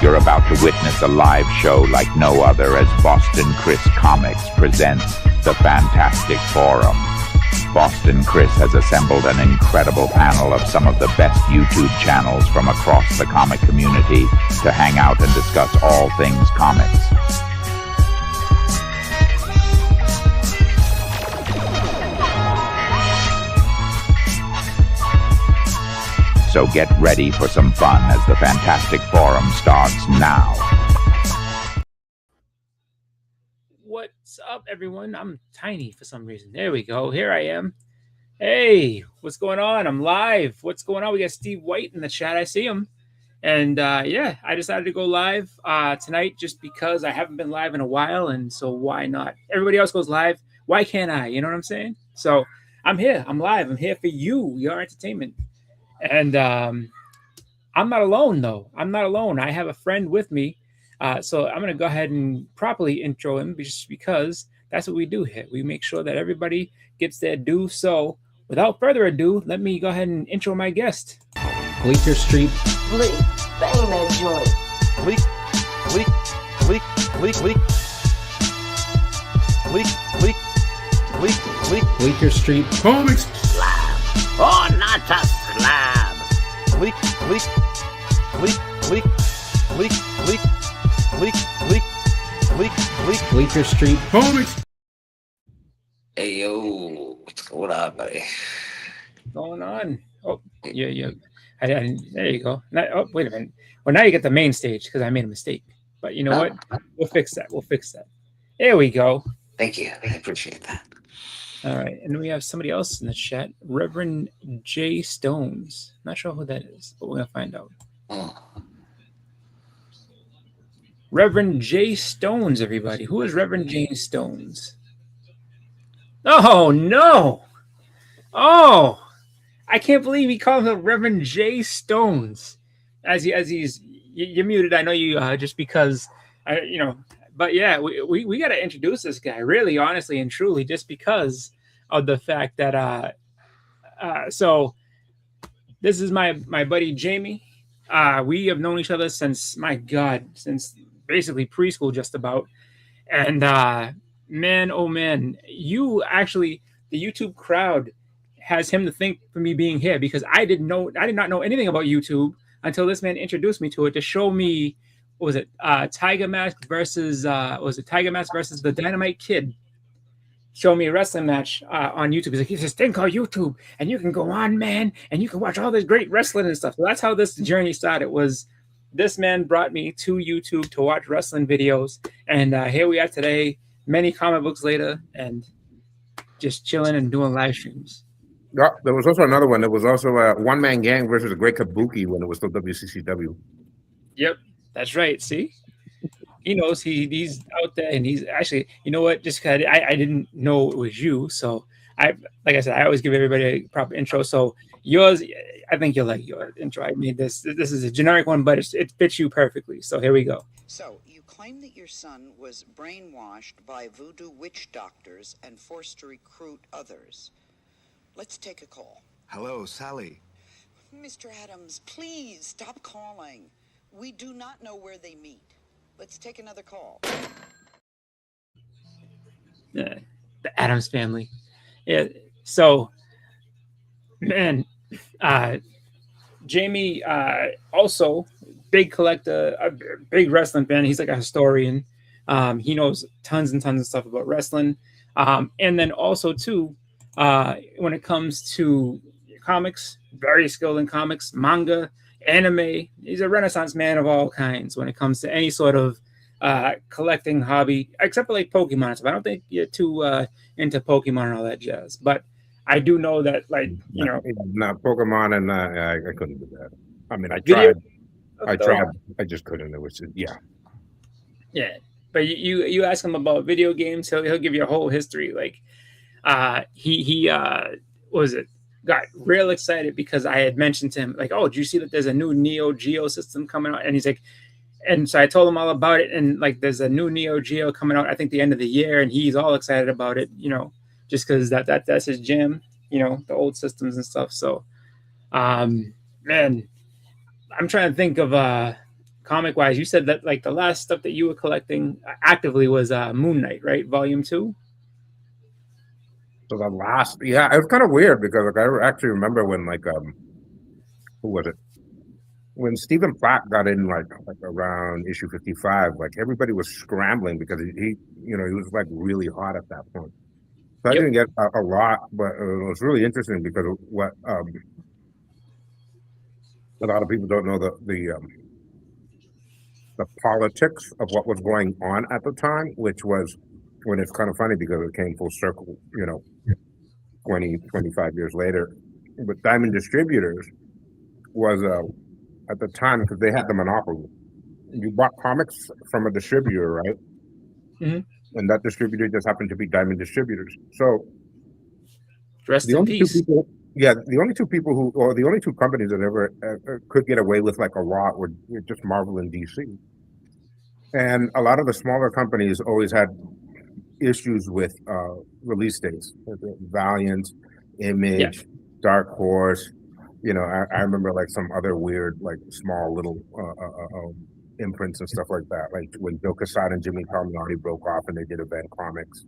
You're about to witness a live show like no other as Boston Chris Comics presents the Fantastic Forum. Boston Chris has assembled an incredible panel of some of the best YouTube channels from across the comic community to hang out and discuss all things comics. So get ready for some fun as the Fantastic Forum starts now. What's up, everyone? I'm tiny for some reason. There we go. Here I am. Hey, what's going on? I'm live. What's going on? We got Steve White in the chat. I see him. And yeah, I decided to go live tonight just because I haven't been live in a while. And so why not? Everybody else goes live. Why can't I? You know what I'm saying? So I'm here. I'm live. I'm here for you, your entertainment. And I'm not alone, though. I'm not alone. I have a friend with me. So I'm going to go ahead and properly intro him just because that's what we do here. We make sure that everybody gets their due. So without further ado, let me go ahead and intro my guest. Bleecker Street. Bleak, bang that joint. Bleak. Bleecker Street. Comics. Slab. Oh, not a slab. Bleak. Bleecker Street. Comics. Hey, yo. What's going on, buddy? Going on. Oh, yeah. There you go. Oh, wait a minute. Well, now you get the main stage because I made a mistake. But you know what? We'll fix that. There we go. Thank you. I appreciate that. All right. And we have somebody else in the chat, Reverend J. Stones. Not sure who that is, but we're going to find out. Oh. Reverend J. Stones, everybody. Who is Reverend J. Stones? Oh, no. Oh, I can't believe he calls him Reverend J. Stones. As he's you're muted. I know you just because but yeah, we got to introduce this guy really, honestly and truly, just because of the fact that so this is my buddy Jamie. We have known each other since basically preschool, just about. And man, oh man, the YouTube crowd has him to thank for me being here, because I did not know anything about YouTube until this man introduced me to it to show me, what was it, Tiger Mask versus the Dynamite Kid. Show me a wrestling match on YouTube. He's like, "There's this thing called YouTube, and you can go on, man, and you can watch all this great wrestling and stuff." So that's how this journey started. Was this man brought me to YouTube to watch wrestling videos, and here we are today, many comic books later, and just chilling and doing live streams. Yeah, there was also another one. There was also a one-man gang versus a Great Kabuki when it was still WCCW. Yep, that's right. See, he knows he's out there, and he's actually, you know what? Just because I didn't know it was you, so like I said, I always give everybody a proper intro. So yours, I think you'll like your intro. I mean, this is a generic one, but it fits you perfectly. So here we go. So you claim that your son was brainwashed by voodoo witch doctors and forced to recruit others. Let's take a call. Hello, Sally. Mr. Adams, please stop calling. We do not know where they meet. Let's take another call. The Adams family. Yeah. So, man, Jamie, also big collector, a big wrestling fan. He's like a historian. He knows tons and tons of stuff about wrestling. And then also too, when it comes to comics, very skilled in comics, manga, anime. He's a Renaissance man of all kinds when it comes to any sort of collecting hobby, except for like Pokemon and stuff. I don't think you're too into Pokemon and all that jazz, but I do know that, like, not Pokemon, and I couldn't do that. I mean, I tried. I just couldn't. It was just, yeah. But you ask him about video games, he'll give you a whole history. Like, he got real excited because I had mentioned to him, like, "Oh, did you see that there's a new Neo Geo system coming out?" And he's like, and so I told him all about it, and like, there's a new Neo Geo coming out, I think the end of the year, and he's all excited about it, just because that's his jam, the old systems and stuff. So, man, I'm trying to think of comic wise, you said that like the last stuff that you were collecting actively was Moon Knight, right? Volume 2. So the last, yeah, it was kind of weird because like I actually remember when like who was it? When Stephen Platt got in like around issue 55, like everybody was scrambling because he you know, he was like really hot at that point. So I didn't get a lot, but it was really interesting because what a lot of people don't know the politics of what was going on at the time, which was when it's kind of funny because it came full circle, you know, 20, 25 years later. But Diamond Distributors was at the time because they had the monopoly. You bought comics from a distributor, right? Mm-hmm. And that distributor just happened to be Diamond Distributors. So Rest in peace. The only two people who, or the only two companies that ever could get away with like a lot were just Marvel and DC. And a lot of the smaller companies always had issues with release dates. Valiant, Image, Dark Horse. You know, I remember like some other weird, like small little imprints and stuff like that. Like when Joe Quesada and Jimmy Palmiotti broke off and they did Event Comics.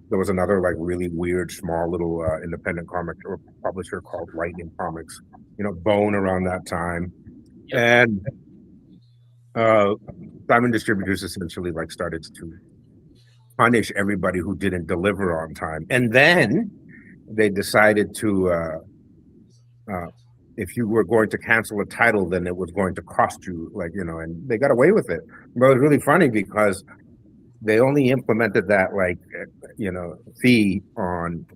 There was another like really weird, small little independent comic or publisher called Lightning Comics. You know, Bone around that time, and Diamond Distributors essentially like started to punish everybody who didn't deliver on time, and then they decided to. If you were going to cancel a title, then it was going to cost you, like, you know, and they got away with it. But it was really funny because they only implemented that, like, you know, fee on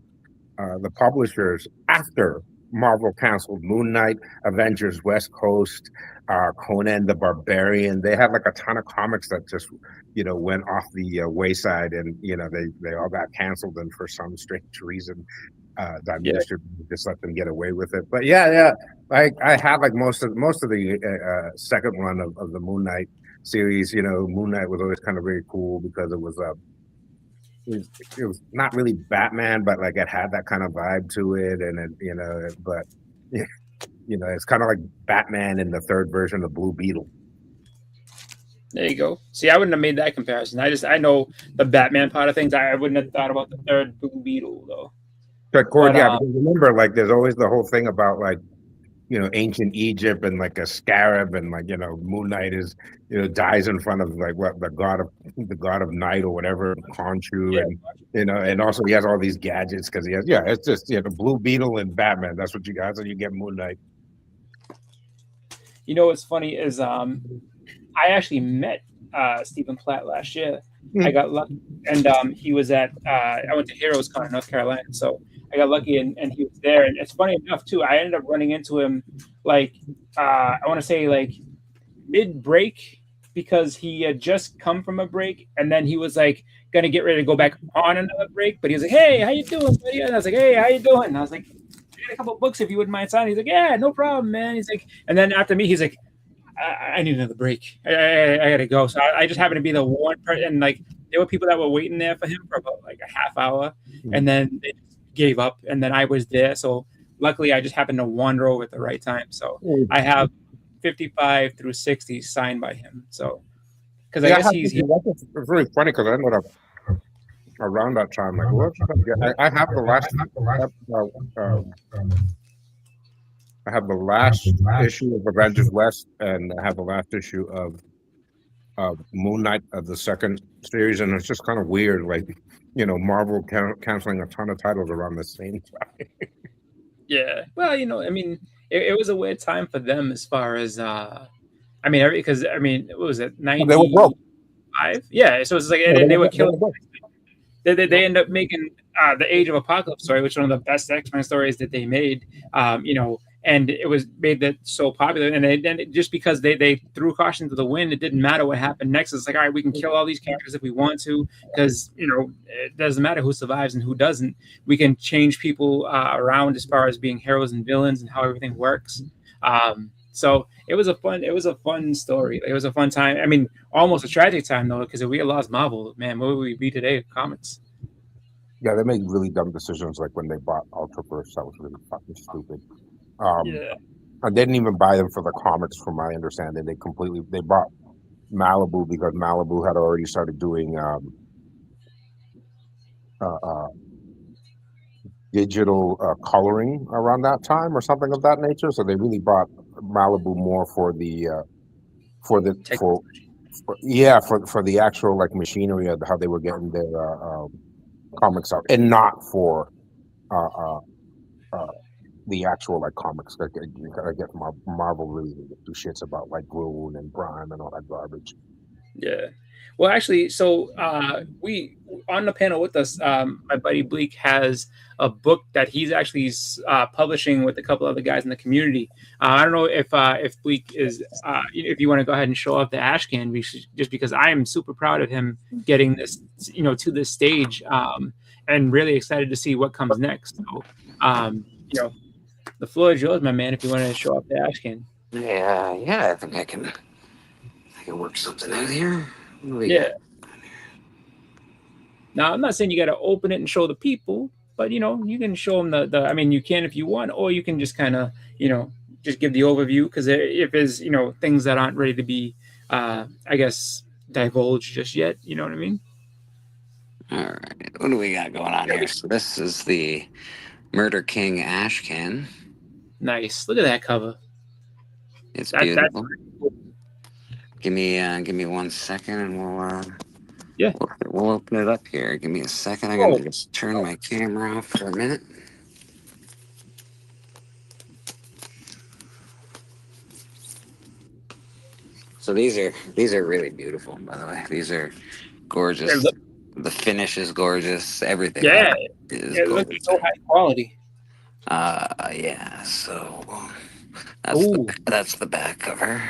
the publishers after Marvel canceled Moon Knight, Avengers West Coast, Conan the Barbarian. They had like a ton of comics that just, you know, went off the wayside, and, you know, they all got canceled, and for some strange reason, Diamond Distributors just let them get away with it. But yeah, like I have like most of the second one of the Moon Knight series. You know, Moon Knight was always kind of very cool because it was not really Batman, but like it had that kind of vibe to it, and it, you know, but you know, it's kind of like Batman in the third version of Blue Beetle. There you go. See, I wouldn't have made that comparison. I know the Batman part of things. I wouldn't have thought about the third Blue Beetle though. But because remember, like, there's always the whole thing about like, you know, ancient Egypt and like a scarab, and like, you know, Moon Knight is, you know, dies in front of like what the god of night or whatever, Khonshu, and you know, and also he has all these gadgets because he has, it's just, you know, Blue Beetle and Batman. That's what you got. So you get Moon Knight. You know what's funny is I actually met Stephen Platt last year. I got lucky, and he was at I went to Heroes Con in North Carolina, so I got lucky and he was there. And it's funny enough too, I ended up running into him like I want to say like mid-break, because he had just come from a break, and then he was like gonna get ready to go back on another break, but he was like, "Hey, how you doing, buddy?" And I was like, "Hey, how you doing?" And I was like, "I got a couple books if you wouldn't mind signing." He's like, "Yeah, no problem, man." He's like, and then after me, he's like, I need another break. I gotta go. So I just happened to be the one person, and like there were people that were waiting there for him for about like a half hour, and then they just gave up, and then I was there. So luckily, I just happened to wander over at the right time. So I have 55 through 60 signed by him. So because I guess he's it's really funny because I ended up around that time like, what? I have the last. I have the last issue of Avengers West, and I have the last issue of Moon Knight of the second series, and it's just kind of weird, like, you know, Marvel canceling a ton of titles around the same time. Yeah, well, you know, I mean, it was a weird time for them as far as, I mean, because I mean, what was it, 95? They were broke. Yeah, so it's like they were killing. They end up making the Age of Apocalypse story, which is one of the best X-Men stories that they made. You know. And it was made that so popular, and then just because they threw caution to the wind, it didn't matter what happened next. It's like, all right, we can kill all these characters if we want to, because, you know, it doesn't matter who survives and who doesn't. We can change people around as far as being heroes and villains and how everything works. So it was a fun story. It was a fun time. I mean, almost a tragic time though, because if we had lost Marvel, man, where would we be today? Comics. Yeah, they made really dumb decisions, like when they bought Ultraverse. That was really fucking stupid. they didn't even buy them for the comics, from my understanding. They bought Malibu because Malibu had already started doing uh, uh, digital coloring around that time or something of that nature. So they really bought Malibu more for the for the for, for the actual like machinery of how they were getting their comics out, and not for uh, uh, uh, the actual like comics. Like I get Marvel really do shits about like Groon and Prime and all that garbage. Yeah. Well, actually, so we on the panel with us, my buddy Bleak has a book that he's actually publishing with a couple other guys in the community. I don't know if Bleak is if you want to go ahead and show off the Ashcan, just because I am super proud of him getting this, to this stage, and really excited to see what comes next. So, the floor is yours, my man. If you want to show off the Ashcan. Yeah, I think I can work something out here. What do we Yeah. got? Now, I'm not saying you got to open it and show the people, but you can show them the. I mean, you can if you want, or you can just kind of, just give the overview, because if there's things that aren't ready to be, I guess, divulged just yet. You know what I mean? All right, what do we got going on here? So this is the Murder King Ashcan. Nice. Look at that cover. It's beautiful. Give me 1 second, and we'll open it up here. Give me a second. I'm gonna just turn my camera off for a minute. So these are really beautiful, by the way. These are gorgeous. The finish is gorgeous. Everything. Yeah, is it gorgeous. looks so high quality. Yeah. So Ooh. that's the back cover.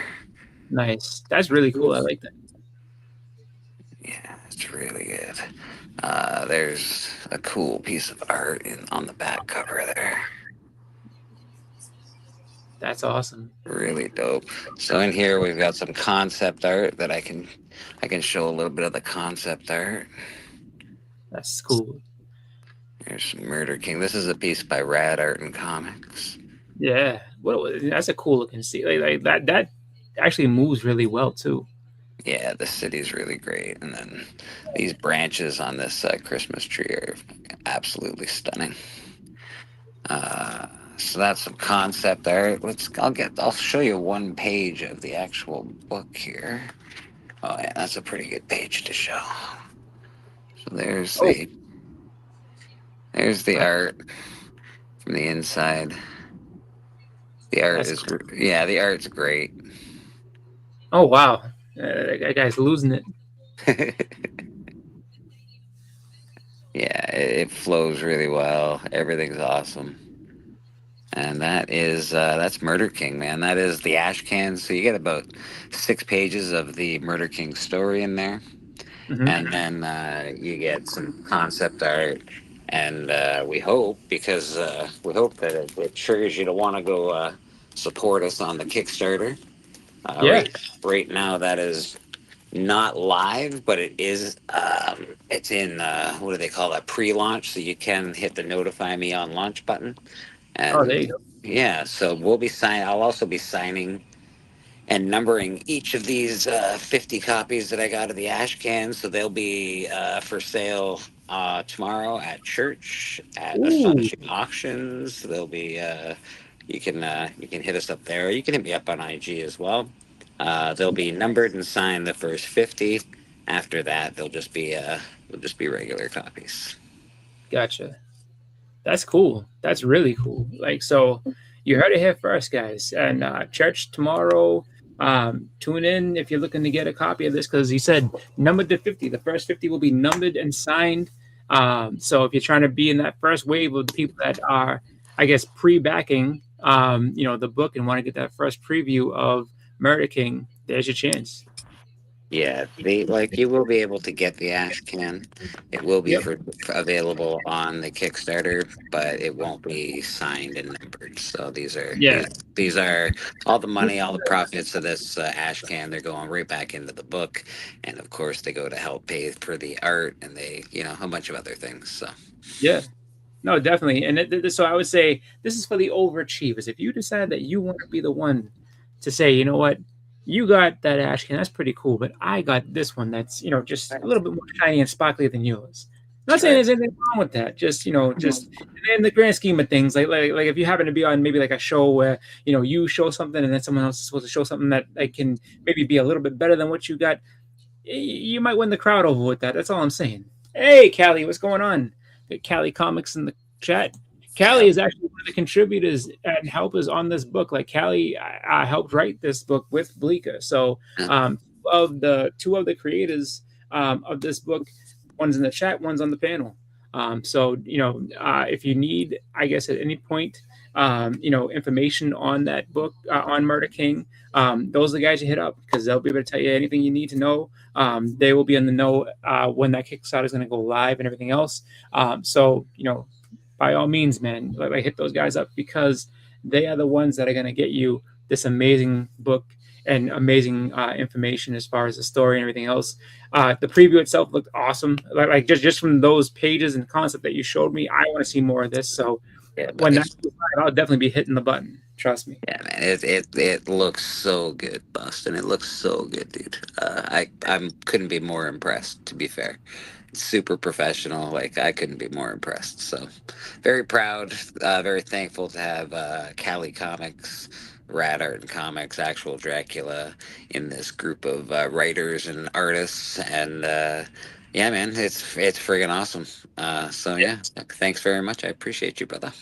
Nice. That's really cool. I like that. Yeah, it's really good. There's a cool piece of art on the back cover there. That's awesome. Really dope. So in here we've got some concept art that I can show a little bit of the concept art. That's cool. There's Murder King. This is a piece by Rad Art and Comics. Yeah. That's a cool looking scene. Like that actually moves really well too. Yeah, the city's really great, and then these branches on this Christmas tree are absolutely stunning. So that's some concept art. I'll show you one page of the actual book here. Oh yeah, that's a pretty good page to show. So there's the art from the inside. The art the art's great. Oh wow, that guy's losing it. Yeah, it flows really well. Everything's awesome. And that's Murder King, man. That is the Ashcan. So you get about 6 pages of the Murder King story in there. Mm-hmm. And then you get some concept art. And we hope that it triggers you to want to go support us on the Kickstarter. Right now, that is not live, but it is. It's in what do they call that? Pre-launch, so you can hit the notify me on launch button. And, there you go. Yeah, so we'll be signing. I'll also be signing and numbering each of these 50 copies that I got of the Ashcan. So they'll be for sale tomorrow at church at Astonishing Auctions. They'll be. You can hit us up there. You can hit me up on IG as well. They'll be numbered and signed the first 50. After that, they'll just be regular copies. Gotcha. That's cool. That's really cool. Like, so you heard it here first, guys. And church tomorrow. Tune in if you're looking to get a copy of this, because he said numbered to 50. The first 50 will be numbered and signed. So if you're trying to be in that first wave of the people that are, I guess, pre-backing, the book and want to get that first preview of Murder King, there's your chance. Yeah, you will be able to get the Ashcan. It will be available on the Kickstarter, but it won't be signed and numbered. So these are all the money, all the profits of this Ashcan. They're going right back into the book, and of course they go to help pay for the art and a bunch of other things. So No, definitely. And so I would say this is for the overachievers. If you decide that you want to be the one to say, you know what, you got that ash can, that's pretty cool, but I got this one that's, just a little bit more shiny and sparkly than yours. I'm not saying there's anything wrong with that. Just, just in the grand scheme of things, like if you happen to be on maybe like a show where, you show something and then someone else is supposed to show something that can maybe be a little bit better than what you got, you might win the crowd over with that. That's all I'm saying. Hey, Callie, what's going on? Got Callie Comics in the chat. Callie is actually one of the contributors and helpers on this book. Like Callie helped write this book with Bleecker. So of the two of the creators of this book, one's in the chat, one's on the panel. So if you need, I guess at any point, information on that book, on Murder King, those are the guys you hit up because they'll be able to tell you anything you need to know. They will be in the know when that Kickstarter is going to go live and everything else. So by all means, man, like hit those guys up because they are the ones that are going to get you this amazing book and amazing information as far as the story and everything else. The preview itself looked awesome. Like just from those pages and concept that you showed me, I want to see more of this. So when that's live, I'll definitely be hitting the button. Trust me. Yeah, man, it looks so good, Boston. It looks so good, dude. I couldn't be more impressed. To be fair, it's super professional. Like I couldn't be more impressed. So very proud, very thankful to have Cali Comics, Rad Art and Comics, Actual Dracula in this group of writers and artists. And yeah, man, it's friggin' awesome. So yeah, thanks very much. I appreciate you, brother.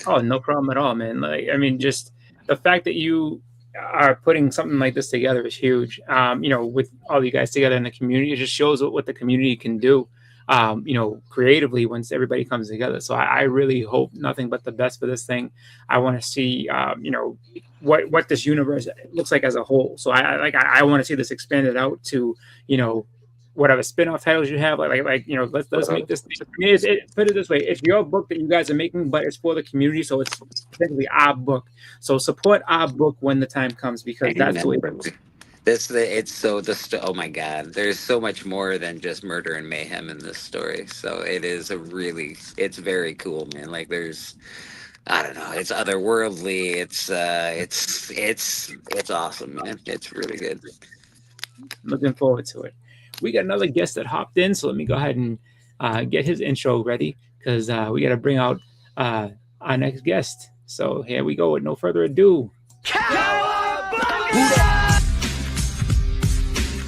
Oh, no problem at all, man. Like, I mean, just the fact that you are putting something like this together is huge. With all you guys together in the community, it just shows what the community can do, creatively once everybody comes together. So I really hope nothing but the best for this thing. I want to see, what this universe looks like as a whole. So I want to see this expanded out to, whatever spin-off titles you have, let's make this. Put it this way: it's your book that you guys are making, but it's for the community, so it's technically our book. So support our book when the time comes, because that's the way it is. Oh my God, there's so much more than just murder and mayhem in this story. So it's very cool, man. Like I don't know, it's otherworldly. It's awesome, man. It's really good. Looking forward to it. We got another guest that hopped in, so let me go ahead and get his intro ready because we got to bring out our next guest. So here we go with no further ado. Cowabunga!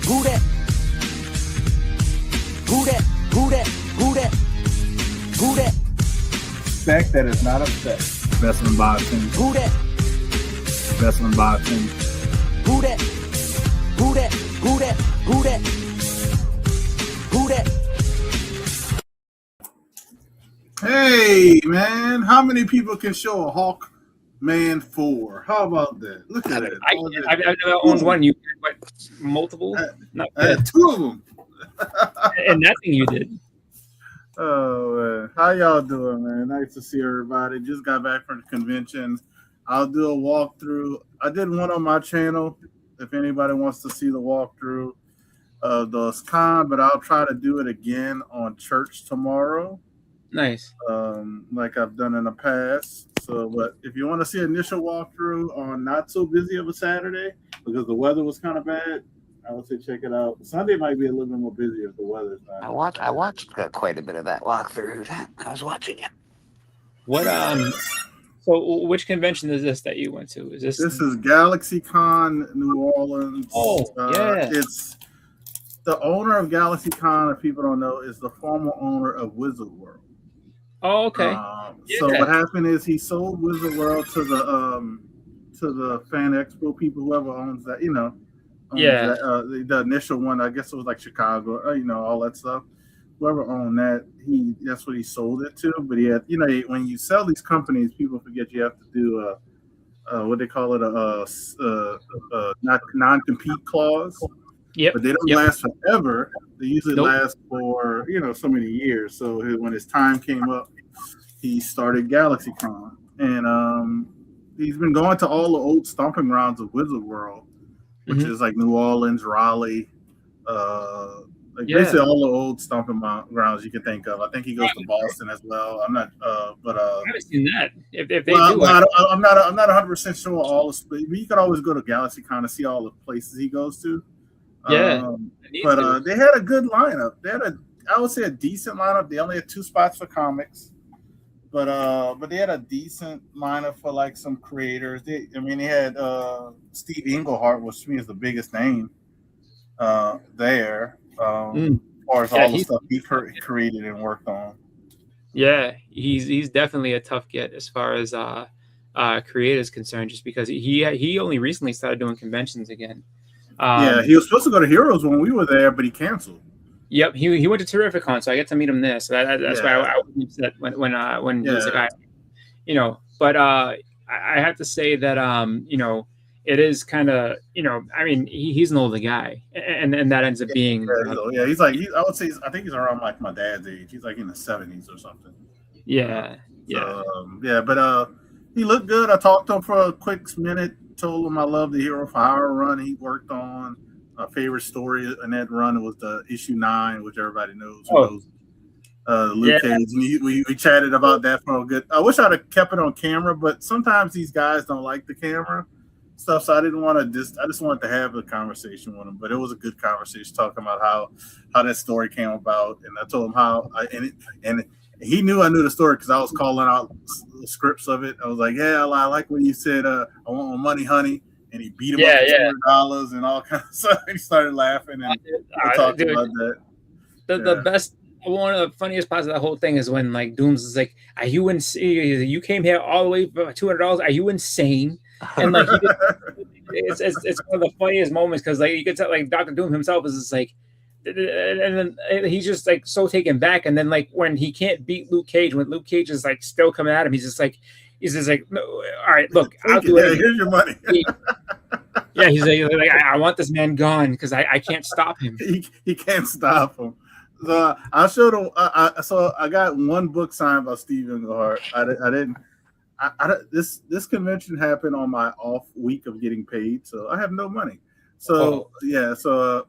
Who that? Who that? Who that? Who that? Who that? Spec that is not upset. Best in boxing. Who that? Best in boxing. Who that? Who that? Who that? Who that? Who that? Hey, man. How many people can show a Hawkman 4? How about that? Look at it. I've never owned one. You had multiple? Not I had 2 of them. And nothing you did. Oh, man. How y'all doing, man? Nice to see everybody. Just got back from the convention. I'll do a walkthrough. I did one on my channel if anybody wants to see the walkthrough of the con, but I'll try to do it again on church tomorrow. Nice. Like I've done in the past. So, but if you want to see initial walkthrough on not so busy of a Saturday, because the weather was kind of bad, I would say check it out. Sunday might be a little bit more busy if the weather's not. I watched quite a bit of that walkthrough. I was watching it. What So which convention is this that you went to? This is GalaxyCon New Orleans. Oh, yeah. It's the owner of GalaxyCon, if people don't know, is the former owner of Wizard World. Oh, okay. So what happened is he sold Wizard World to the Fan Expo people, whoever owns that, the initial one, I guess it was like Chicago, all that stuff. Whoever owned that, that's what he sold it to. But he had, when you sell these companies, people forget you have to do what they call it, a non-compete clause. Yep. But they don't last forever. They usually last for, so many years. So when his time came up, he started GalaxyCon. And he's been going to all the old stomping grounds of Wizard World, which is like New Orleans, Raleigh, Like Yeah. basically all the old stomping grounds you can think of. I think he goes to Boston as well. I'm not, I haven't seen that. If they well, do, I'm not 100% sure all the. But you could always go to GalaxyCon to see all the places he goes to. Yeah, But they had a good lineup. They had I would say a decent lineup. They only had 2 spots for comics, but they had a decent lineup for like some creators. They had Steve Englehart, which to me is the biggest name there. As far as all the stuff he created and worked on. Yeah, he's definitely a tough get as far as creative is concerned, just because he only recently started doing conventions again. Yeah, he was supposed to go to Heroes when we were there, but he canceled. Yep, he went to Terrificon, so I get to meet him there. So that's why I was upset when he was a guy, But I have to say that it is kind of he's an older guy, and that ends up being he's like I would say I think he's around like my dad's age. He's like in the 70s or something. Yeah. But he looked good. I talked to him for a quick minute. Told him I love the Hero for Hire run he worked on. My favorite story in that run was the issue 9, which everybody knows. Luke Cage. And we chatted about that for a good. I wish I'd have kept it on camera, but sometimes these guys don't like the camera stuff, so I didn't want to. I just wanted to have a conversation with him. But it was a good conversation talking about how that story came about, and I told him how he knew I knew the story because I was calling out the scripts of it. I was like, "Yeah, I like what you said. I want my money, honey." And he beat him up for $200 and all kinds of stuff. He started laughing and we talked about that. The best, one of the funniest parts of the whole thing is when like Dooms is like, "Are you insane? You came here all the way for $200? Are you insane?" And like, it's one of the funniest moments because like you could tell like Dr. Doom himself is just like. And then he's just like so taken back, and then like when he can't beat Luke Cage, when Luke Cage is like still coming at him, he's just like, no, all right, look, I'll do it. Here's your money. He's like I want this man gone because I can't stop him. He can't stop him. So I showed him. So I got one book signed by Steve Englehart. I didn't. This convention happened on my off week of getting paid, so I have no money. So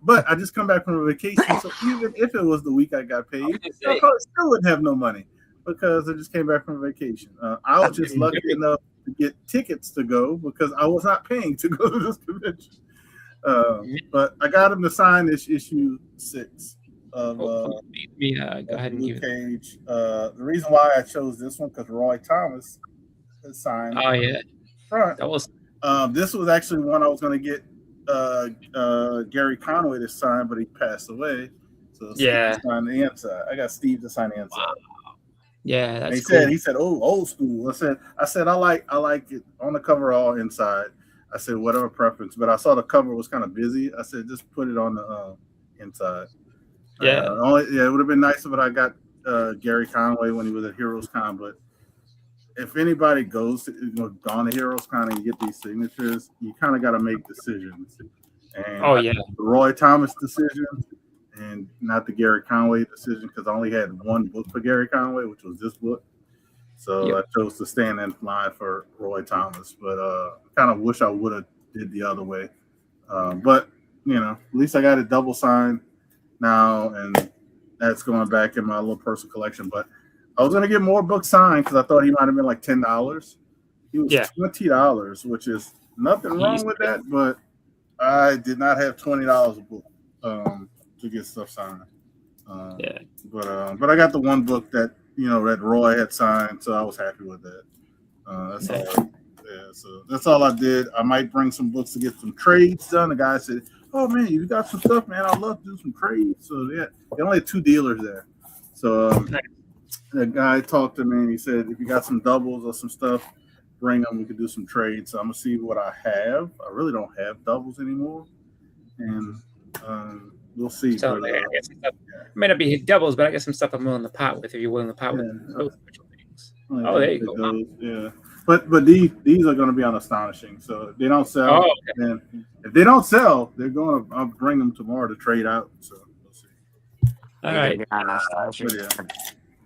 but I just come back from a vacation. So even if it was the week I got paid, I probably still wouldn't have no money because I just came back from a vacation. I was just lucky enough to get tickets to go because I was not paying to go to this convention. But I got him to sign this issue 6 of go ahead and Luke Cage. The reason why I chose this one because Roy Thomas has signed. Oh yeah, front. That was. This was actually one I was going to get. Gary Conway to sign, but he passed away. So Steve signed the inside. I got Steve to sign the inside. Wow. Yeah, that's he said, "Oh, old school." I said, I like it on the cover all inside. I said, whatever preference, but I saw the cover was kind of busy. I said, just put it on the inside. Yeah, it would have been nice if I got Gary Conway when he was at Heroes Con, but. If anybody goes to gone to Heroes Con and you get these signatures, you kind of got to make decisions. And the Roy Thomas decision and not the Gary Conway decision because I only had one book for Gary Conway, which was this book. So I chose to stand in line for Roy Thomas, but kind of wish I would have did the other way. But at least I got it double signed now, and that's going back in my little personal collection. But I was gonna get more books signed because I thought he might have been like $10. He was $20, which is nothing wrong with that, but I did not have $20 a book to get stuff signed. But I got the one book that that Roy had signed, so I was happy with that. That's all. So that's all I did. I might bring some books to get some trades done. The guy said, "Oh man, you got some stuff, man. I'd love to do some trades." So they only had 2 dealers there. So. The guy talked to me and he said, if you got some doubles or some stuff, bring them. We could do some trades. So I'm going to see what I have. I really don't have doubles anymore. And we'll see. So but, it may not be doubles, but I got some stuff I'm willing to pot with if you're willing to pot with those things. There you go. Yeah. But these are going to be on Astonishing. So if they don't sell, then if they don't sell, I'll bring them tomorrow to trade out. So we'll see. All right.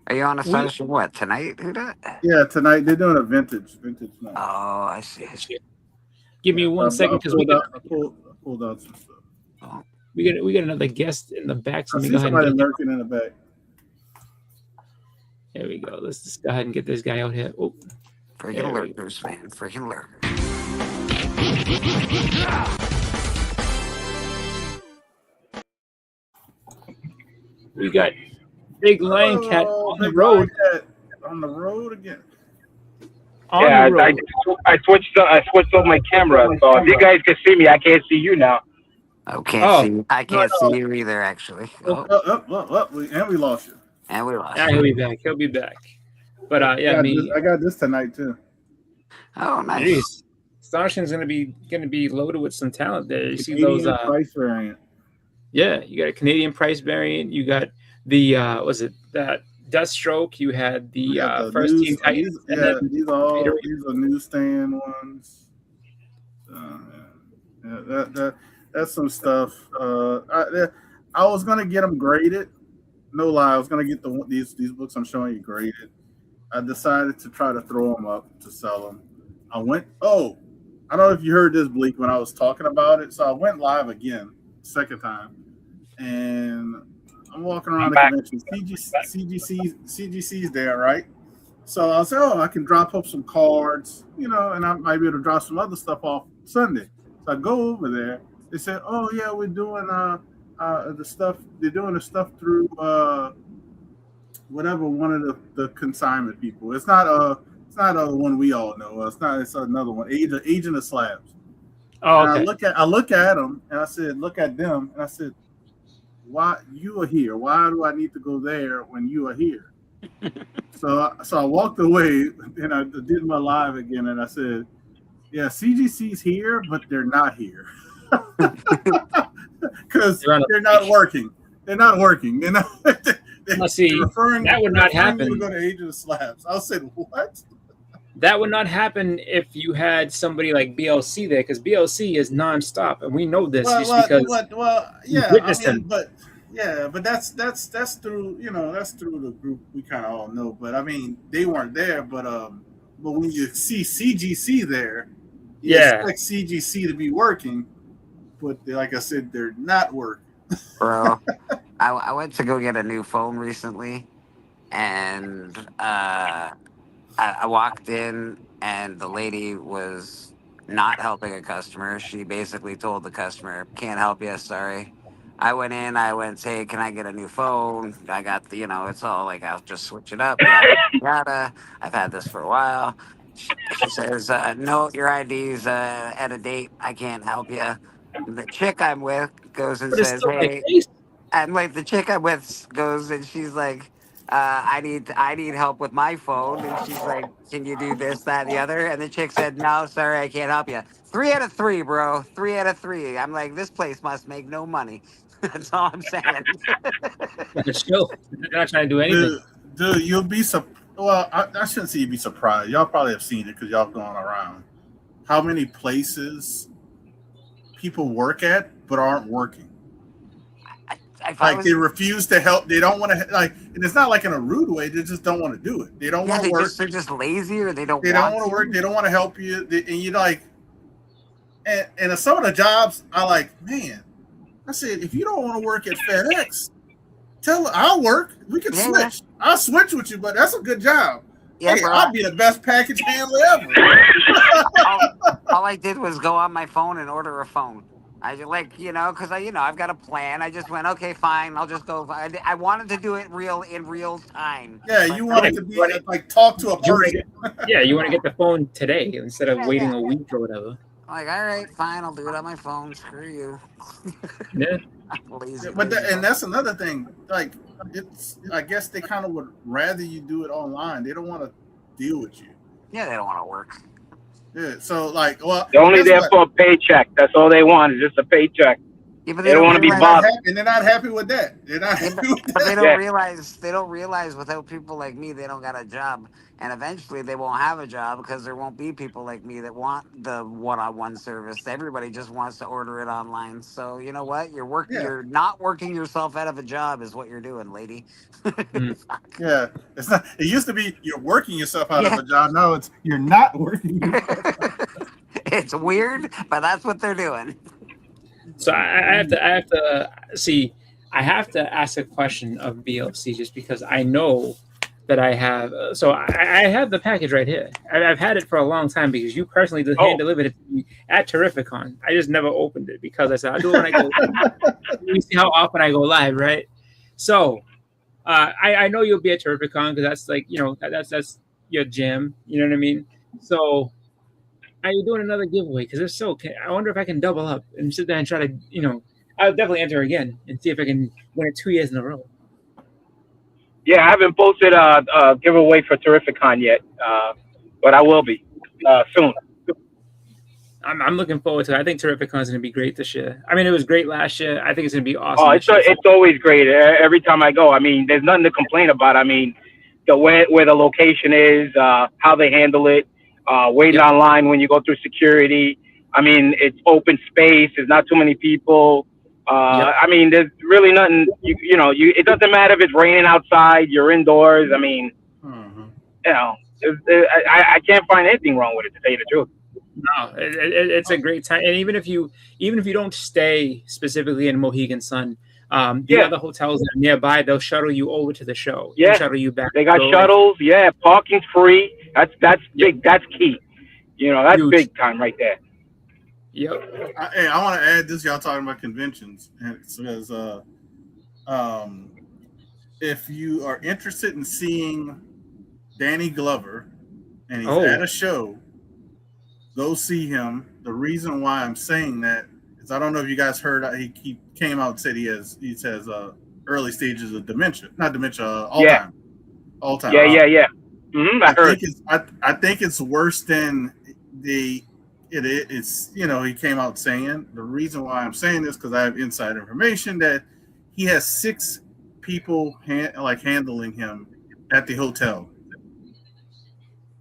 Are you on Astonishing what, tonight? Who that? Yeah, tonight. They're doing a vintage night. Oh, I see. Give me 1 second because we got. I pulled out some stuff. We got another guest in the back. So I let me see go ahead somebody and get, lurking in the back. there we go. Let's just go ahead and get this guy out here. Oh, Freaking there we go. lurkers, man. Freaking lurkers. We got Big Lion Cat on the Big road. Lion Cat on the road again. On Yeah, the road. I switched up my camera, so if you guys can see me, I can't see you now. I Oh, can't see you either, actually. Oh, And we lost you. and we lost. yeah, he'll be back. He'll be back. But yeah, I mean, I got this tonight too. Oh, nice. geez, Astonishing's gonna be loaded with some talent there. You see Canadian those? price variant. Yeah, you got a Canadian price variant. You got the was it that Deathstroke? You had the first Team Titans. These are newsstand ones. That's some stuff. I was gonna get them graded. No lie, I was gonna get these books I'm showing you graded. I decided to try to throw them up to sell them. I don't know if you heard this, Bleak, when I was talking about it. So I went live again, second time, and I'm walking around the convention. CGC's there, right? So I said, I can drop up some cards, and I might be able to drop some other stuff off Sunday. So I go over there. They said, "Oh yeah, we're doing the stuff. They're doing the stuff through whatever one of the consignment people. It's not a one we all know. It's another one. Agent of Slabs. Oh, okay. And I look at them and I said, look at them, and I said, why you are here? Why do I need to go there when you are here? So I walked away and I did my live again, and I said, yeah, CGC's here, but they're not here because they're not working. They're not working. They're not. See, that would not happen. To go to Agent of Slabs. I said, what? That would not happen if you had somebody like BLC there, because BLC is nonstop, and we know this but that's through that's through the group we kind of all know. But I mean, they weren't there. But when you see CGC there, you expect CGC to be working, but like I said, they're not working. Bro, I went to go get a new phone recently, and I walked in, and the lady was not helping a customer. She basically told the customer, "Can't help you, sorry." I went in, hey, can I get a new phone? I got the, it's all like, I'll just switch it up. Yada. I've had this for a while. She says, no, your ID's out of date. I can't help you. The chick I'm with goes and says, hey, and like the chick I'm with goes and she's like, I need help with my phone. And she's like, can you do this, that, and the other? And the chick said, no, sorry, I can't help you. 3 out of 3, bro. 3 out of 3. I'm like, this place must make no money. That's all I'm saying. They're not trying to do anything. Dude, you'll be surprised. Well, I shouldn't say you'd be surprised. Y'all probably have seen it because y'all gone around. How many places people work at but aren't working? They refuse to help. They don't want to and it's not like in a rude way. They just don't want to do it. They don't want to work. They're just lazy, or they don't want to work. They don't want to help you. And you're like, and some of the jobs, I like, man. I said, if you don't want to work at FedEx, I'll work. We can switch. I'll switch with you, but that's a good job. Yeah, hey, I'll be the best package handler ever. all I did was go on my phone and order a phone. I just because I've got a plan. I just went, okay, fine. I'll just go. I wanted to do it in real time. Yeah, you wanted to be talk to a person. You want to get the phone today instead of waiting a week or whatever. I'm like, all right, fine. I'll do it on my phone. Screw you. Yeah. Lazy. And that's another thing. Like, I guess they kind of would rather you do it online. They don't want to deal with you. Yeah, they don't want to work. Yeah, so they're only there for a paycheck. That's all they want is just a paycheck. Yeah, but they don't want to be bothered, and they're not happy with that. They're not happy with that. But they don't realize. They don't realize without people like me, they don't got a job, and eventually they won't have a job because there won't be people like me that want the one-on-one service. Everybody just wants to order it online. So you know what? You're working. Yeah. You're not working yourself out of a job, is what you're doing, lady. Yeah, it's not. It used to be you're working yourself out of a job. Now it's you're not working. It's weird, but that's what they're doing. So I have to ask a question of BLC just because I know that I have. So I have the package right here. I've had it for a long time because you personally hand delivered it to me at Terrificon. I just never opened it because I said I'll do it when I go. You see how often I go live, right? So I know you'll be at Terrificon because that's like that's your jam. You know what I mean? So are you doing another giveaway? Because if so, I wonder if I can double up and sit there and try to I'll definitely enter again and see if I can win it 2 years in a row. Yeah, I haven't posted a giveaway for Terrificon yet, but I will be soon. I'm looking forward to it. I think Terrificon is going to be great this year. I mean, it was great last year. I think it's going to be awesome. Oh, it's always great. Every time I go, I mean, there's nothing to complain about. I mean, where the location is, how they handle it, waiting online when you go through security. I mean, it's open space. There's not too many people. I mean, there's really nothing. It doesn't matter if it's raining outside. You're indoors. I mean, I can't find anything wrong with it, to tell you the truth. No, it's a great time, and even if you don't stay specifically in Mohegan Sun, the other hotels that are nearby, they'll shuttle you over to the show. Yeah, shuttle you back. They got shuttles. Yeah, parking's free. That's big. That's key. That's huge. Big time right there. Yep. Hey, I want to add this. Y'all talking about conventions, and it says, if you are interested in seeing Danny Glover, and he's at a show, go see him. The reason why I'm saying that is I don't know if you guys heard. He came out and said he has early stages of dementia, not dementia, Alzheimer's. Yeah. Mm-hmm, I heard. I think it's worse than it's he came out saying. The reason why I'm saying this because I have inside information that he has 6 people handling him at the hotel.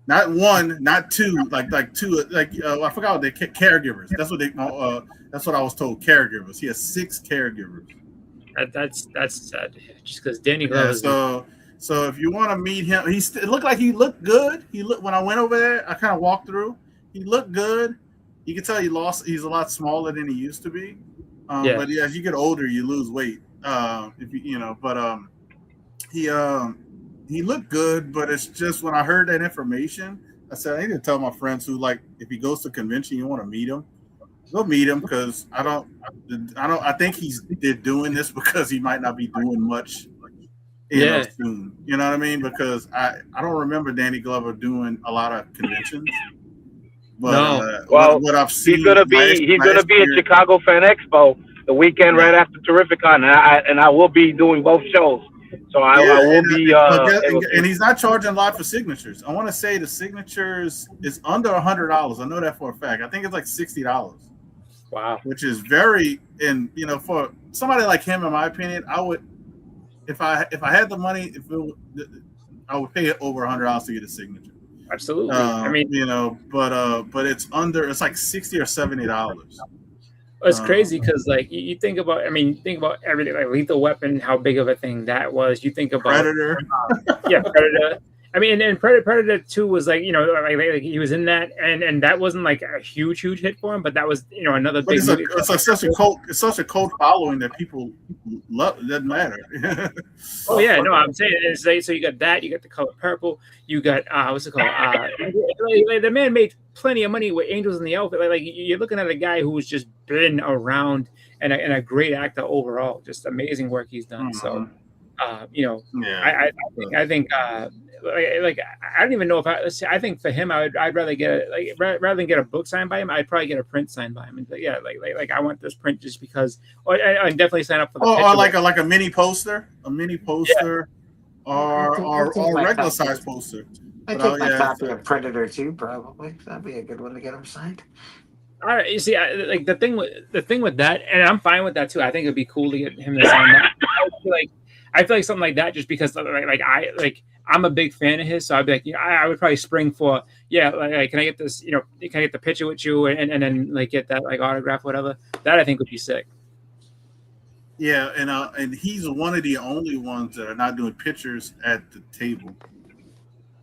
Not 1, not 2, like 2, I forgot what they caregivers. That's what that's what I was told. Caregivers. He has 6 caregivers. That's sad. Just because Danny Glover. So if you want to meet him, it looked like he looked good. When I went over there, I kind of walked through. He looked good. You can tell he's a lot smaller than he used to be. But as you get older, you lose weight. He looked good, but it's just when I heard that information, I said I need to tell my friends who if he goes to convention, you want to meet him, go meet him because I think they're doing this because he might not be doing much. Soon. You know what I mean? Because I don't remember Danny Glover doing a lot of conventions. But, what I've seen, he's gonna be at Chicago Fan Expo the weekend right after Terrificon, and I will be doing both shows. So I will be. And he's not charging a lot for signatures. I want to say the signatures is under $100. I know that for a fact. I think it's like $60. Wow, which is very, and for somebody like him, in my opinion, I would, if I had the money, I would pay it over $100 to get a signature. Absolutely. But it's like $60 or $70. It's crazy because you think about everything like Lethal Weapon, how big of a thing that was. You think about Predator. Predator. I mean, and Predator 2 was like he was in that, and that wasn't like a huge hit for him, but that was another big. It's such a cult following that people love. It doesn't matter. Oh yeah, no, I'm saying it's like, so you got that, you got The Color Purple, you got what's it called? The man made plenty of money with Angels in the Outfit. Like you're looking at a guy who's just been around and a great actor overall. Just amazing work he's done. So. I think I don't even know if I think for him I'd rather get rather than get a book signed by him, I'd probably get a print signed by him. And I want this print just because. Or I definitely sign up for the or like a mini poster, or regular size poster. I take my copy of Predator 2 probably. That'd be a good one to get him signed. All right, you see, the thing with that, and I'm fine with that too. I think it'd be cool to get him to sign that. I feel like something like that, just because I'm a big fan of his, so I'd be like, I would probably spring for, can I get this, can I get the picture with you and then get that autograph, whatever. That I think would be sick. Yeah, and he's one of the only ones that are not doing pictures at the table.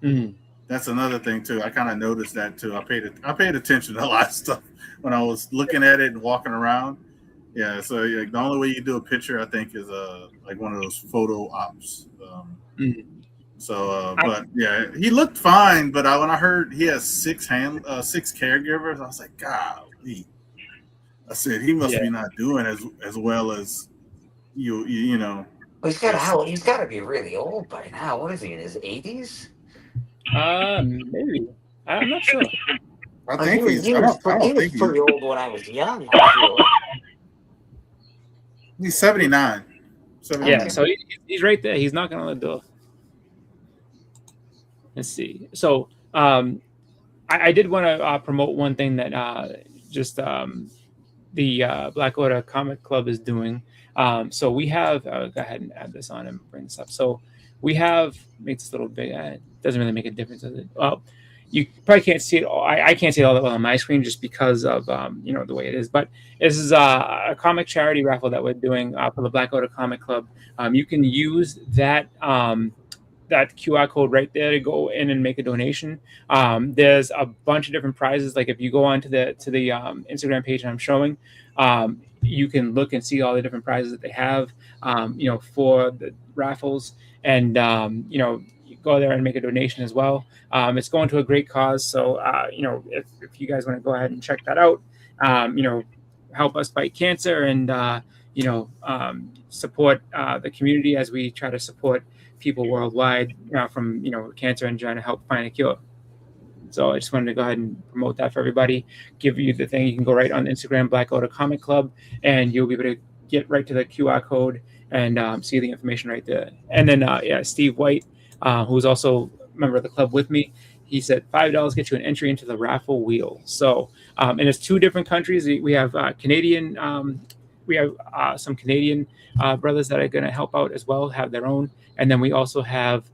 Mm. That's another thing too. I kind of noticed that too. I paid attention to a lot of stuff when I was looking at it and walking around. Yeah, so like, the only way you do a picture, I think, is like one of those photo ops. But yeah, he looked fine. But when I heard he has 6 caregivers, I was like, golly. I said he must be not doing as well as you know. Well, he's got to be really old by now. What is he, in his 80s? Maybe. I'm not sure. I think he was pretty old when I was young. I feel like. He's 79. Yeah, so he's right there. He's knocking on the door. Let's see. So I did want to promote one thing that the Black Order Comic Club is doing. So we have, go ahead and add this on and bring this up. So we have, make this a little big. It doesn't really make a difference, does it? Well, you probably can't see it. I can't see it all that well on my screen just because of the way it is. But this is a comic charity raffle that we're doing for the Black Order Comic Club. You can use that that QR code right there to go in and make a donation. There's a bunch of different prizes. Like if you go on to the Instagram page I'm showing, you can look and see all the different prizes that they have, for the raffles, and you go there and make a donation as well. It's going to a great cause. So if you guys want to go ahead and check that out, help us fight cancer and support the community as we try to support people worldwide from cancer and trying to help find a cure. So I just wanted to go ahead and promote that for everybody. Give you the thing. You can go right on Instagram, Black Order Comic Club, and you'll be able to get right to the QR code and see the information right there. And then Steve White, who's also a member of the club with me, he said $5 gets you an entry into the raffle wheel. So and it's 2 different countries. We have Canadian. We have some Canadian brothers that are going to help out as well, have their own. And then we also have,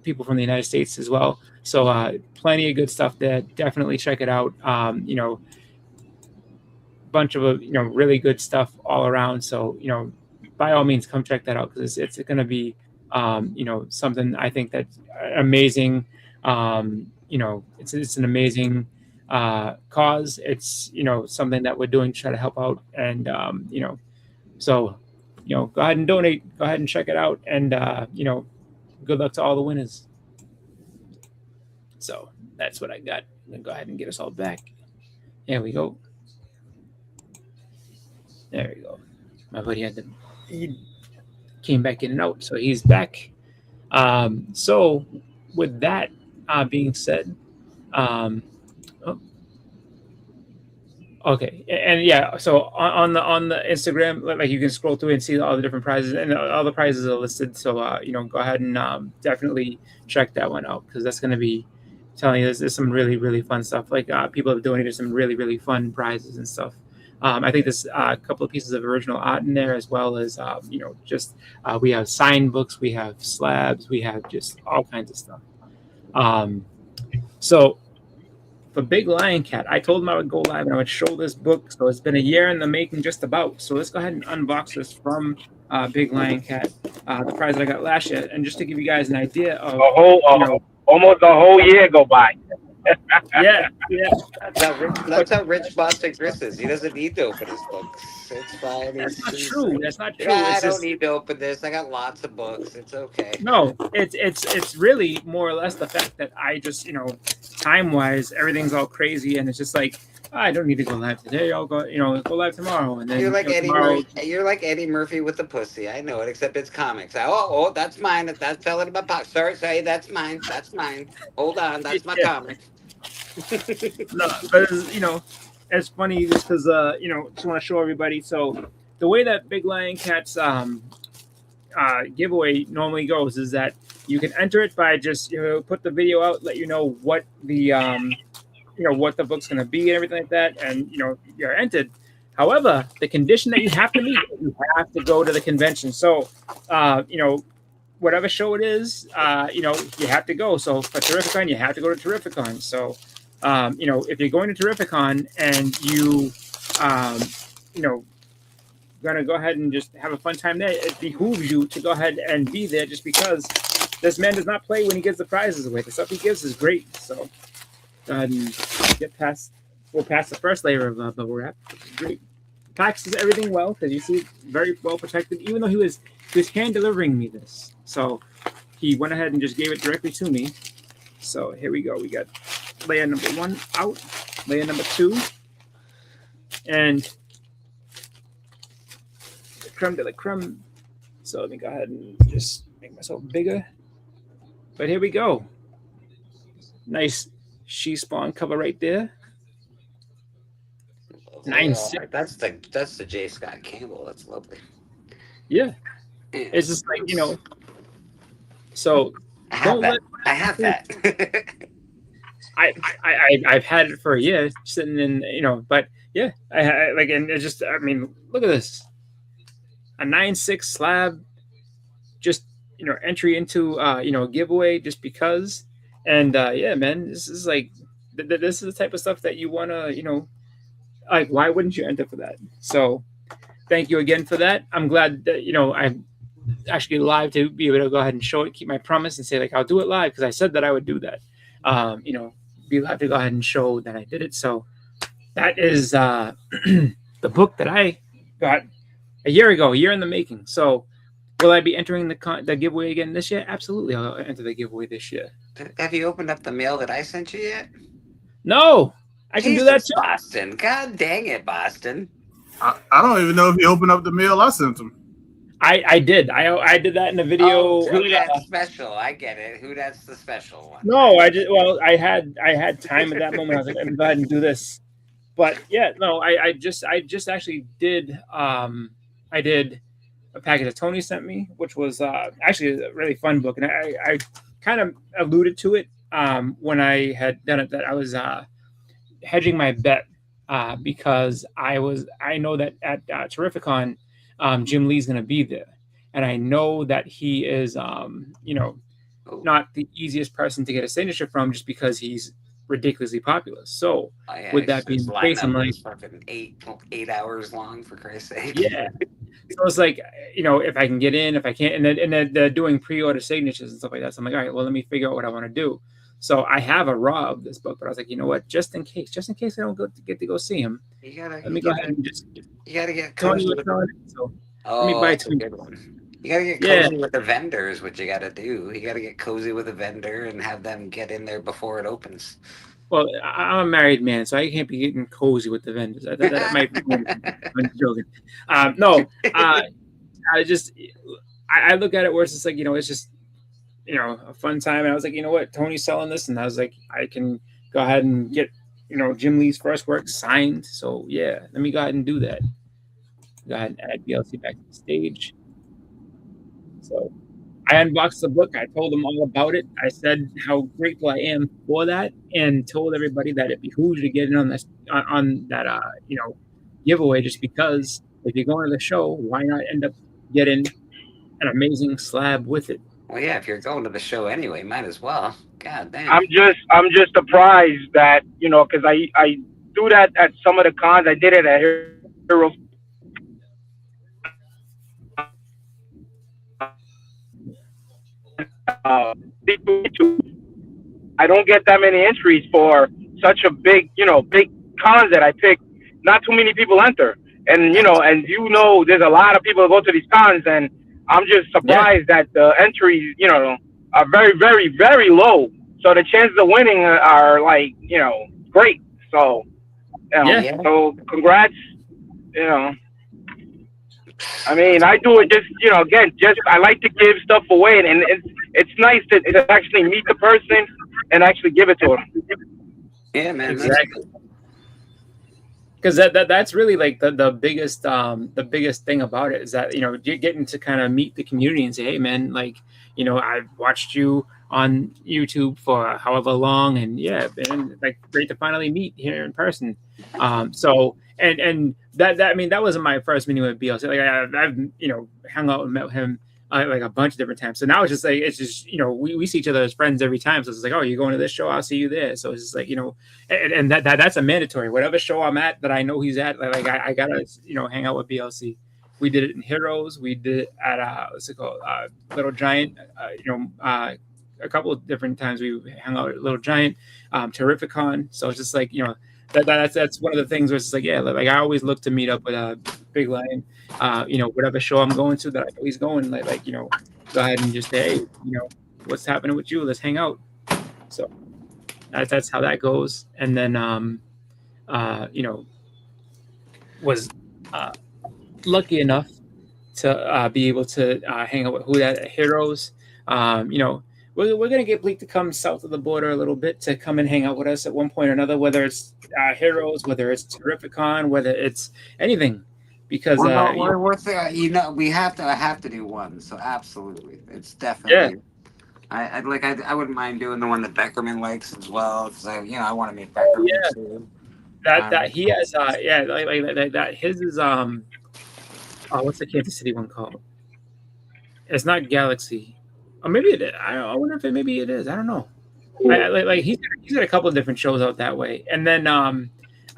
people from the United States as well. So plenty of good stuff there. Definitely check it out. Bunch of, really good stuff all around. So, by all means, come check that out because it's going to be, something I think that's amazing. It's an amazing cause. It's, something that we're doing to try to help out. And, so, go ahead and donate, go ahead and check it out. And, good luck to all the winners. So that's what I got. I'm going to go ahead and get us all back. There we go. There we go. My buddy he came back in and out, so he's back. So with that being said, okay, and yeah, so on the Instagram, like you can scroll through and see all the different prizes, and all the prizes are listed. So go ahead and definitely check that one out because that's going to be telling you there's some really, really fun stuff. Like people have donated some really, really fun prizes and stuff. I think there's a couple of pieces of original art in there, as well as we have signed books, we have slabs, we have just all kinds of stuff. So for Big Lion Cat, I told him I would go live and I would show this book. So it's been a year in the making, just about. So let's go ahead and unbox this from Big Lion Cat, the prize that I got last year, and just to give you guys an idea of almost a whole year go by. yeah. That's how Rich Bostic Chris is. He doesn't need to open his books. It's fine. That's not true. That's not true. I don't need to open this. I got lots of books. It's okay. No, it's really more or less the fact that I just time wise everything's all crazy, and it's just like I don't need to go live today. I'll go go live tomorrow, and then you're like Eddie Murphy. You're like Eddie Murphy with the pussy. I know it, except it's comics. Oh, that's mine. That fell in my pocket. Sorry, that's mine. That's mine. Hold on, that's my comic. No, but it's funny just because just want to show everybody. So the way that Big Lion Cat's giveaway normally goes is that you can enter it by just put the video out, let you know what the what the book's going to be and everything like that, and you're entered. However, the condition that you have to meet, you have to go to the convention. So whatever show it is, you have to go. So for Terrificon, you have to go to Terrificon. So if you're going to Terrificon and you gonna go ahead and just have a fun time there, it behooves you to go ahead and be there, just because this man does not play when he gives the prizes away. The stuff he gives is great. So go ahead and get past we're past the first layer of bubble wrap, which is great. Packs everything well because you see very well protected. Even though he was hand delivering me this, so he went ahead and just gave it directly to me. So here we go. We got layer number 1 out, layer number 2, and the creme de la creme. So let me go ahead and just make myself bigger. But here we go. Nice she spawn cover right there. 9.6. That's the J. Scott Campbell. That's lovely. Yeah. It's just like, so I have that. I've had it for a year sitting in, but yeah, I like, and it's just, I mean, look at this. A 9.6 slab, just, entry into, giveaway just because. And yeah, man, this is like, this is the type of stuff that you want to, like, why wouldn't you enter for that? So thank you again for that. I'm glad that, I'm actually live to be able to go ahead and show it, keep my promise and say, like, I'll do it live because I said that I would do that. Be live to go ahead and show that I did it. So that is the book that I got a year in the making. So will I be entering the giveaway again this year? Absolutely. I'll enter the giveaway this year. Have you opened up the mail that I sent you yet? No, I can do that too. Boston. God dang it, Boston. I don't even know if he opened up the mail I sent him. I did. I did that in a video. Oh, who that's special? I get it. Who that's the special one? No, I had time at that moment. I was like, I'm glad to do this. But yeah, no, I just actually did. I did a package that Tony sent me, which was actually a really fun book, and I kind of alluded to it when I had done it, that I was hedging my bet because I know that at Terrificon, Jim Lee's going to be there, and I know that he is not the easiest person to get a signature from just because he's ridiculously popular. So with that being the case, I'm like, fucking 8 hours long, for Christ's sake. Yeah. So it's like, if I can get in, if I can't, and then they're doing pre-order signatures and stuff like that. So I'm like, all right, well, let me figure out what I want to do. So I have a raw of this book, but I was like, you know what? Just in case I don't get to go see him, let me go ahead and just. You gotta get cozy with let me buy two. You gotta get cozy with the vendors. What you gotta do? You gotta get cozy with a vendor and have them get in there before it opens. Well, I'm a married man, so I can't be getting cozy with the vendors. That might be. I'm joking. No, I look at it where it's just like, it's just, a fun time. And I was like, you know what, Tony's selling this, and I was like, I can go ahead and get, Jim Lee's first work signed. So yeah, let me go ahead and do that. Go ahead and add BLC back to the stage. So I unboxed the book. I told them all about it. I said how grateful I am for that, and told everybody that it behooves you to get in on this giveaway, just because if you're going to the show, why not end up getting an amazing slab with it? Well, yeah, if you're going to the show anyway, might as well. God damn. I'm just surprised that, because I do that at some of the cons. I did it at Heroes. I don't get that many entries for such a big cons that I pick. Not too many people enter, and there's a lot of people that go to these cons, and I'm just surprised that the entries, are very, very, very low. So the chances of winning are like, great. So, so congrats. I mean, I do it just, I like to give stuff away, and it's nice to actually meet the person and actually give it to them. Yeah, man. Exactly. Because that's really like the biggest thing about it is that, you're getting to kind of meet the community and say, hey, man, like, I've watched you on YouTube for however long, and yeah, and like great to finally meet here in person. So and that wasn't my first meeting with BLC. Like I've hung out and met him like a bunch of different times. So now it's just we see each other as friends every time. So it's like, oh, you're going to this show, I'll see you there. So it's just like, and that's a mandatory. Whatever show I'm at that I know he's at, like I gotta hang out with BLC. We did it in Heroes. We did it at what's it called, Little Giant. A couple of different times we hung out at Little Giant, Terrificon. So it's just like that's one of the things where it's like, yeah, like I always look to meet up with Big Lion. Whatever show I'm going to that I know he's going, go ahead and just say, hey, what's happening with you? Let's hang out. So that's how that goes. And then was lucky enough to be able to hang out with Who Dat Heroes. We're gonna get Bleak to come south of the border a little bit to come and hang out with us at one point or another, whether it's Heroes, whether it's Terrificon, whether it's anything, because we have to do one. So absolutely, it's definitely. I wouldn't mind doing the one that Beckerman likes as well, because I want to meet Beckerman too. That he has that his is what's the Kansas City one called? It's not Galaxy. Or maybe it is. I wonder if maybe it is. I don't know. He's got a couple of different shows out that way. And then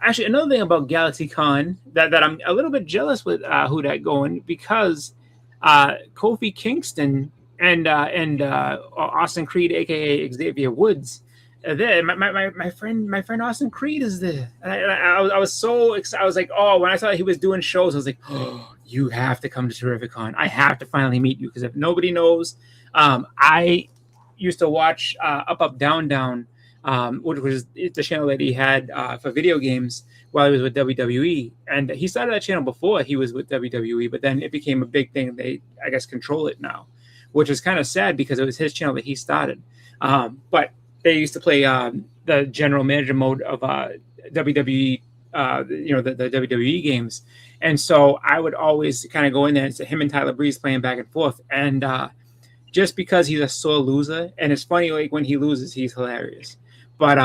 actually another thing about GalaxyCon that I'm a little bit jealous with Who Dat going, because Kofi Kingston and Austin Creed, aka Xavier Woods, there. My friend Austin Creed is there. And I was so excited. I was like, oh, when I saw he was doing shows, I was like, oh, you have to come to Terrificon. I have to finally meet you, because if nobody knows, I used to watch Up Down Down, which was the channel that he had for video games while he was with WWE. And he started that channel before he was with WWE, but then it became a big thing. They, I guess, control it now, which is kind of sad because it was his channel that he started. But they used to play the general manager mode of WWE, the WWE games. And so I would always kind of go in there and say him and Tyler Breeze playing back and forth. And just because he's a sore loser, and it's funny, like when he loses, he's hilarious. But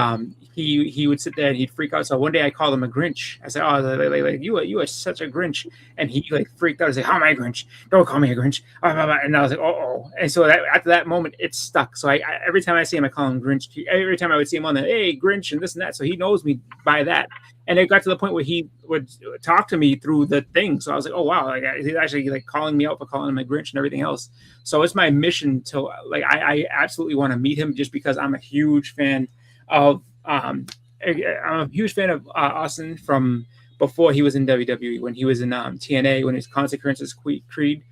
he would sit there and he'd freak out. So one day I called him a Grinch. I said, "Oh, you are such a Grinch," and he freaked out. I said, "How am I a Grinch? Don't call me a Grinch." And I was like, "Oh!" And so after that moment, it stuck. So I every time I see him, I call him Grinch. Every time I would see him on there, "Hey, Grinch," and this and that. So he knows me by that. And it got to the point where he would talk to me through the thing. So I was like, "Oh wow!" He's actually calling me out for calling him a Grinch and everything else. So it's my mission to I absolutely want to meet him, just because I'm a huge fan of Austin from before he was in WWE, when he was in TNA, when his Consequences Creed.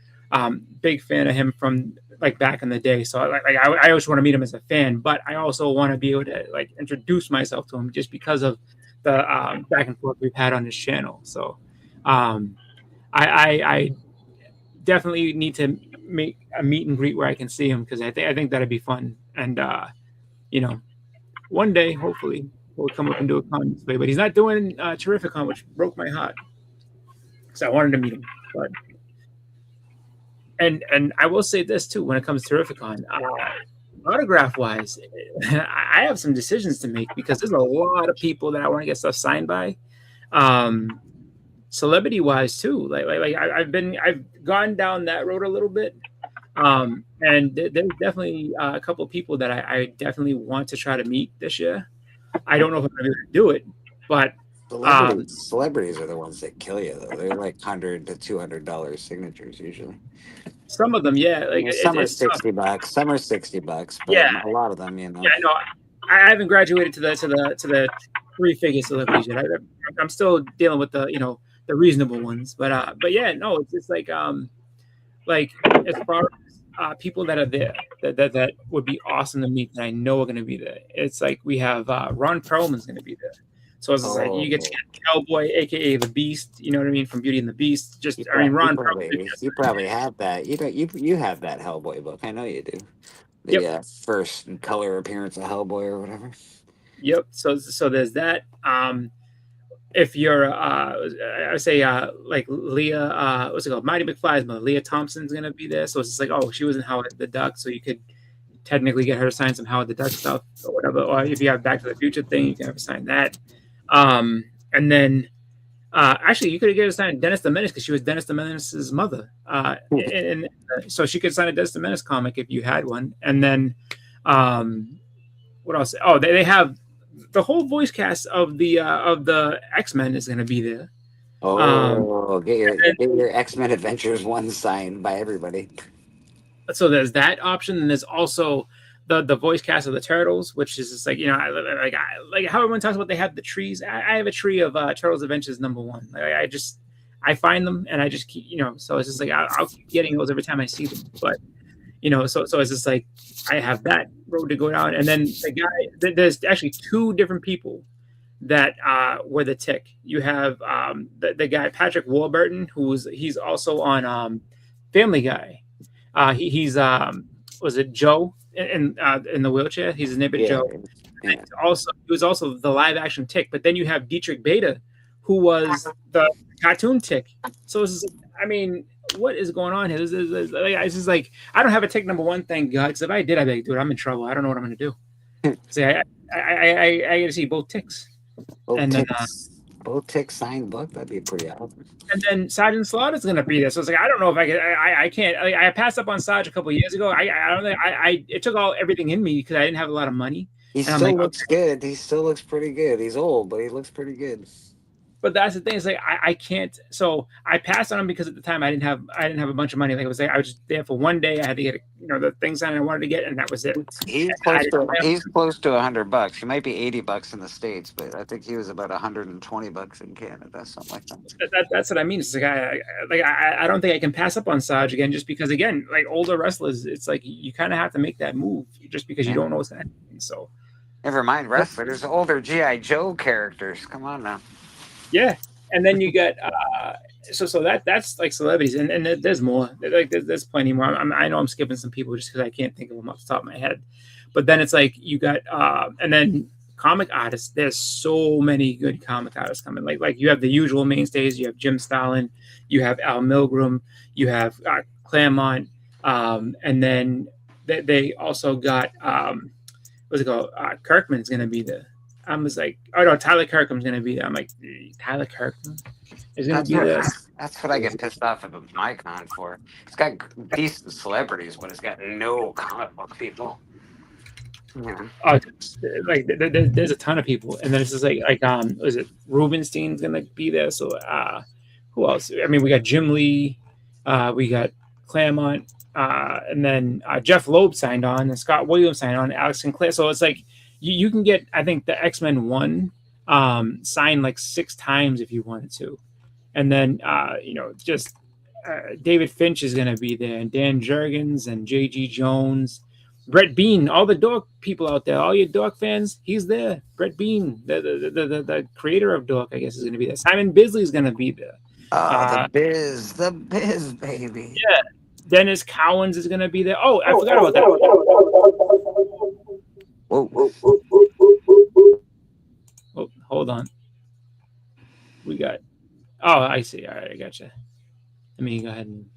Big fan of him from back in the day. So I always want to meet him as a fan, but I also want to be able to introduce myself to him, just because of the back and forth we've had on this channel. So I definitely need to make a meet and greet where I can see him, because I think that'd be fun. And one day, hopefully, we'll come up and do a con display. But he's not doing Terrificon, which broke my heart, because I wanted to meet him. But and I will say this too, when it comes to Terrificon, autograph wise, I have some decisions to make, because there's a lot of people that I want to get stuff signed by. Celebrity wise too, I've gone down that road a little bit. And there's definitely a couple of people that I definitely want to try to meet this year. I don't know if I'm going to be able to do it, but celebrities are the ones that kill you, though. They're like $100 to $200 signatures usually. Some of them, yeah. Some are $60. Some are $60, but a lot of them, Yeah, no, I haven't graduated to the 3-figure celebrities yet. I'm still dealing with the reasonable ones, but yeah, no, it's just as far as people that are there that would be awesome to meet, that I know are going to be there. It's we have Ron Perlman's going to be there. So it's you get to get Hellboy, aka the Beast. You know what I mean, from Beauty and the Beast. Ron Perlman. You probably have that. You have that Hellboy book. I know you do. The first color appearance of Hellboy or whatever. Yep. So there's that. If you're, I would say, Leah, what's it called? Mighty McFly's mother, Leah Thompson's gonna be there. So it's just she was in Howard the Duck, so you could technically get her to sign some Howard the Duck stuff or whatever. Or if you have Back to the Future thing, you can have her sign that. And then, actually, you could get her to sign Dennis the Menace, because she was Dennis the Menace's mother. And so she could sign a Dennis the Menace comic if you had one. And then, what else? Oh, they have the whole voice cast of the X-Men is going to be there. Get your X-Men Adventures 1 signed by everybody. So there's that option, and there's also the voice cast of the Turtles, which is just like, you know, like how everyone talks about they have the trees. I have a tree of Turtles Adventures #1. Like, I find them and I just keep, you know, so it's just like I'll keep getting those every time I see them. But you know, so it's just like I have that road to go down, and then the guy. There's actually two different people that were the Tick. You have the guy Patrick Warburton, he's also on Family Guy. He's was it Joe in the wheelchair? He's named Joe. Yeah. He was also the live action Tick. But then you have Dietrich Bader, who was the cartoon Tick. So it's just, I mean, what is going on here? It's just like I don't have a Tick #1, thank God. Because if I did, I'd be like, dude, I'm in trouble. I don't know what I'm going to do. See, I got to see both Ticks. Both Ticks signed book. That'd be pretty awesome. And then Sergeant Slaughter's going to be there. So it's like I don't know if I can. I can't. I passed up on Sarge a couple of years ago. I don't think it took everything in me because I didn't have a lot of money. He still looks good. He still looks pretty good. He's old, but he looks pretty good. But that's the thing. It's like I can't. So I passed on him because at the time I didn't have a bunch of money. Like I was just there for one day. I had to get the things that I wanted to get, and that was it. He's close to $100. He might be $80 in the States, but I think he was about $120 in Canada, something like that. That's what I mean. It's like I don't think I can pass up on Sarge again, just because again, like older wrestlers, it's like you kind of have to make that move just because you don't know what's going to happen. So never mind wrestlers, older GI Joe characters. Come on now. Yeah, and then you get so that's like celebrities, and there's more. Like there's plenty more. I know I'm skipping some people just because I can't think of them off the top of my head. But then it's like you got and then comic artists. There's so many good comic artists coming. Like you have the usual mainstays. You have Jim Starlin, you have Al Milgrom, you have Claremont, and then they also got what's it called? Kirkman's gonna be there. I was like, oh no, Tyler Kirkham's gonna be there. I'm like, Tyler Kirkham is gonna be there. That's what I get pissed off of Micon for. It's got decent celebrities, but it's got no comic book people. Yeah. Like there's a ton of people, and then it's just like was it Rubenstein's gonna be there? So who else? I mean, we got Jim Lee, we got Claremont, and then Jeff Loeb signed on, and Scott Williams signed on, Alex Sinclair. So it's like. You can get, I think, the X-Men 1 signed like 6 times if you wanted to. And then, just David Finch is going to be there, and Dan Jurgens and J.G. Jones, Brett Bean, all the Dork people out there, all your Dork fans, he's there. Brett Bean, the creator of Dork, I guess, is going to be there. Simon Bisley is going to be there. The Biz, baby. Yeah. Dennis Cowens is going to be there. Oh, I forgot about that. Whoa. Oh, hold on. We got. Oh, I see. All right, I gotcha. Let me go ahead and.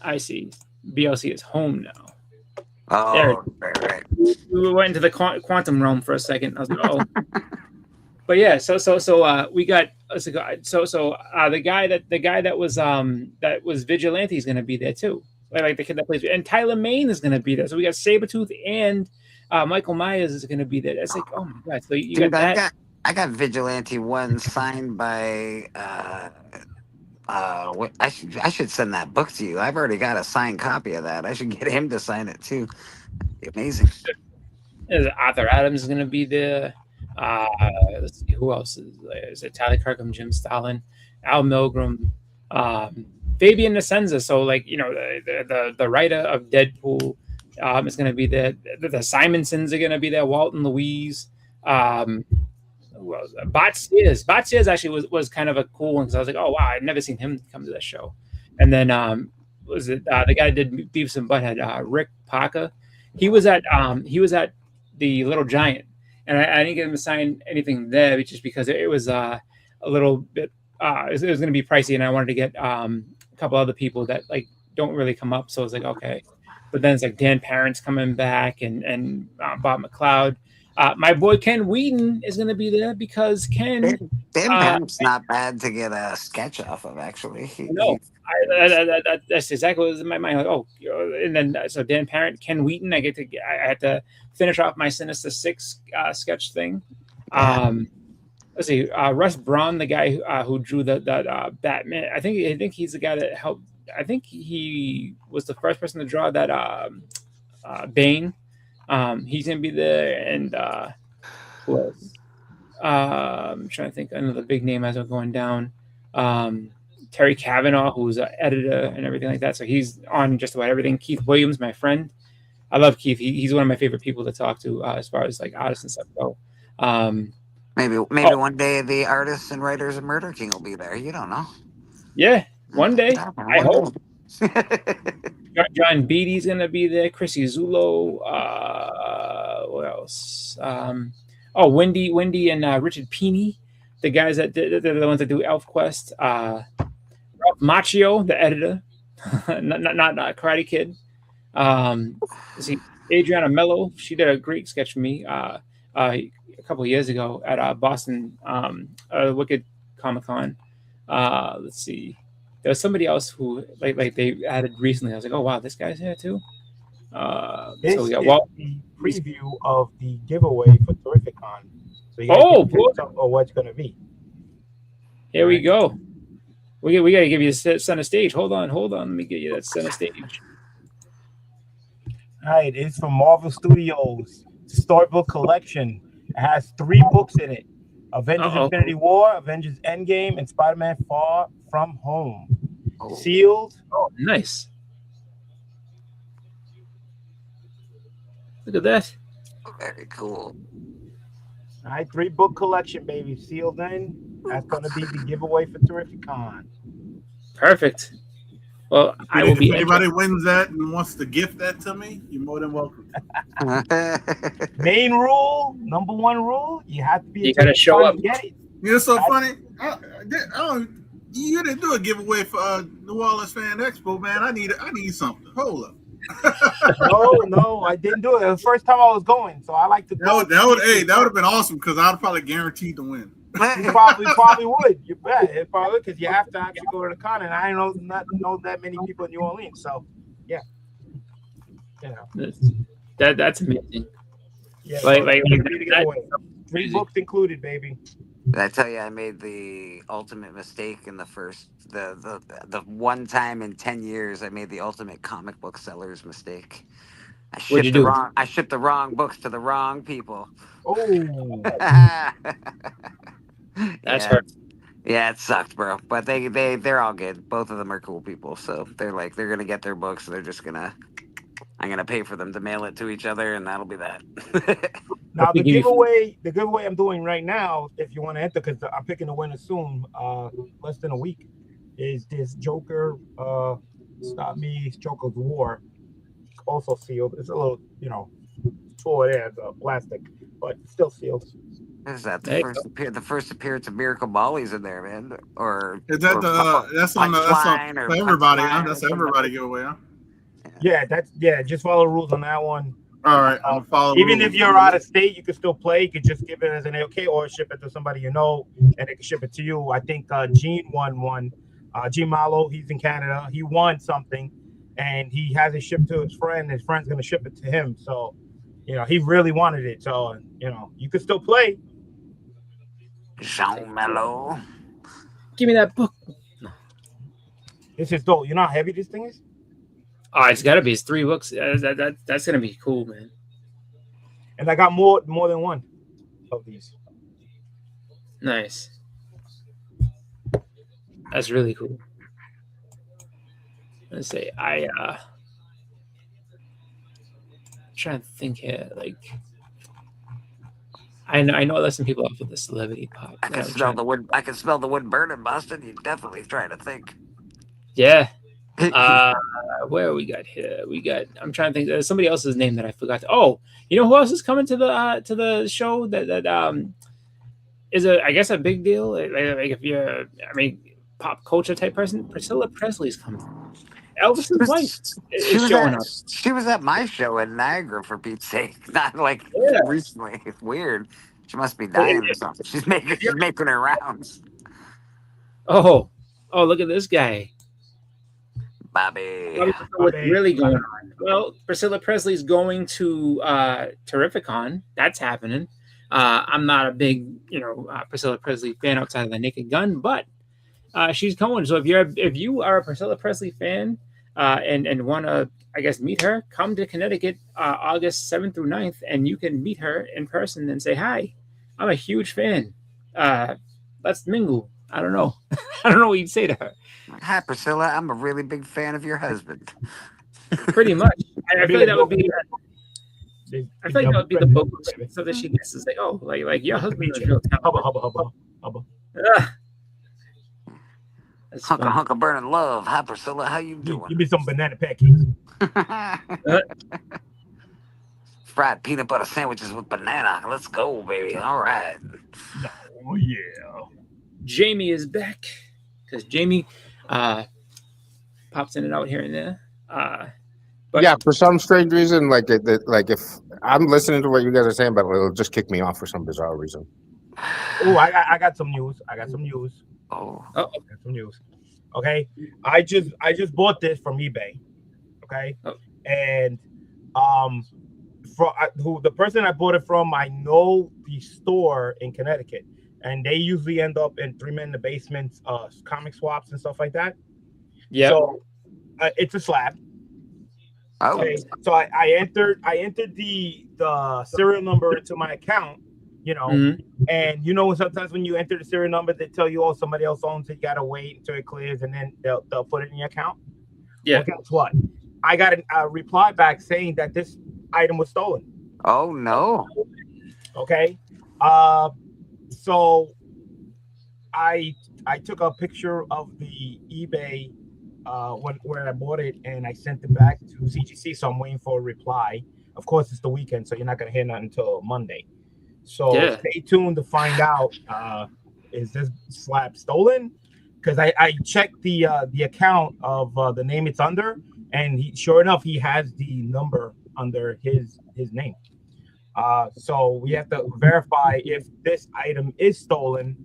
I see. BLC is home now. Oh, right. We went into the quantum realm for a second. I was like, oh. But yeah, so we got the guy that was Vigilante is going to be there too. Like the kid that plays, and Tyler Mane is going to be there. So we got Sabretooth and. Michael Myers is going to to be there. That's like, oh my god! So you got that. I got Vigilante 1 signed by. I should send that book to you. I've already got a signed copy of that. I should get him to sign it too. Amazing. Arthur Adams is going to be there. Let's see who else is there. Is it Tyler Kirkham, Jim Starlin, Al Milgrom, Fabian Nicieza. So like the writer of Deadpool. Is going to be there. The Simonsons are going to be there. Walton Louise. Bot Sears. Bot Sears actually was kind of a cool one because I was like, oh wow, I've never seen him come to that show. And then was it the guy who did Beavis and Butthead, Rick Parker? He was at the Little Giant, and I didn't get him to sign anything there just because it was a little bit. It was going to be pricey, and I wanted to get a couple other people that like don't really come up. So I was like, okay. But then it's like Dan Parent's coming back and Bob McLeod. My boy Ken Wheaton is going to be there because Ken. Dan Parent's not bad to get a sketch off of, actually. That's exactly what was in my mind. Like, and then so Dan Parent, Ken Wheaton. I had to finish off my Sinister Six sketch thing. Let's see, Russ Braun, the guy who drew the Batman. I think he's the guy that helped. I think he was the first person to draw that Bane He's gonna be there, and who else? I'm trying to think another big name as we're going down. Terry Kavanaugh, who's an editor and everything like that. So he's on just about everything. Keith Williams, my friend. I love Keith. He's one of my favorite people to talk to as far as like artists and stuff go. Maybe one day the artists and writers of Murder King will be there. You don't know. Yeah, one day. I hope. John Beatty's gonna be there. Chrissy Zulo. What else? Wendy and Richard Pini, the guys that they're the ones that do ElfQuest. Ralph Macchio, the editor, not Karate Kid. See, Adriana Mello, she did a great sketch for me a couple of years ago at Boston Wicked Comic Con. Let's see, there was somebody else who like they added recently. I was like, oh wow, this guy's here too. This so we got the preview of the giveaway for Terrificon. So you guys can of what's going to be. Here we go. We got to give you a center stage. Hold on. Let me get you that center stage. All right, it's from Marvel Studios Storybook Collection. It has 3 books in it: Avengers Infinity War, Avengers Endgame, and Spider-Man Far From Home. Sealed. Oh, nice. Look at that. Very cool. All right, 3-book collection, baby. Sealed in. That's going to be the giveaway for Terrificon. Perfect. Well, I will be. If anybody wins that and wants to gift that to me, you're more than welcome. Main rule, number 1 rule: you have to be. You gotta show up. Get it. You're so funny. You didn't do a giveaway for New Orleans Fan Expo, man. I need something. Hold up. No, I didn't do it. It was the first time I was going, so I like to go. That would have been awesome because I'd probably guaranteed to win. You probably would. You bet. It probably would, because you have to actually go to the con, and I don't know that many people in New Orleans. So, yeah. You know. That's amazing. Yeah, like 3 books included, baby. Did I tell you I made the ultimate mistake in the first the one time in 10 years I made the ultimate comic book seller's mistake. What'd you do? I shipped the wrong books to the wrong people. Oh. That's hard. Yeah, it sucked, bro. But they're all good. Both of them are cool people. So they're gonna get their books. So I'm gonna pay for them to mail it to each other, and that'll be that. Now the giveaway I'm doing right now, if you want to enter, because I'm picking the winner soon, less than a week, is this Joker. Stop Me, it's Joker's War, also sealed. It's a little, tour there, the plastic, but still sealed. Is that the first appearance of Miracle Molly's in there, man? Or is that that's on for everybody? That's everybody giveaway, huh? Yeah, just follow the rules on that one. All right, I'll follow. Even if you're out of state, you can still play. You could just give it as an AOK or ship it to somebody you know, and they can ship it to you. I think Gene won one. Gene Malo, he's in Canada. He won something, and he has it shipped to his friend. His friend's gonna ship it to him. So, he really wanted it. So, you could still play. Jean Malo, give me that book. This is dope. You know how heavy this thing is? Oh, it's got to be. It's 3 books. That's gonna be cool, man. And I got more than one of these. Nice. That's really cool. Let's say I'm trying to think here. Like, I know there's some people off with the celebrity pop. I can smell the wood. I can smell the wood burning, Boston. You're definitely trying to think. Yeah. Where we got here? I'm trying to think. There's somebody else's name that I forgot. Oh, you know who else is coming to the show that is I guess a big deal. Like if you're, pop culture type person. Priscilla Presley's coming. Elvis's wife is showing up. She was at my show in Niagara, for Pete's sake. Not recently. It's weird. She must be dying or something. She's making her rounds. Oh, look at this guy. Bobby. What's really going on? Well, Priscilla Presley's going to Terrificon. That's happening. I'm not a big, Priscilla Presley fan outside of the Naked Gun, but she's going. So if you are a Priscilla Presley fan, and want to, I guess, meet her, come to Connecticut August 7th through 9th, and you can meet her in person and say, hi, I'm a huge fan. Let's mingle. I don't know. I don't know what you'd say to her. Hi, Priscilla. I'm a really big fan of your husband. Pretty much. I feel like that would be. I feel like that would be the book, so that she gets to say, "Oh, like your husband is real talented." Hubba. Ah. That's Hunka funny. hunka burning love. Hi, Priscilla. How you doing? Give me some banana pancakes. Fried peanut butter sandwiches with banana. Let's go, baby. All right. Oh yeah. Jamie is back because Jamie pops in and out here and there. But Yeah, for some strange reason, like if I'm listening to what you guys are saying, but it'll just kick me off for some bizarre reason. Oh, I got some news. I got some news. Oh, I got some news. Okay, I just bought this from eBay. Okay, and who the person I bought it from, I know the store in Connecticut, and they usually end up in 3 Men in the Basements, comic swaps and stuff like that. Yeah. So it's a slab. Oh. Okay, so I entered the serial number into my account, you know, and you know sometimes when you enter the serial number, they tell you, oh, somebody else owns it, you gotta wait until it clears, and then they'll put it in your account. Yeah. Well, guess what? I got a reply back saying that this item was stolen. Oh no. Okay. So I took a picture of the eBay where I bought it, and I sent it back to CGC. So I'm waiting for a reply. Of course, it's the weekend, so you're not gonna hear nothing until Monday. So stay tuned to find out is this slab stolen? Because I checked the account of the name it's under, and sure enough, he has the number under his name. So we have to verify if this item is stolen.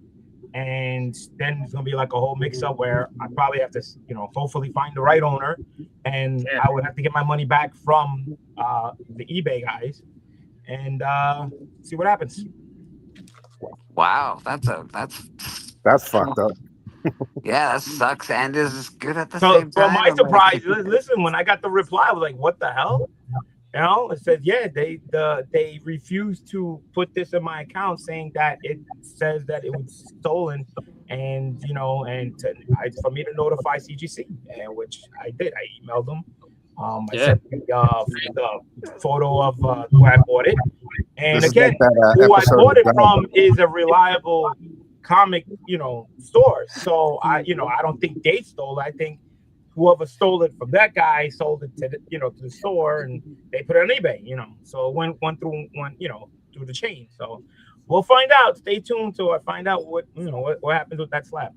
And then it's gonna be like a whole mix-up where I probably have to, you know, hopefully find the right owner, and I would have to get my money back from the eBay guys, and see what happens. Wow, that's fucked up. Yeah, that sucks and is good at the So, same for time. my surprise, listen, when I got the reply, I was like, "What the hell?" You know, it said, "Yeah, they refused to put this in my account, saying that it says that it was stolen, and you know, for me to notify CGC, and which I did. I emailed them. I sent the photo of where I bought it, and This is again, like that, who I episode bought it of from is a reliable comic, you know, store. So I don't think they stole it. I think whoever stole it from that guy sold it to the store, and they put it on eBay, you know. So it went through the chain. So we'll find out. Stay tuned till I find out what happens with that slab.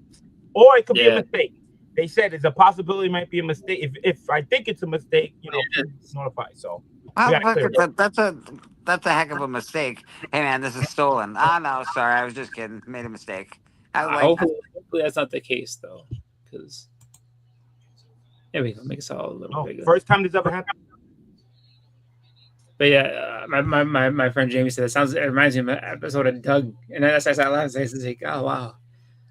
Or it could be a mistake. They said it's a possibility it might be a mistake. If I think it's a mistake, please notify. So that's a heck of a mistake. Hey man, this is stolen. No, sorry, I was just kidding. Made a mistake. Hopefully that's not the case though, because there we go. Make us all a little bigger. First time this ever happened. But yeah, my friend Jamie said it reminds me of an episode of Doug, and then I started laughing. It's like, oh wow,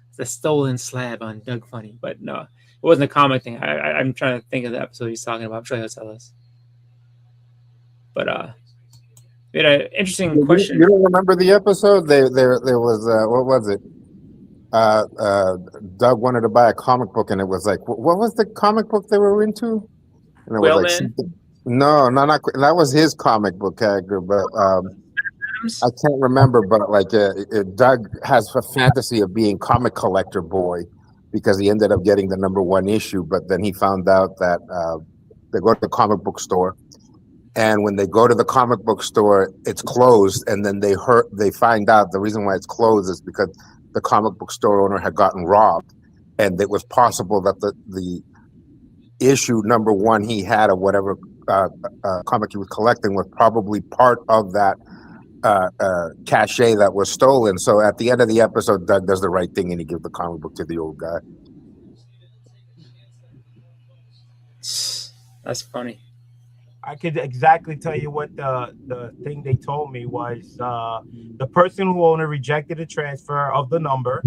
it's a stolen slab on Doug Funny. But no, it wasn't a comic thing. I'm trying to think of the episode he's talking about. I'm sure he'll tell us. But we had an interesting question. You don't remember the episode? There was what was it? Doug wanted to buy a comic book, and it was like, what was the comic book they were into? And it was like, no, not that was his comic book character, but I can't remember. But like, Doug has a fantasy of being comic collector boy because he ended up getting the #1 issue, but then he found out that they go to the comic book store, and when they go to the comic book store, it's closed, and then they find out the reason why it's closed is because the comic book store owner had gotten robbed, and it was possible that the issue #1 he had of whatever comic he was collecting was probably part of that cachet that was stolen. So at the end of the episode, Doug does the right thing and he gives the comic book to the old guy. That's funny. I could exactly tell you what the thing they told me was. The person who owner rejected the transfer of the number.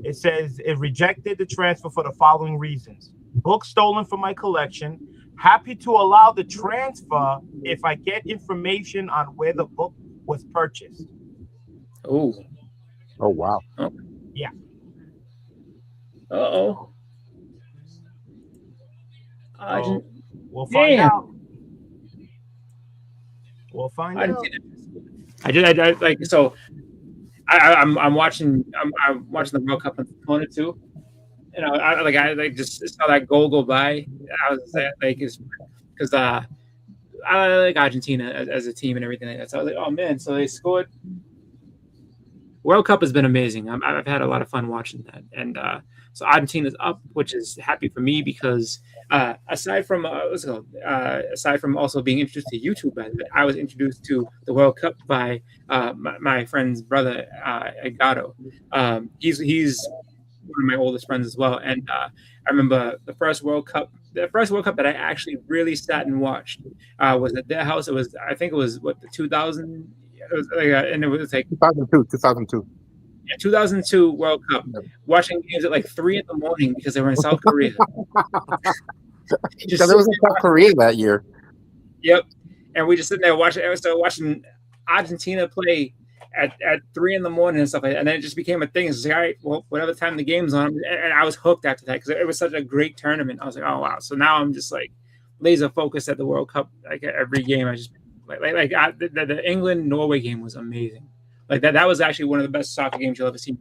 It says it rejected the transfer for the following reasons. book stolen from my collection. Happy to allow the transfer if I get information on where the book was purchased. Oh. Oh, wow. Oh. Yeah. Uh-oh. We'll find Damn. out. We'll find out. I like so. I'm watching. I'm watching the World Cup on Kona too. You know, I just saw that goal go by. I was like, because I like Argentina as a team and everything like that. So I was like, oh man, so they scored. World Cup has been amazing. I've had a lot of fun watching that, and so Argentina's up, which is happy for me because aside from also being introduced to YouTube, by the way, I was introduced to the World Cup by my friend's brother, Edgardo. He's one of my oldest friends as well, and I remember the first World Cup that I actually really sat and watched was at their house. I think it was the 2000. It was and it was like 2002. Yeah, 2002 World Cup. Watching games at like 3 a.m. because they were in South Korea. Because it was in South Korea that year. Yep, and we just sitting there watching. I started watching Argentina play at 3 a.m. and stuff like that, and then it just became a thing. It's like, all right, well, whatever time the game's on, and I was hooked after that because it was such a great tournament. I was like, oh wow! So now I'm just like laser focused at the World Cup. Like every game, I just the England-Norway game was amazing. Like that was actually one of the best soccer games you'll ever see.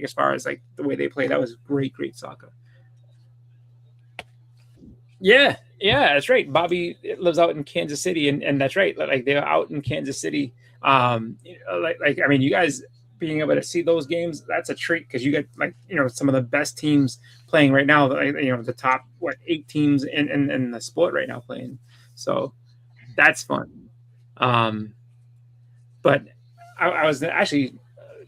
As far as like the way they play, that was great soccer. Yeah, that's right. Bobby lives out in Kansas City, and that's right. Like they're out in Kansas City. I mean, you guys being able to see those games, that's a treat because you get some of the best teams playing right now. The top 8 teams in the sport right now playing. So that's fun. But I was actually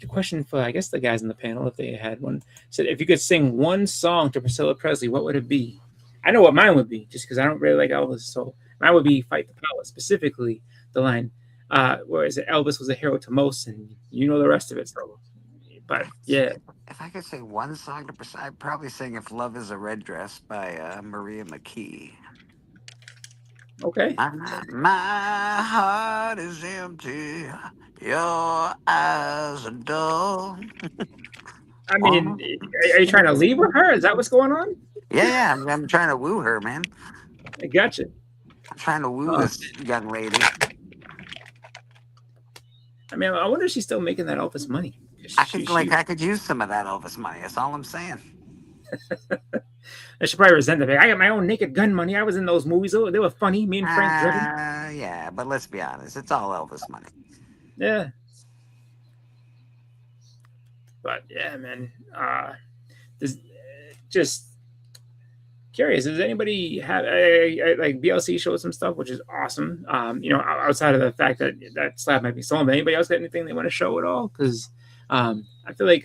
a question for, I guess, the guys in the panel, if they had one, said if you could sing one song to Priscilla Presley, what would it be? I know what mine would be, just because I don't really like Elvis. So mine would be "Fight the Power," specifically the line, where is it? Elvis was a hero to most, and you know the rest of it. So, but yeah. If I could say one song to Priscilla, I'd probably sing "If Love Is a Red Dress" by Maria McKee. Okay. My heart is empty. Your eyes are dull. I mean, are you trying to leave with her? Is that what's going on? Yeah, I'm trying to woo her, man. I gotcha. I'm trying to woo this young lady. I mean, I wonder if she's still making that Elvis money. I could use some of that Elvis money. That's all I'm saying. I should probably resent it. I got my own Naked Gun money. I was in those movies. They were funny. Me and Frank Drebin. Yeah, but let's be honest. It's all Elvis money. Yeah. But yeah, man. Just curious. Does anybody have like BLC showed some stuff, which is awesome. Outside of the fact that slab might be stolen, but anybody else got anything they want to show at all? Because I feel like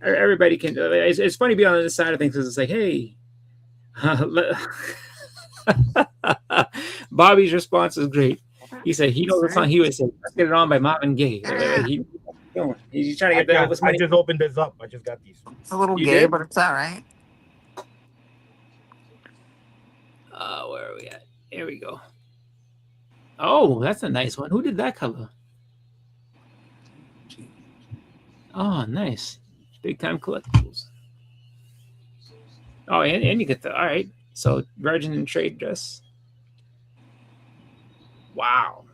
everybody can. It's funny being on this side of things because it's like, hey, Bobby's response is great. He said he knows the song. He would say, "Let's Get It On" by Marvin Gaye. He's trying to get the Elvis money. I just opened this up. I just got these. It's a little gay, but it's all right. Where are we at? Here we go. Oh, that's a nice one. Who did that cover? Oh, nice. Big Time Collectibles. Oh, and you get the, all right. So Virgin and Trade Dress. Wow.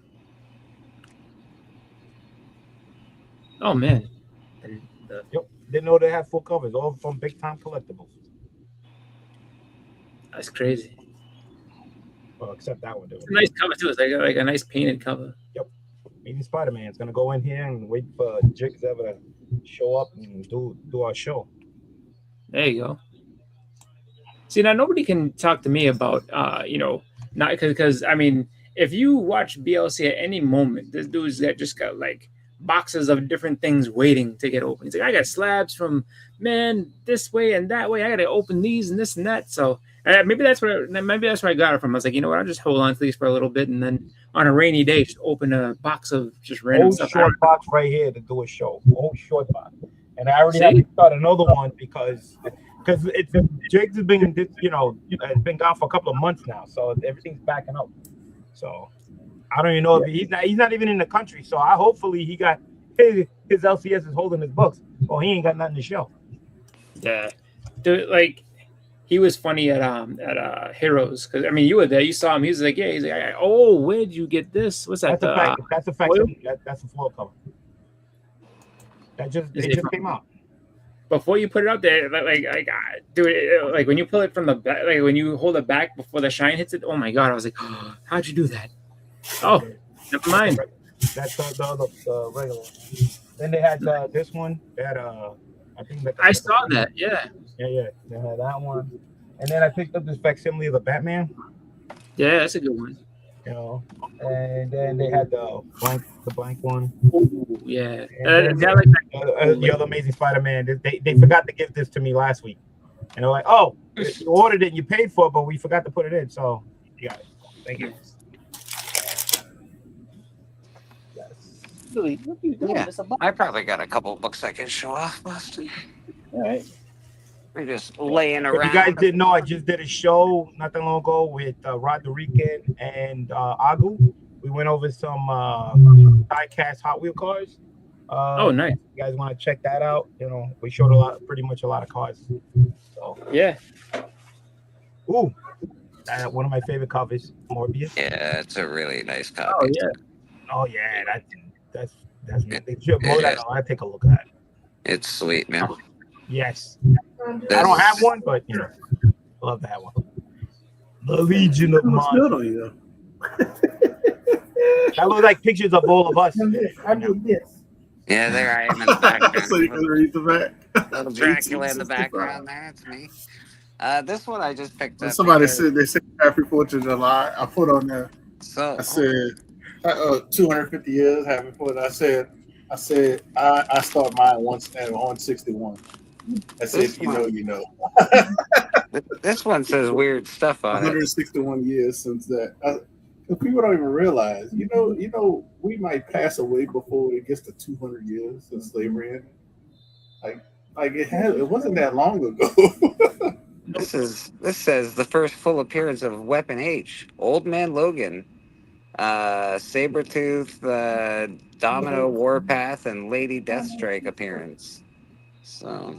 Oh, man. Yep. Didn't know they had full covers, all from Big Time Collectibles. That's crazy. Well, except that one. It's a nice cover, too. It's like a nice painted cover. Yep. Maybe Spider-Man's going to go in here and wait for Jigs ever to show up and do our show. There you go. See, now nobody can talk to me about, not because, I mean, if you watch BLC at any moment, this dude's just got like boxes of different things waiting to get open. He's like, I got slabs from, man, this way and that way. I got to open these and this and that. So maybe that's where I got it from. I was like, you know what? I'll just hold on to these for a little bit, and then on a rainy day, just open a box of just random old stuff. Short box right here to do a show. Old short box. And I already have to start another one because because Jakes has been, it's been gone for a couple of months now, so everything's backing up. So I don't even know if he's not even in the country. So hopefully he got his LCS is holding his books. Well, he ain't got nothing to show. Yeah, dude, like he was funny at Heroes, because I mean you were there, you saw him. He was like, he's like, oh, where'd you get this? What's that? That's a fact. That's a foil cover. It just came out. Before you put it out there, dude, like when you pull it from the back, like when you hold it back before the shine hits it, oh my god, I was like, oh, how'd you do that? Oh, never mind. That's the regular one. Then they had this one. They had I think I saw that. Yeah. They had that one, and then I picked up this facsimile of the Batman. Yeah, that's a good one. And then they had the blank one. Ooh, yeah. The other Amazing Spider-Man. They forgot to give this to me last week, and they're like, "Oh, you ordered it and you paid for it, but we forgot to put it in." So you got it. Thank you. Yeah, I probably got a couple books I can show off, Boston. All right. We're just laying If around. you guys didn't know, I just did a show not that long ago with Rod the Rican and Agu. We went over some die-cast Hot Wheel cars. Oh, nice. You guys want to check that out? We showed pretty much a lot of cars. So yeah. Ooh, one of my favorite covers, Morbius. Yeah, it's a really nice copy. Oh yeah, that's I take a look at it. It's sweet, man. Yes. I don't have one, but love to have one. The Legion of Monsters. That looks like pictures of all of us. I do this. Yeah, there I am in the background. So you can read the back. Little Dracula in the background there. It's me. This one I just picked up. Somebody said they said Happy 4th of July. I put on there. So I said 250 years Happy 4th. I said I start mine once at 161. I said you know. This one says weird stuff on 161 years since that. People don't even realize. You know, we might pass away before it gets to 200 years since slavery ended. Like it wasn't that long ago. This says the first full appearance of Weapon H, Old Man Logan, Sabretooth, Domino Warpath, and Lady Deathstrike appearance. So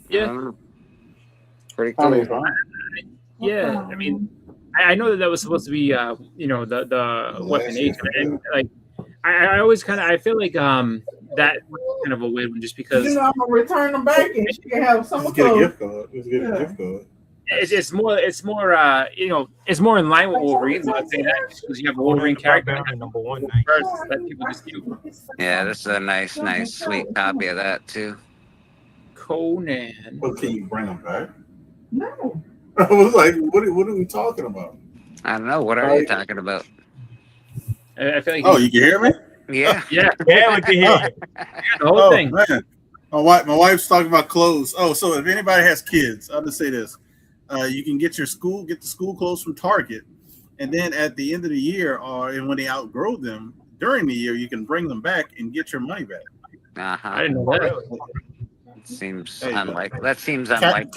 yeah, pretty cool. Yeah, I mean, I know that was supposed to be the Weapon H, and like I always I feel like that was kind of a weird one, just because I'm gonna return them back and she can have some Get a gift card. Let's get a gift card. It's more it's more in line with Wolverine. I'd say that because you have a Wolverine character number one that people just do. Yeah, this is a nice, sweet copy of that too. Conan. Well, can you bring them back? No. I was like, what are we talking about? I don't know. What are you talking about? I feel like. Oh, you can hear me? Yeah. Yeah, we can hear you. The whole thing. Man. My wife's talking about clothes. Oh, so if anybody has kids, I'll just say this: you can get the school clothes from Target, and then at the end of the year, and when they outgrow them during the year, you can bring them back and get your money back. I didn't know that. Seems unlikely. That seems unlikely.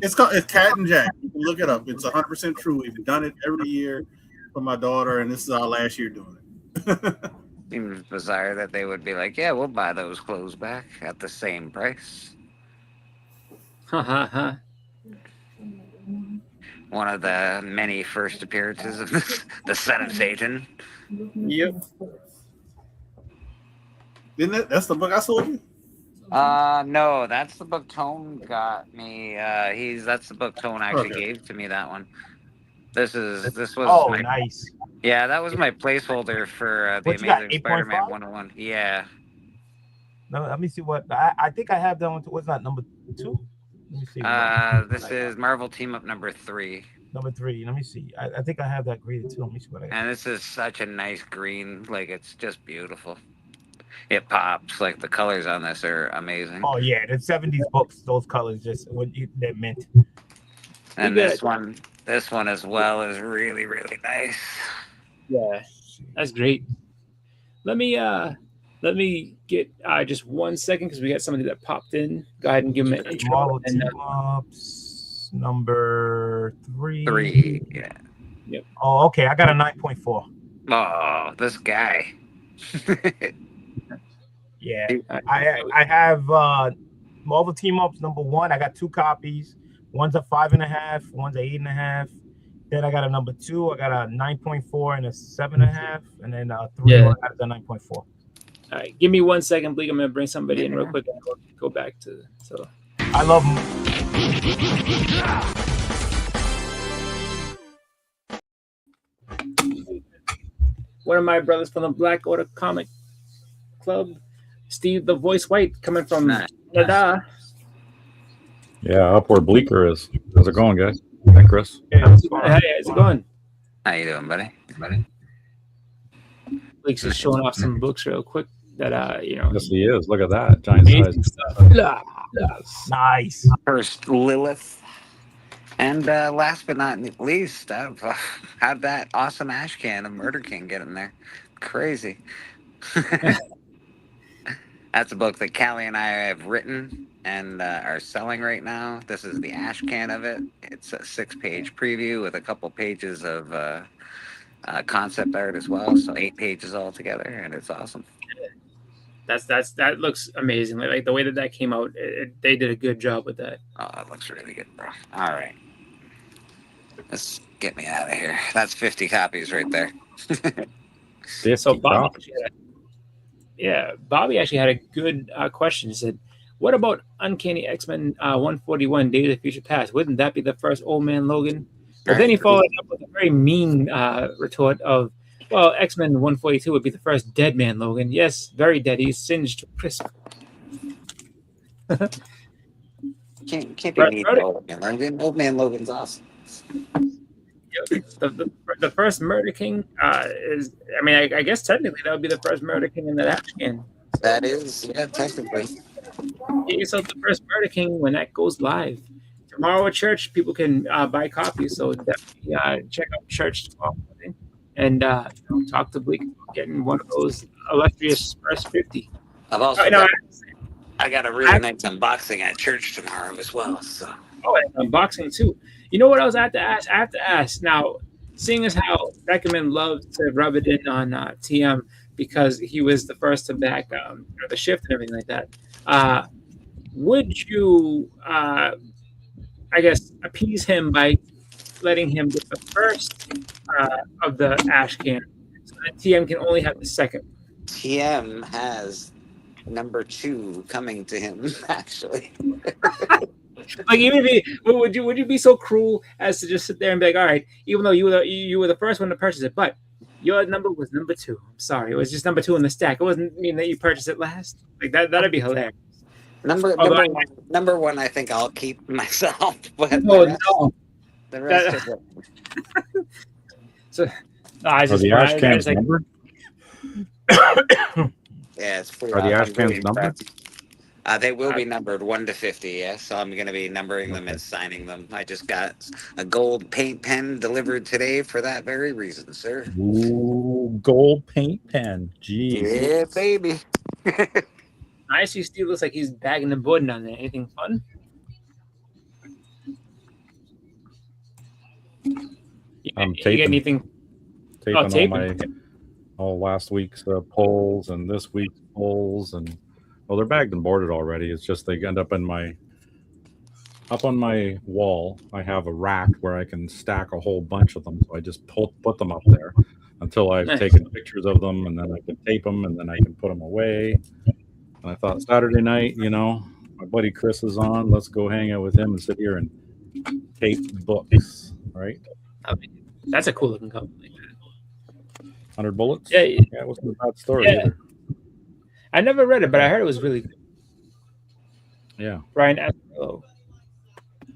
It's Cat and Jack. You can look it up. It's 100% true. We've done it every year for my daughter, and this is our last year doing it. Seems bizarre that they would be like, yeah, we'll buy those clothes back at the same price. One of the many first appearances of the Son of Satan. Yep. That's the book I sold you? No, that's the book Tone got me. That's the book Tone actually gave to me, that one. This was nice. Yeah, that was my placeholder for the Amazing Spider-Man 101. Yeah. No, let me see what I think I have that one. What's that, number 2? Let me see. This is Marvel Team Up number 3. Number 3. Let me see. I think I have that graded too. Let me see what I got. And this is such a nice green. Like, it's just beautiful. It pops. Like, the colors on this are amazing. Oh yeah, the 70s books, those colors they're mint. And this one as well is really, really nice. Yeah, that's great. Let me Let me get just 1 second because we got somebody that popped in. Go ahead and give him an intro. Marvel And, team-ups, number 3. 3, yeah. Yep. Oh, okay. I got a 9.4. Oh, this guy. Yeah, I have Marvel Team Ups number 1. I got 2 copies. One's a 5.5, one's a 8.5. Then I got a number 2. I got a 9.4 and a 7.5, and then 3 I got the 9.4. All right, give me 1 second, Bleak. I'm gonna bring somebody in real quick and we'll go back to I love them. One of my brothers from the Black Order Comic Club, Steve the Voice White, coming from Canada. Yeah, up where Bleecker is. How's it going, guys? Hi, Chris. Hey, how's it going? How you doing, buddy? Bleak's just showing off some books real quick that Yes, he is. Look at that. Giant amazing size. stuff. Blah. Nice. First, Lilith. And last but not least, I've had that awesome ash can of Murder King get in there. Crazy. That's a book that Callie and I have written and are selling right now. This is the ash can of it. It's a 6-page preview with a couple pages of concept art as well. So 8 pages altogether, and it's awesome. That looks amazing. Like the way that came out, they did a good job with that. Oh, it looks really good, bro. All right. Let's get me out of here. That's 50 copies right there. So Bobby actually had a good question. He said, what about Uncanny X-Men 141 Days of Future Past? Wouldn't that be the first Old Man Logan? But then he followed up with a very mean retort of, well, X-Men 142 would be the first Dead Man Logan. Yes, very dead. He's singed crisp. Can't be mean to Old Man Logan. Old Man Logan's awesome. The first Murder King is, I mean, I guess technically that would be the first Murder King in that ash can. That is, yeah, technically. Get yourself the first Murder King when that goes live. Tomorrow at church, people can buy copies, so definitely check out church tomorrow morning and talk to Bleak about getting one of those illustrious first 50. I've also I got a really nice unboxing at church tomorrow as well. So. Oh, and unboxing too. You know what else I have to ask? I have to ask now, seeing as how Beckerman loves to rub it in on TM because he was the first to back the shift and everything like that. Would you, I guess, appease him by letting him get the first of the ash can, so that TM can only have the second? TM has number 2 coming to him, actually. Like, even if would you be so cruel as to just sit there and be like, all right, even though you were the first one to purchase it, but your number was number 2. I'm sorry, it was just number 2 in the stack. It wasn't mean that you purchased it last. Like that'd be hilarious. Number 1, I think I'll keep myself. But the rest of it. So, I just the ash cans numbered? Yeah, it's free. Are the ash cans numbered? They will be numbered 1 to 50, yeah. So I'm going to be numbering them and signing them. I just got a gold paint pen delivered today for that very reason, sir. Ooh, gold paint pen. Jeez. Yeah, baby. I see Steve looks like he's bagging the board down there. Anything fun? I'm You get anything? all last week's polls and this week's polls, and well, they're bagged and boarded already. It's just they end up on my wall. I have a rack where I can stack a whole bunch of them. So I just put them up there until I've taken pictures of them, and then I can tape them, and then I can put them away. And I thought Saturday night, my buddy Chris is on. Let's go hang out with him and sit here and tape books, right? I mean, that's a cool looking company. 100 Bullets? Yeah, it wasn't a bad story either. I never read it, but I heard it was really good. Yeah. Brian Asperlo.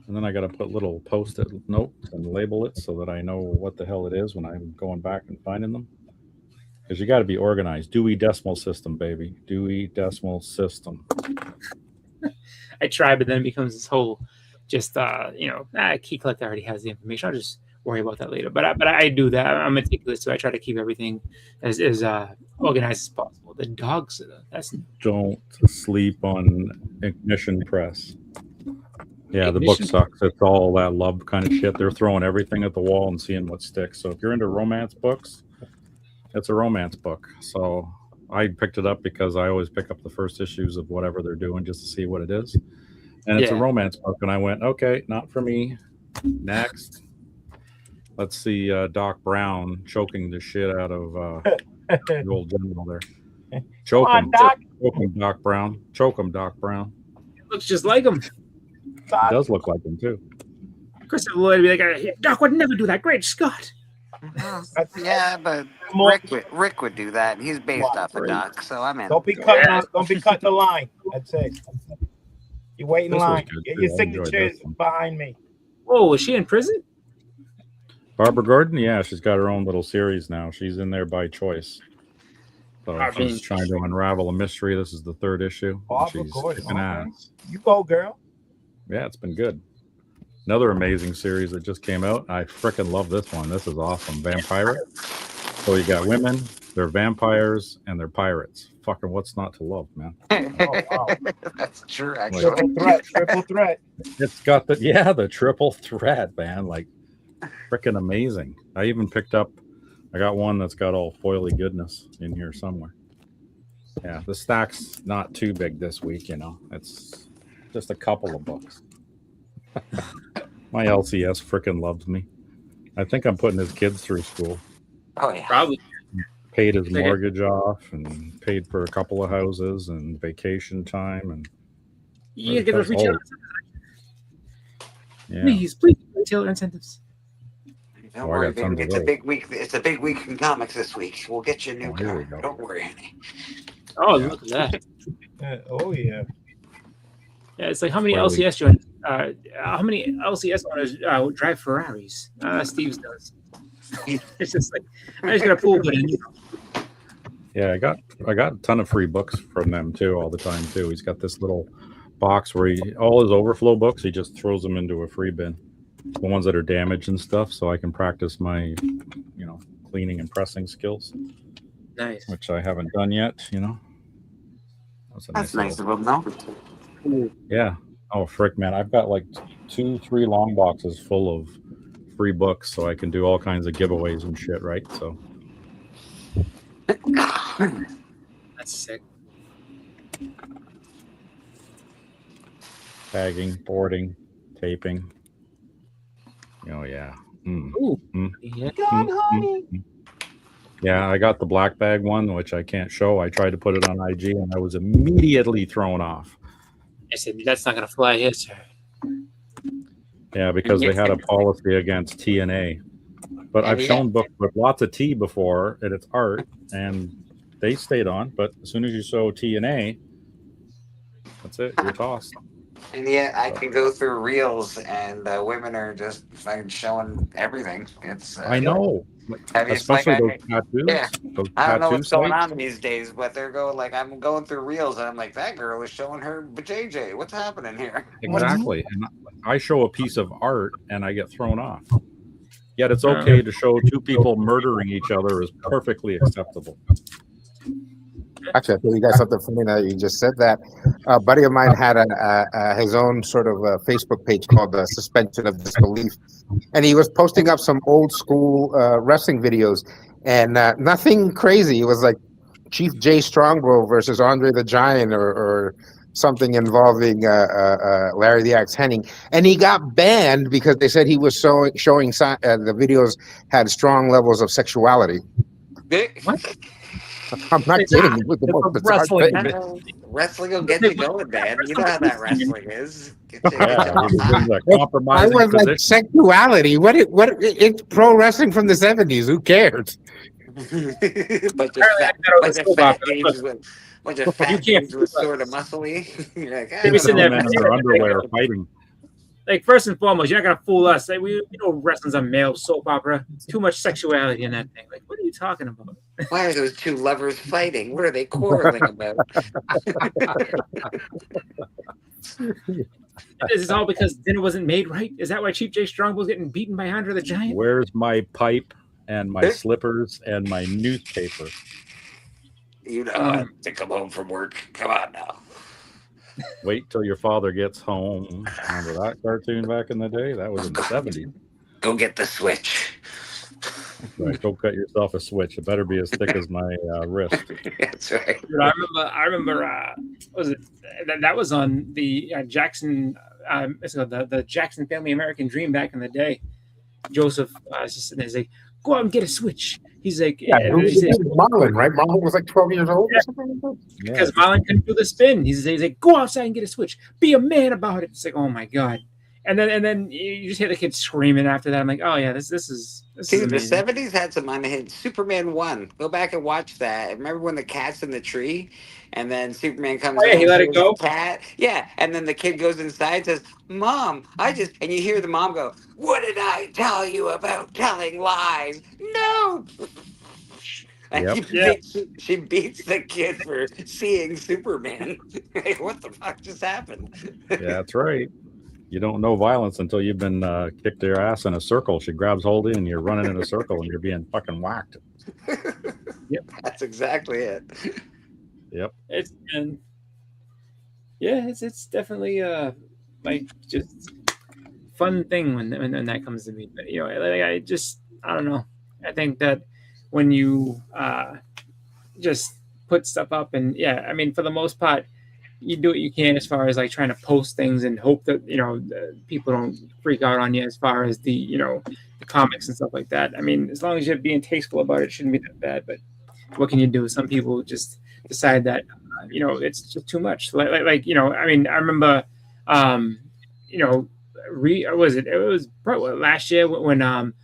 And then I got to put little post-it notes and label it so that I know what the hell it is when I'm going back and finding them. Because you got to be organized. Dewey Decimal System, baby. Dewey Decimal System. I try, but then it becomes this whole key collector already has the information. I'll just worry about that later. But I do that. I'm meticulous, so I try to keep everything as organized as possible. The dogs, that's Don't sleep on Ignition Press. Yeah, the book sucks. It's all that love kind of shit. They're throwing everything at the wall and seeing what sticks. So if you're into romance books, it's a romance book. So I picked it up because I always pick up the first issues of whatever they're doing just to see what it is. And it's a romance book. And I went, okay, not for me. Next. Let's see Doc Brown choking the shit out of the old general there. Choke him. Doc. Choke him, Doc Brown. Choke him, Doc Brown. It looks just like him. He does look like him, too. Christopher Lloyd would be like, Doc would never do that. Great Scott. Yeah, but Rick would do that. He's based off of Doc, so I'm in. Don't be cutting the line. That's it. You wait in This was line. good, Get too. your I enjoyed signatures this one. behind me. Oh, is she in prison? Barbara Gordon, yeah, she's got her own little series now. She's in there by choice. So she's trying to unravel a mystery. This is the 3rd issue. Barbara She's Gordon, kicking okay. ass. You go, girl. Yeah, it's been good. Another amazing series that just came out. I freaking love this one. This is awesome. Vampire. So you got women, they're vampires, and they're pirates. Fucking what's not to love, man? Oh, wow. That's true, actually. Triple threat. It's got the triple threat, man. Like freaking amazing. I even picked up, I got one that's got all foily goodness in here somewhere. Yeah, the stack's not too big this week, you know. It's just a couple of books. My LCS freaking loves me. I think I'm putting his kids through school. Oh, yeah. Probably. Paid his mortgage off and paid for a couple of houses and vacation time and You get those retail yeah. Please, retail incentives. Don't I worry, got tons baby. of It's a those. big week. It's a big week in comics this week. We'll get you a new here we car. go. Don't worry, honey. Oh, look at that. Oh, yeah. Yeah, it's like how many Well, LCS owners, how many LCS owners drive Ferraris? Steve's does. It's just like I just got a pool, but Yeah, I got a ton of free books from them too all the time too. He's got this little box where all his overflow books, he just throws them into a free bin. The ones that are damaged and stuff, so I can practice my, cleaning and pressing skills. Nice. Which I haven't done yet, That's nice of him, though. Yeah. Oh, frick, man. I've got like 2-3 long boxes full of free books, so I can do all kinds of giveaways and shit, right? So That's sick. tagging, boarding, taping. Oh, yeah. Ooh. Yeah. Yeah, I got the black bag one, which I can't show. I tried to put it on IG, and I was immediately thrown off. I said that's not gonna fly here, sir. Yeah, because they had a policy against TNA. But I've shown books with lots of T before, and it's art, and they stayed on. But as soon as you show TNA, that's it. You're tossed. And yet, I can go through reels, and women are just like showing everything. It's I know. Especially those tattoos. Yeah. Those I don't know tattoo what's going sites. on these days, but they're going like I'm going through reels, and I'm like, that girl is showing her JJ. What's happening here? Exactly. And I show a piece of art, and I get thrown off. Yet it's okay to show 2 people murdering each other is perfectly acceptable. Actually, I'll tell you guys something funny now that you just said that. A buddy of mine had his own sort of Facebook page called Suspension of Disbelief. And he was posting up some old school wrestling videos and nothing crazy. It was like Chief Jay Strongbow versus Andre the Giant or something involving Larry the Axe Hennig. And he got banned because they said he was showing the videos had strong levels of sexuality. What? I'm not kidding. It was the most bizarre Wrestling. thing. Wrestling will get you going, man. You know how that wrestling is. Get you Yeah, all he was in hot. the I compromising was like, position. sexuality. It's pro wrestling from the 70s. Who cares? Bunch of fat dudes with sort of muscly. You're like, Maybe Some sitting there- men in their underwear fighting. Like first and foremost, you're not gonna fool us. Like, we know wrestling's a male soap opera. Too much sexuality in that thing. Like, what are you talking about? Why are those two lovers fighting? What are they quarreling about? Is this all because dinner wasn't made right? Is that why Chief J Strongbow was getting beaten by Andre the Giant? Where's my pipe and my slippers and my newspaper? You know, I have to come home from work. Come on now. Wait till your father gets home. Remember that cartoon back in the day? That was in the 70s. Go get the Switch. Right, go cut yourself a Switch. It better be as thick as my wrist. That's right. Dude, I remember. Was it that was on the Jackson? So the Jackson Family American Dream back in the day. Joseph was just sitting there, he's like, "Go out and get a Switch." He's like, Marlon, right? Marlon was like 12 years old. Yeah. Or something like that? Because Marlon couldn't do the spin. He's like, "Go outside and get a Switch. Be a man about it." It's like, oh my god. And then you just hear the kids screaming after that. I'm like, oh yeah, this is. Dude, the 70s had some unhinged. Superman 1. Go back and watch that. Remember when the cat's in the tree, and then Superman comes. Oh yeah, he let it go. Cat. Yeah, and then the kid goes inside and says, "Mom, and you hear the mom go, 'What did I tell you about telling lies?' No." And she beats the kid for seeing Superman. Hey, what the fuck just happened? Yeah, that's right. You don't know violence until you've been kicked their ass in a circle. She grabs hold of you and you're running in a circle and you're being fucking whacked. Yep, that's exactly it. Yep. It's definitely like just fun thing when that comes to me. But you know, I don't know. I think that when you just put stuff up and I mean, for the most part, you do what you can as far as like trying to post things and hope that people don't freak out on you as far as the the comics and stuff like that. I mean, as long as you're being tasteful about it, it shouldn't be that bad. But what can you do? Some people just decide that it's just too much. Like I mean, I remember it was probably last year when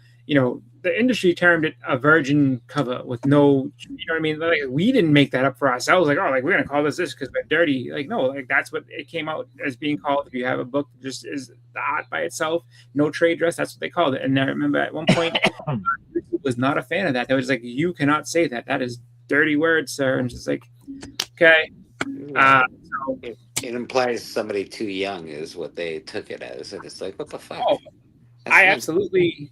the industry termed it a virgin cover with no, what I mean? Like, we didn't make that up for ourselves. Like, oh, like, we're going to call this because we're dirty. Like, no, like, that's what it came out as being called. If you have a book that just is the art by itself, no trade dress, that's what they called it. And I remember at one point, was not a fan of that. They was like, you cannot say that. That is dirty words, sir. And just like, okay. So, it implies somebody too young is what they took it as. And it's like, what the fuck? Oh, I absolutely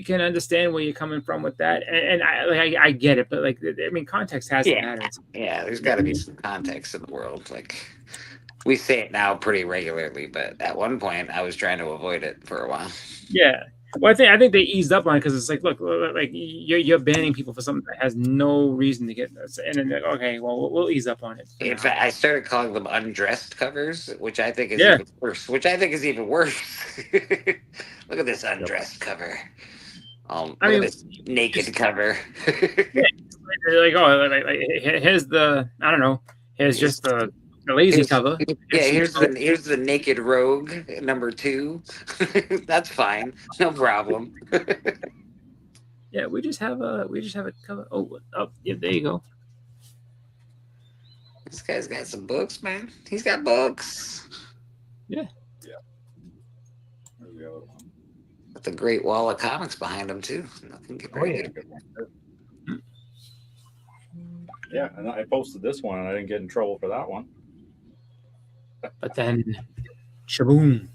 can understand where you're coming from with that, and I get it, but like, I mean, context has to matter. Yeah, there's got to be some context in the world. Like, we say it now pretty regularly, but at one point, I was trying to avoid it for a while. Yeah, well, I think they eased up on it because it's like, look, like you're banning people for something that has no reason to get this, and then okay, well, we'll ease up on it. In fact, I started calling them undressed covers, which I think is even worse. Look at this undressed cover. Look at this naked cover. Like, oh, like, here's the, I don't know, here's just the lazy cover. Yeah, here's the naked rogue #2. That's fine, no problem. Yeah, we just have a cover. Oh, yeah, there you go. This guy's got some books, man. He's got books. Yeah. There we go. With a great wall of comics behind him too. Nothing good. Yeah, and I posted this one and I didn't get in trouble for that one. But then, shaboom.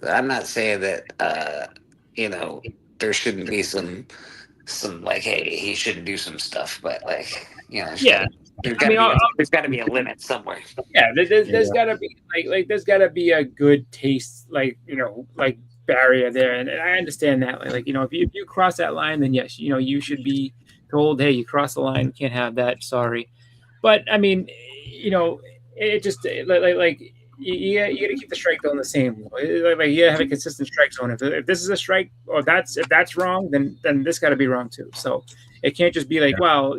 I'm not saying that there shouldn't be some like, hey, he shouldn't do some stuff, but like, there's got to be a limit somewhere. Yeah, there's got to be like there's got to be a good taste, like barrier there, and I understand that. Like if you cross that line, then yes, you should be told, hey, you crossed the line, can't have that. Sorry, but I mean, it just like you got to keep the strike zone the same. Like you have a consistent strike zone. If this is a strike, or if that's wrong, then this got to be wrong too. So it can't just be like, well,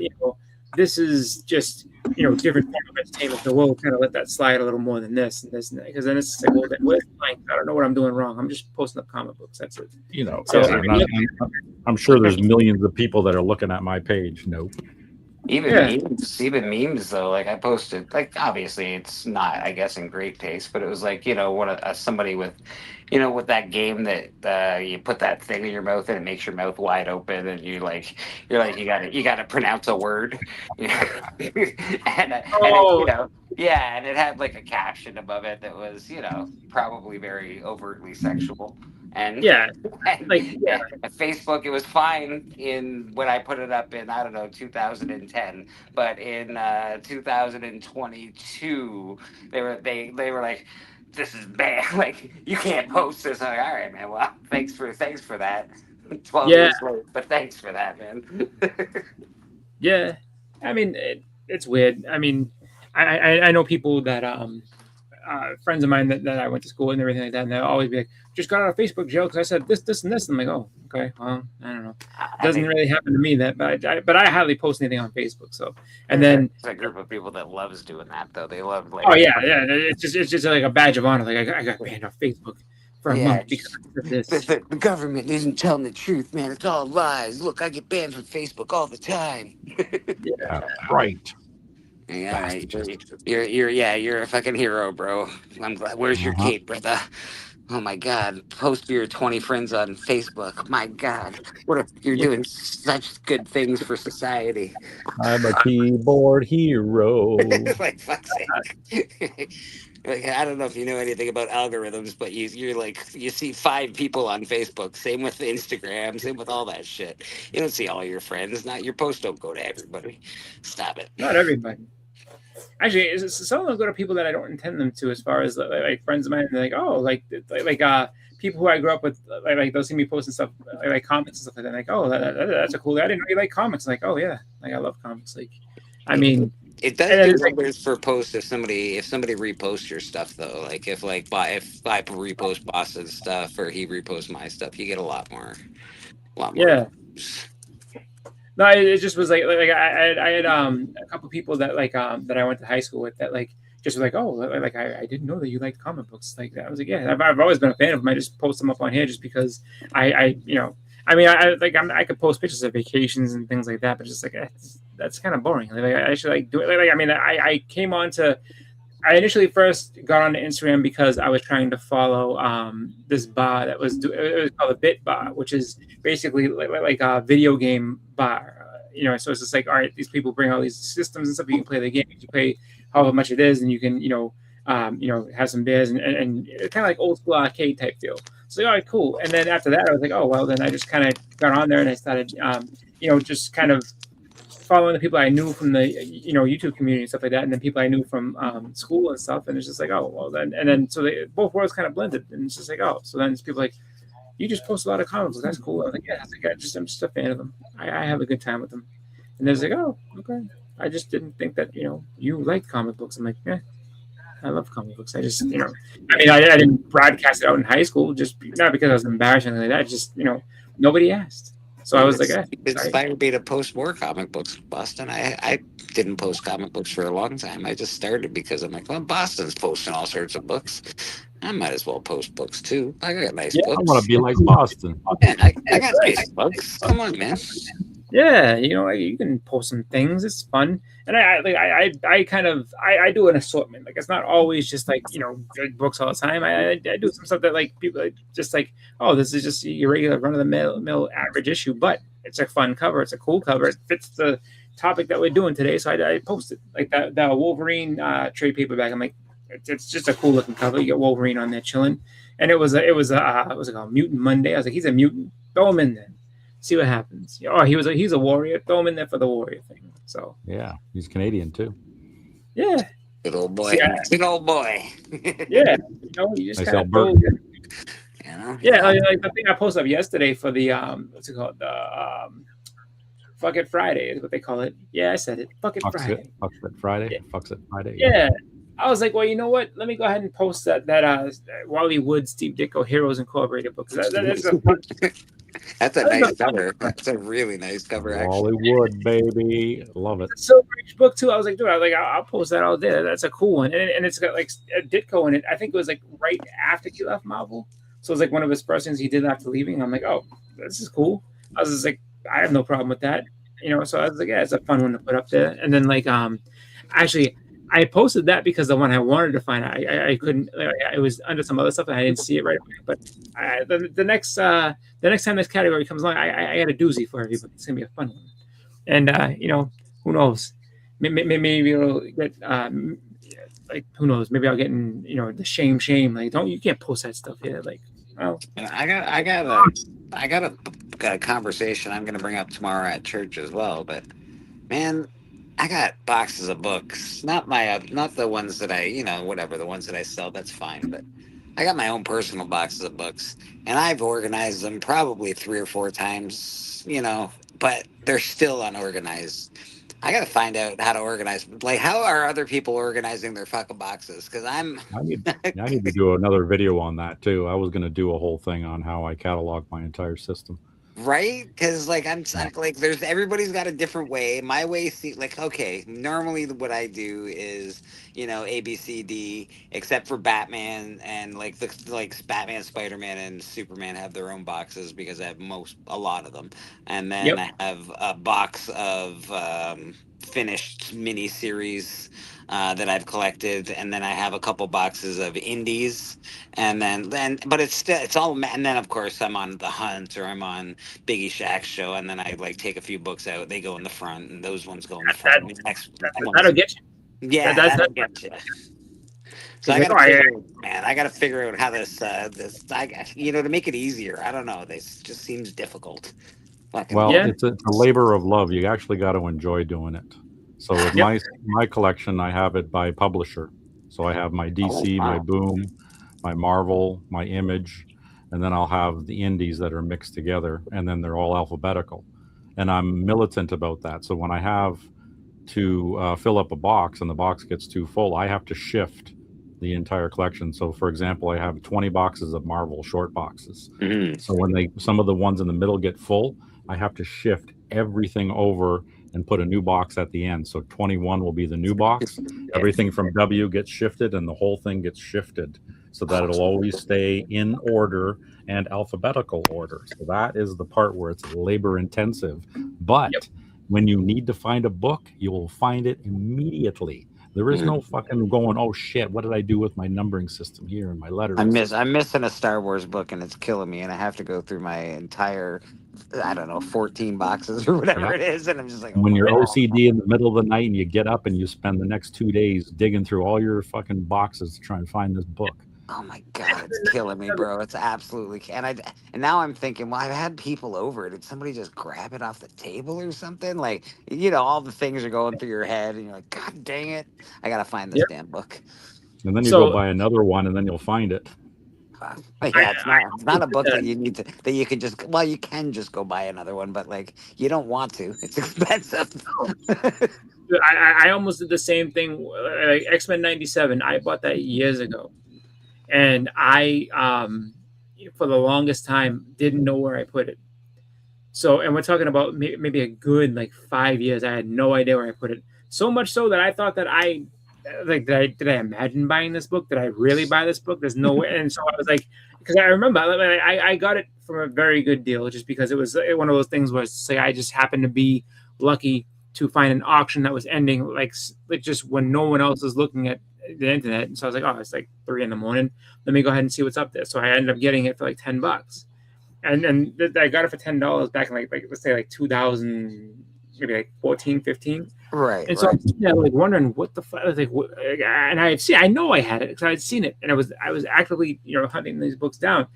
this is just different form of entertainment. So we'll kind of let that slide a little more than this and this and that, because then it's like, well, I don't know what I'm doing wrong. I'm just posting up comic books. That's it. So I'm sure there's millions of people that are looking at my page. Nope. Even memes though. Like I posted, like obviously it's not, I guess, in great taste, but it was like somebody with, with that game that you put that thing in your mouth and it makes your mouth wide open, and you got to pronounce a word, and it had like a caption above it that was probably very overtly sexual. And at Facebook, it was fine when I put it up in, I don't know, 2010, but in 2022 they were like, this is bad, like you can't post this. I'm like, all right, man, well, thanks for that. 12 years late, but thanks for that, man. Yeah, I mean it's weird. I mean, I know people that friends of mine that I went to school with and everything like that, and they'll always be like, just got out of Facebook jail because I said this and this. And I'm like, oh, okay, well, I don't know. It doesn't really happen to me but I hardly post anything on Facebook. So, and then it's a group of people that loves doing that though. They love like, oh yeah, it's just like a badge of honor. Like I got banned off Facebook for a month because of this. The government isn't telling the truth, man. It's all lies. Look, I get banned from Facebook all the time. Yeah, right. Yeah, right. You're a fucking hero, bro. I'm glad. Where's your cape, brother? Oh my God! Post your 20 friends on Facebook. My God, you're doing such good things for society. I'm a keyboard hero. Like fuck's sake. Like, I don't know if you know anything about algorithms, but you're like, you see 5 people on Facebook. Same with Instagram. Same with all that shit. You don't see all your friends. Not your posts don't go to everybody. Stop it. Not everybody. Actually, some of them go to people that I don't intend them to. As far as like friends of mine, they're like, oh, like people who I grew up with, like they'll see me posting stuff, like comics and stuff like that. Like, oh, that's a cool. I didn't know you like comics. Like, oh yeah, like I love comics. Like, I mean. It does do numbers for posts if somebody reposts your stuff though. Like if I repost Boston's stuff or he reposts my stuff, you get a lot more. Yeah. No, it just was like I had a couple people that that I went to high school with that like just were like, oh, like I didn't know that you liked comic books like that. I was like, yeah, I've always been a fan of them. I just post them up on here just because I could post pictures of vacations and things like that, but just like that's kind of boring. Like I should like do it. Like I mean, I came on to. I initially first got on Instagram because I was trying to follow this bar that it was called a Bit Bar, which is basically like a video game bar. So it's just like, all right, these people bring all these systems and stuff. You can play the game. You pay however much it is, and you can have some beers and it's kind of like old school arcade type deal. So all right, cool. And then after that, I was like, oh well. Then I just kind of got on there and I started, just kind of following the people I knew from the YouTube community and stuff like that, and then people I knew from school and stuff. And it's just like, oh well, then so both worlds kind of blended, and it's just like, oh, so then it's people like, you just post a lot of comics. That's cool. I was like, yeah, I'm just a fan of them. I have a good time with them. And they're like, oh, okay. I just didn't think that you liked comic books. I'm like, yeah. I love comic books. I just, I didn't broadcast it out in high school, just not because I was embarrassed or anything like that. Just, nobody asked. So I was like, it inspired me to post more comic books, Boston. I didn't post comic books for a long time. I just started because I'm like, well, Boston's posting all sorts of books. I might as well post books too. I got nice books. I want to be like Boston. Man, I got nice books. Come on, man. Yeah, you can post some things. It's fun, and I do an assortment. Like it's not always just like good books all the time. I do some stuff that like people just like, oh, this is just your regular run of the mill average issue, but it's a fun cover. It's a cool cover. It fits the topic that we're doing today, so I posted like that Wolverine trade paperback. I'm like, it's just a cool looking cover. You get Wolverine on there chilling, and it was called Mutant Monday. I was like, he's a mutant. Throw him in there. See what happens. Oh, he's a warrior. Throw him in there for the warrior thing. So yeah, he's Canadian too. Yeah, good old boy. Good old boy. Yeah, you just kind of yeah. Like the thing I posted up yesterday for the what's it called, the Fuck It Friday is what they call it. Yeah, I said it. Fuck It Friday. Fuck It Friday. Yeah. Fucks It Friday. Yeah. I was like, well, you know what? Let me go ahead and post that Wally Wood, Steve Ditko Heroes Incorporated book. That's a nice cover. That's a really nice cover, actually. Wally Wood, baby. Love it. It's a Silver Age book, too. I was like, dude, I'll post that all day. That's a cool one. And it's got like a Ditko in it. I think it was like right after he left Marvel. So it was like one of his first things he did after leaving. I'm like, oh, this is cool. I was just like, I have no problem with that. So I was like, yeah, it's a fun one to put up there. And then actually, I posted that because the one I wanted to find, I couldn't. It was under some other stuff and I didn't see it right away. But the next time this category comes along, I got a doozy for everybody. It's gonna be a fun one. And who knows? Maybe it'll get who knows? Maybe I'll get in the shame. Like, you can't post that stuff here. Like, well, I got a conversation I'm gonna bring up tomorrow at church as well. But man, I got boxes of books, not the ones that the ones that I sell. That's fine, but I got my own personal boxes of books, and I've organized them probably 3 or 4 times. But they're still unorganized. I got to find out how to organize. Like, how are other people organizing their fucking boxes? Because I need to do another video on that too. I was going to do a whole thing on how I catalog my entire system. Right? Because there's everybody's got a different way. My way, okay, normally what I do is A, B, C, D, except for Batman and Batman, Spider-Man, and Superman have their own boxes because I have a lot of them, and then I have a box of finished miniseries that I've collected, and then I have a couple boxes of indies, and but it's all, and then of course I'm on The Hunt or I'm on Biggie Shaq's show, and then I take a few books out. They go in the front, and those ones go in the front. That'll get you. Yeah, that'll get you. So I gotta figure out how this to make it easier. I don't know. This just seems difficult. It's a labor of love. You actually got to enjoy doing it. So with my collection, I have it by publisher. So I have my DC, my Boom, my Marvel, my Image, and then I'll have the indies that are mixed together, and then they're all alphabetical. And I'm militant about that. So when I have to fill up a box and the box gets too full, I have to shift the entire collection. So for example, I have 20 boxes of Marvel short boxes. Mm-hmm. So when some of the ones in the middle get full, I have to shift everything over and put a new box at the end. So 21 will be the new box. Everything from W gets shifted and the whole thing gets shifted so that it'll always stay in order and alphabetical order. So that is the part where it's labor intensive. But when you need to find a book, you will find it immediately. There is no fucking going, oh shit, what did I do with my numbering system here and my letters? I'm missing a Star Wars book and it's killing me, and I have to go through my entire 14 boxes or whatever it is, and I'm just like, when you're OCD in the middle of the night and you get up and you spend the next 2 days digging through all your fucking boxes to try and find this book. Oh my god, it's killing me, bro. It's absolutely, and now I'm thinking, well, I've had people over. Did somebody just grab it off the table or something? Like, all the things are going through your head, and you're like, God dang it, I gotta find this damn book. And then you go buy another one, and then you'll find it. It's not a book that you need that you can just. Well, you can just go buy another one, but you don't want to. It's expensive. I almost did the same thing. X-Men '97. I bought that years ago. And I, for the longest time, didn't know where I put it. So, and we're talking about maybe a good 5 years. I had no idea where I put it. So much so that I thought that did I imagine buying this book? Did I really buy this book? There's no way. And so I was because I remember I got it from a very good deal, just because it was one of those things where I just happened to be lucky to find an auction that was ending just when no one else is looking at the internet. And so I was like, oh, it's 3 a.m. Let me go ahead and see what's up there. So I ended up getting it for $10, and I got it for $10 back in let's say 2000, maybe 14, 15. Right. And so I'm wondering what the fuck. And I know I had it because I had seen it, and I was actively hunting these books down.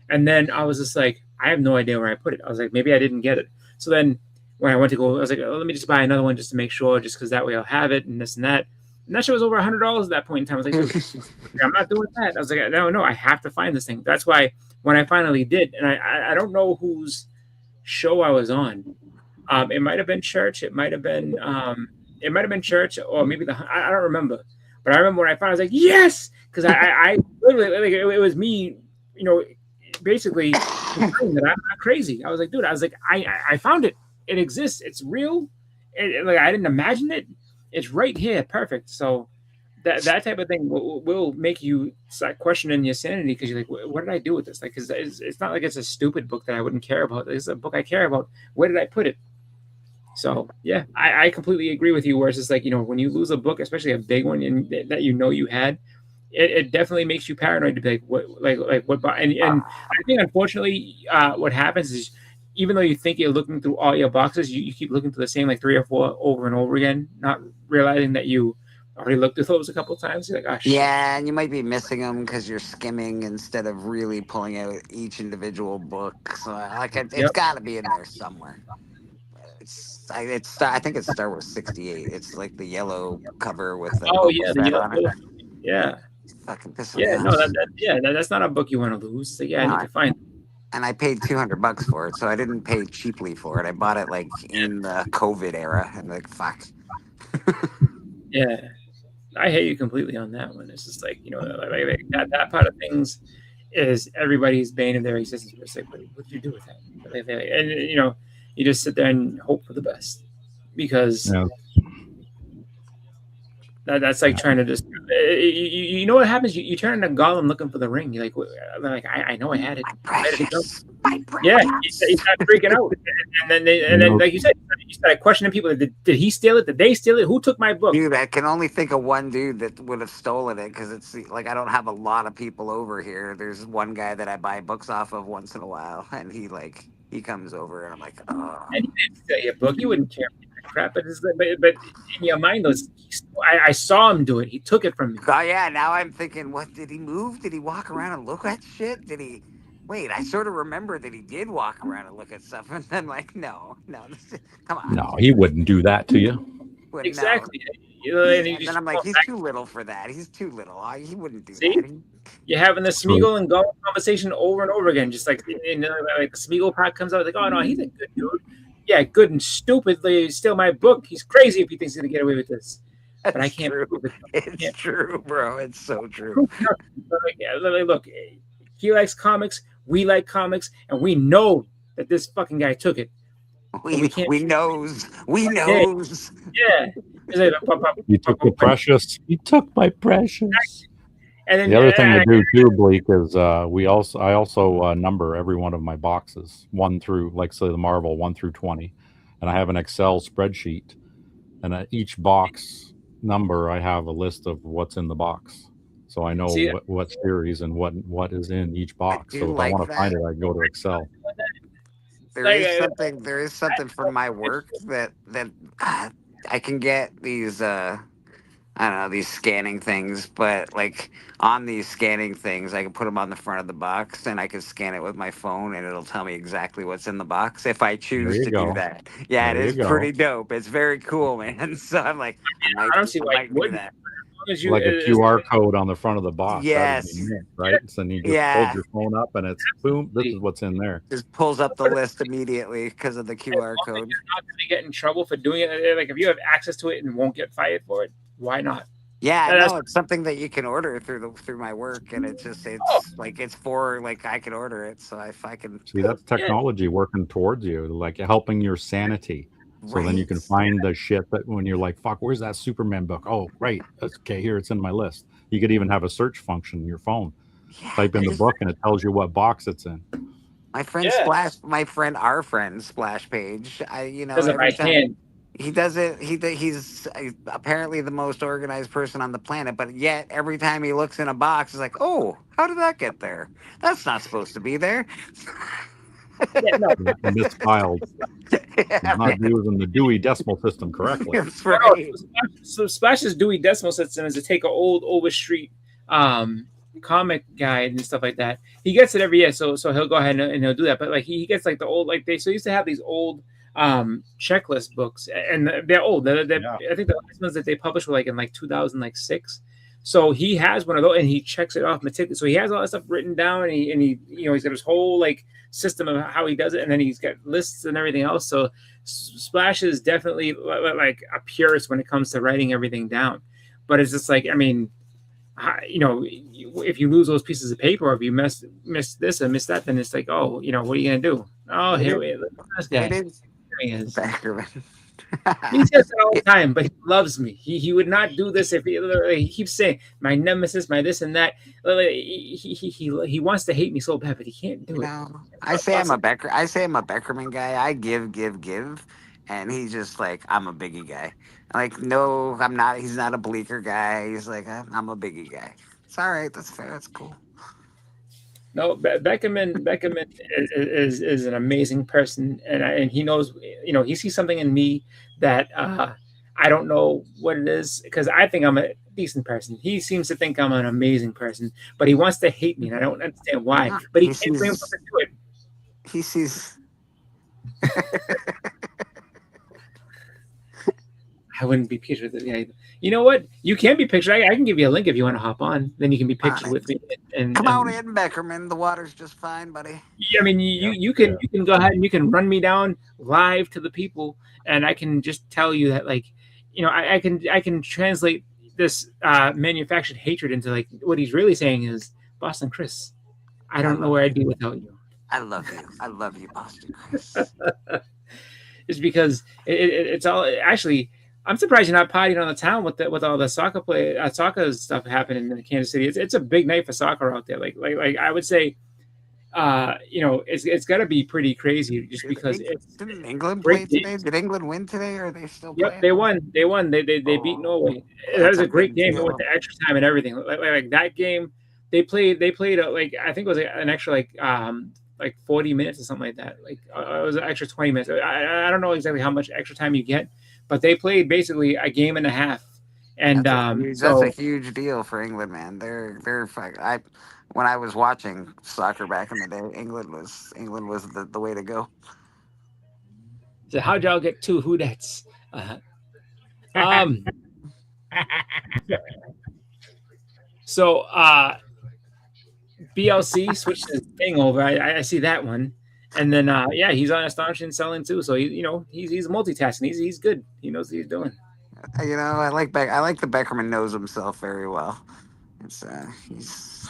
And then I was just I have no idea where I put it. I was maybe I didn't get it. So then when I went to go, I was oh, let me just buy another one just to make sure, just because that way I'll have it and this and that. And that shit was over $100 at that point in time. I was I'm not doing that. I was no, I have to find this thing. That's why when I finally did, and I don't know whose show I was on. It might have been church. It might have been church, or maybe I don't remember. But I remember when I found it, I was yes, because I literally it was me, basically that I'm not crazy. I was dude, I found it. It exists. It's real. I didn't imagine it. It's right here, perfect. So that type of thing will make you start questioning your sanity, because you're what did I do with this? Because it's not it's a stupid book that I wouldn't care about. It's a book I care about. Where did I put it? So yeah, I completely agree with you. Where it's just like, when you lose a book, especially a big one, and that you had, it definitely makes you paranoid to be like, what, like what, and I think unfortunately, what happens is, even though you think you're looking through all your boxes, you keep looking through the same like 3 or 4 over and over again, not realizing that you already looked through those a couple of times. You're like, oh shit. Yeah, and you might be missing them because you're skimming instead of really pulling out each individual book. So it's got to be in there somewhere. I think it's Star Wars 68. It's like the yellow cover with the the yellow on it. Yeah. Fucking piss Yeah, no, that's not a book you want to lose. So yeah, I need to find. And I paid $200 for it, so I didn't pay cheaply for it. I bought it like in the COVID era, and like fuck. Yeah, I hate you completely on that one. It's just like, like that part of things is everybody's bane of their existence. It's like, what do you do with that? And you just sit there and hope for the best, because that's like trying to just you know what happens. You turn into Gollum looking for the ring. You're like, I know I had it. Yeah, you start freaking out, and then like you said, you start questioning people. Did he steal it? Did they steal it? Who took my book? Dude, I can only think of one dude that would have stolen it, because it's like I don't have a lot of people over here. There's one guy that I buy books off of once in a while, and he comes over, and I'm like, oh. And he didn't steal your book. You wouldn't care about crap, but in your mind, I saw him do it. He took it from me. Oh yeah, now I'm thinking, what did he move? Did he walk around and look at shit? Did he? Wait, I sort of remember that he did walk around and look at stuff, and then like, no, come on. No, he wouldn't do that to you. Exactly. No. And then I'm like, he's too little for that. He's too little. He wouldn't do that. You're having the Smeagol and Gollum conversation over and over again, just like like the Smeagol part comes out, like, oh no, he's a good dude. Yeah, good and stupidly steal my book. He's crazy if he thinks he's gonna get away with this. But I can't prove it. It's true, bro. It's so true. Look, he likes comics. We like comics, and we know that this fucking guy took it. We knows. Yeah. You took the precious. You took my precious. And then the other thing to do too, Bleak, is I also number every one of my boxes 1 through, like say the Marvel 1 through 20, and I have an Excel spreadsheet, and at each box number I have a list of what's in the box. So I know what series and what is in each box. So if I want to find it, I go to Excel. There is something from my work that I can get these I don't know, these scanning things, but like on these scanning things, I can put them on the front of the box, and I can scan it with my phone, and it'll tell me exactly what's in the box if I choose to do that. Yeah, it is pretty dope. It's very cool, man. So I'm like, I don't see why you would do that. Like a QR code on the front of the box. Yes. Right? So you just hold your phone up, and it's boom, this is what's in there. Just pulls up the list immediately because of the QR code. You're not going to get in trouble for doing it. Like if you have access to it and won't get fired for it, why not? Yeah, no, it's something that you can order through my work, and it's for I can order it. So if I can see, that's technology working towards you, like helping your sanity. So then you can find the shit that when you're like, fuck, where's that Superman book? Oh, right. Okay, here it's in my list. You could even have a search function in your phone. Type in the book and it tells you what box it's in. My friend our friend Splash Page. He does it. He's apparently the most organized person on the planet, but yet every time he looks in a box, he's like, oh, how did that get there? That's not supposed to be there. Misfiled. Not using the Dewey Decimal System correctly. That's right. So Splash's Dewey Decimal System is to take an old Overstreet comic guide and stuff like that. He gets it every year, so he'll go ahead and he'll do that. But like he gets like the old, like they used to have these old checklist books, and they're old. I think the last ones that they published were like in like 2006. So he has one of those, and he checks it off meticulously. So he has all that stuff written down, and he's got his whole like system of how he does it, and then he's got lists and everything else. So Splash is definitely like a purist when it comes to writing everything down. But it's just like, I mean, if you lose those pieces of paper, or if you miss this and miss that, then it's like, oh, what are you gonna do? Oh, here we go. This guy. Here he is. He says it all the time, but he loves me. He would not do this if he keeps saying my nemesis, my this and that. He wants to hate me so bad, but he can't do it. I say I'm a Beckerman guy. I give, and he's just like, I'm a Biggie guy. I'm like, no, I'm not. He's not a Bleecker guy. He's like, I'm a Biggie guy. It's all right. That's fair. That's cool. No, Beckerman is an amazing person, and he knows, he sees something in me that I don't know what it is, because I think I'm a decent person. He seems to think I'm an amazing person, but he wants to hate me, and I don't understand why. But he can't bring himself to do it. He sees. I wouldn't be pictured with it. You know what? You can be pictured. I can give you a link if you want to hop on. Then you can be pictured with me. Come on in, Beckerman. The water's just fine, buddy. Yeah, I mean, you can go ahead and you can run me down live to the people, and I can just tell you that, like, I can translate this manufactured hatred into, like, what he's really saying is, Boston Chris, I don't know where I'd be without you. I love you. I love you, Boston Chris. It's because it's all actually. I'm surprised you're not partying on the town with all the soccer stuff happening in Kansas City. It's a big night for soccer out there. Like I would say, it's got to be pretty crazy just because. Didn't England play today? Did England win today, or are they still playing? Yep, they won. They won. They beat Norway. That was a great game. It went to extra time and everything. Like that game, they played like, I think it was an extra like 40 minutes or something like that. Like it was an extra 20 minutes. I don't know exactly how much extra time you get. But they played basically a game and a half, and that's a huge deal for England, man. They're when I was watching soccer back in the day, England was the way to go. So how'd y'all get 2 Who-dats? So BLC switched his thing over. I see that one. And then, he's on Astonishing Selling too. So he's multitasking. He's good. He knows what he's doing. I like the Beckerman knows himself very well. It's he's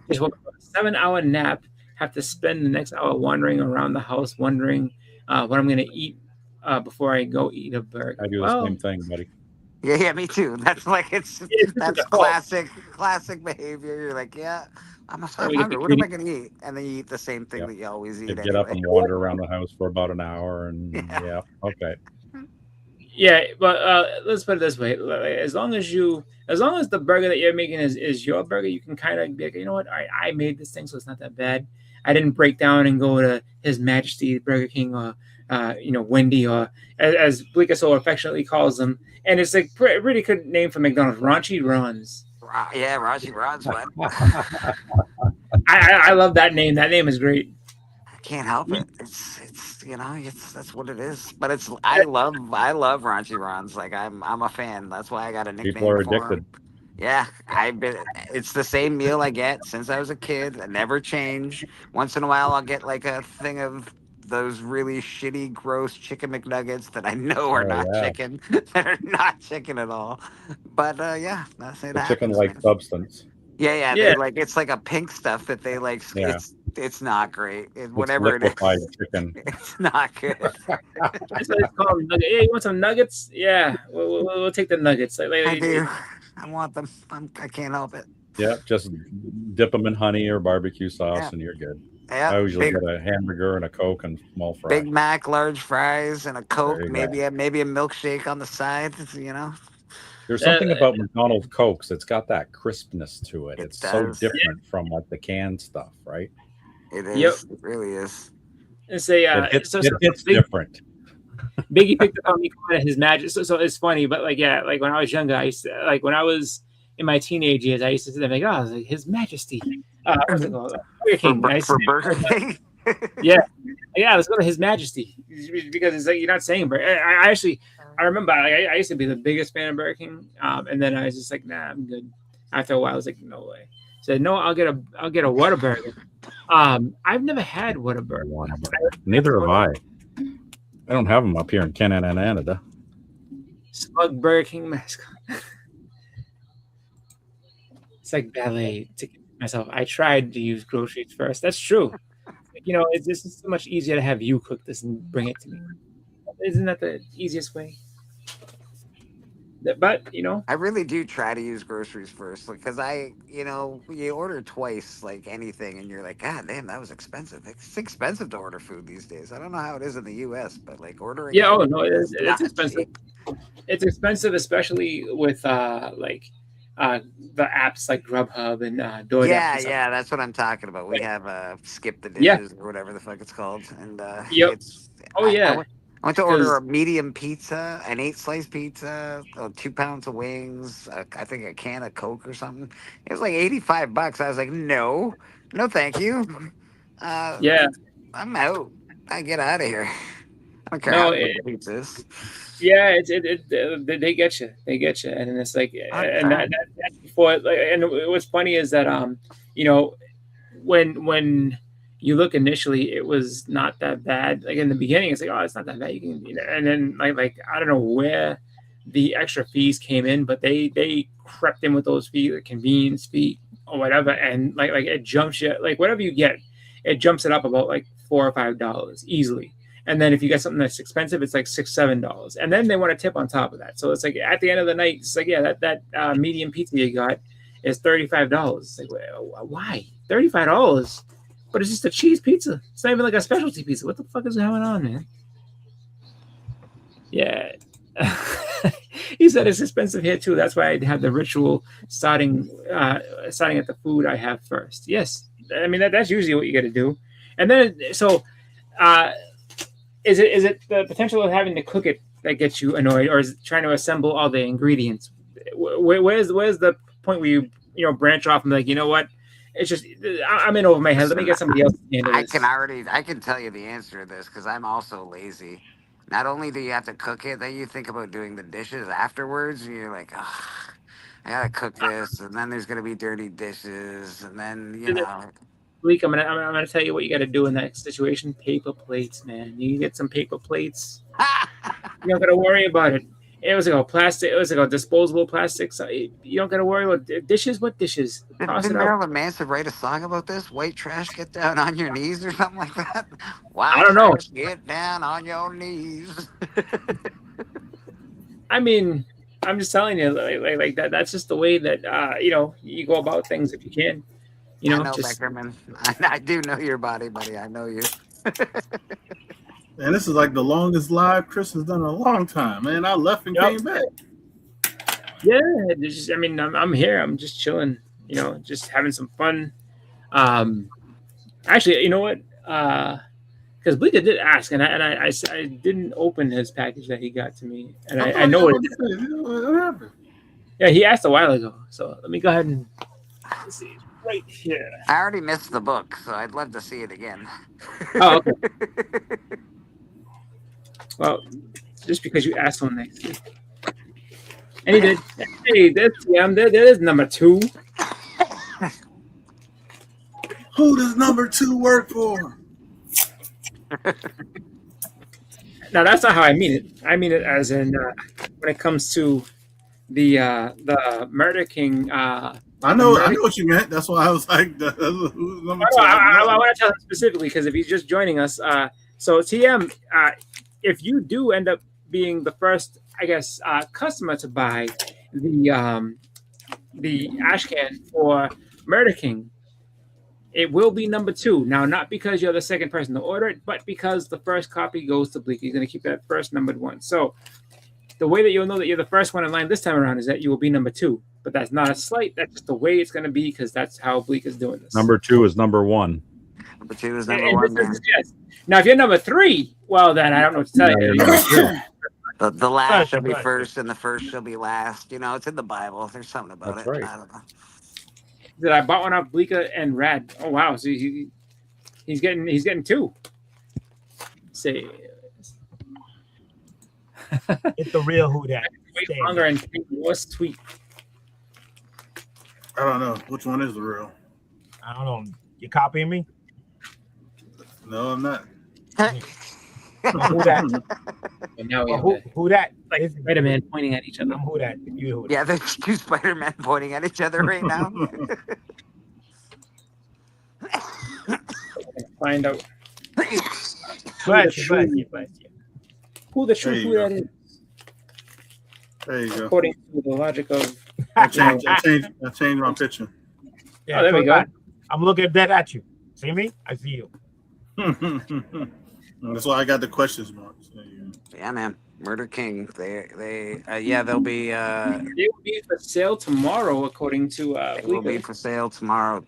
just woke up a 7-hour nap. Have to spend the next hour wandering around the house, wondering what I'm going to eat before I go eat a burger. I do the same thing, buddy. Yeah, me too. That's like that's classic behavior. You're like, yeah. I'm hungry. What am I going to eat? And then you eat the same thing that you always eat. You get up and wander around the house for about an hour, and okay. Yeah, but let's put it this way: as long as the burger that you're making is your burger, you can kind of be like, you know what, I made this thing, so it's not that bad. I didn't break down and go to His Majesty Burger King or Wendy, or as Bleecker so affectionately calls them, and it's like pretty good name for McDonald's, Raunchy Ron's. Yeah, Raunchy Ron's. I love that name. That name is great. I can't help it. It's that's what it is. But I love Raunchy Ron's. Like I'm a fan. That's why I got a nickname. People are for addicted. him. Yeah, it's the same meal I get since I was a kid. I never change. Once in a while, I'll get like a thing of those really shitty, gross chicken McNuggets that I know are not chicken. That are not chicken at all. But that's it. Chicken-like substance. Yeah. Like it's like a pink stuff that they like. Yeah. It's not great. Whatever it is, chicken. It's not good. That's what it's called. Hey, you want some nuggets? Yeah, we'll take the nuggets. I do. I want them. I can't help it. Yeah, just dip them in honey or barbecue sauce, and you're good. Yeah, I usually get a hamburger and a Coke and small fries. Big Mac, large fries, and a Coke. Maybe a milkshake on the side. There's something about McDonald's Cokes. It's got that crispness to it. It's so different from like the canned stuff, right? It is. Yep. It really is. It's different. Biggie picked up on me calling it His Majesty. So it's funny, but like when I was younger, I used to, when I was in my teenage years, I used to say like, I was like, His Majesty. What's it called? Burger King. For Burger King. Yeah, let's go to His Majesty, because it's like you're not saying burger. I remember I used to be the biggest fan of Burger King, and then I was just like, nah, I'm good. After a while, I was like, no way. Said no, I'll get a Whataburger. I've never had Whataburger. Neither have I. I don't have them up here in Canada. Smug Burger King mascot. It's like ballet to myself. I tried to use groceries first. That's true. It's just so much easier to have you cook this and bring it to me. Isn't that the easiest way? But you know, I really do try to use groceries first, because you order twice like anything, and you're like, God damn, that was expensive. It's expensive to order food these days. I don't know how it is in the U.S., but like ordering yeah. out Oh no, is it's not expensive. cheap. It's expensive, especially with the apps like Grubhub and DoorDash. Yeah, And stuff. yeah, that's what I'm talking about. We have Skip the Yeah. Dishes or whatever the fuck it's called, and Yep. it's. Oh yeah. I went to order 'Cause- a medium pizza, an 8-slice pizza, 2 pounds of wings, I think a can of Coke or something. It was like $85. I was like, no, thank you. Yeah. I'm out. I get out of here. I don't care No, how good the pizza is. Yeah, they get you, and it's like, and that's before. Like, and what's funny is that when you look initially, it was not that bad. Like in the beginning, it's like, oh, it's not that bad. You can, and then like I don't know where the extra fees came in, but they crept in with those fees, the convenience fee or whatever, and like it jumps you, like whatever you get, it jumps it up about like $4 or $5 easily. And then if you get something that's expensive, it's like $6-7, and then they want a tip on top of that. So it's like at the end of the night, it's like, yeah, that medium pizza you got is $35. It's like, well, why $35? But it's just a cheese pizza. It's not even like a specialty pizza. What the fuck is going on, man? Yeah. He said it's expensive here too. That's why I have the ritual starting at the food I have first. Yes, I mean that's usually what you got to do, and then so. Is it the potential of having to cook it that gets you annoyed, or is it trying to assemble all the ingredients? Where's the point where you branch off and be like, you know what? It's just I'm in over my head. Let me get somebody else to handle this. I can tell you the answer to this because I'm also lazy. Not only do you have to cook it, then you think about doing the dishes afterwards, and you're like, oh, I gotta cook this, and then there's gonna be dirty dishes, and then Bleak, I'm gonna tell you what you got to do in that situation. Paper plates, man. You get some paper plates. You don't got to worry about it. It was like a plastic. It was like a disposable plastic. So you don't got to worry about dishes. What dishes? Didn't Marilyn Manson write a song about this? White trash, get down on your knees, or something like that. Wow, I don't know. Get down on your knees. I mean, I'm just telling you, like that. That's just the way that you go about things if you can. I know, Beckerman. I do know your body, buddy. I know you. And this is like the longest live Chris has done in a long time, man. I left and came back. Yeah, I'm here. I'm just chilling, just having some fun. Actually, you know what? Because Bleaker did ask, and I didn't open his package that he got to me, and I know what it is. What happened? Yeah, he asked a while ago. So let me go ahead and see. Right here. I already missed the book, so I'd love to see it again. Oh, okay. Well, just because you asked one next week. And he did. Hey, there is number 2. Who does number 2 work for? Now, that's not how I mean it. I mean it as in when it comes to the Murder King. I know what you meant. That's why I was like, who's number 2? I want to tell him specifically because if he's just joining us, so TM, if you do end up being the first, I guess, customer to buy the ash can for Murder King, it will be number 2. Now, not because you're the second person to order it, but because the first copy goes to Bleak. He's going to keep that first numbered one. So the way that you'll know that you're the first one in line this time around is that you will be number 2. But that's not a slight. That's just the way it's going to be because that's how Bleak is doing this. Number 2 is number 1. Number 2 is number 1. Yes. Now, if you're number 3, well, then I don't know what to tell you. The last shall be first, and the first shall be last. It's in the Bible. There's something about it. Right. I don't know. That I bought one off Bleaka and Rad. Oh wow! So he's getting 2. Say, it's the real Who Dat. Wait longer and what's tweet? I don't know which one is the real. I don't know. You copying me? No, I'm not. Who that? Now who that? Like Spider-Man pointing at each other. I'm who that? You who that? Yeah, there's 2 Spider-Men pointing at each other right now. Find out Bless you. who the true who that is. There you go. According to the logic of. I changed my picture. Yeah, Oh, there we go. I'm looking dead at you. See me? I see you. That's why I got the questions marks. There you go. Yeah, man. Murder King. They'll be. They will be for sale tomorrow, according to. They will be for sale tomorrow.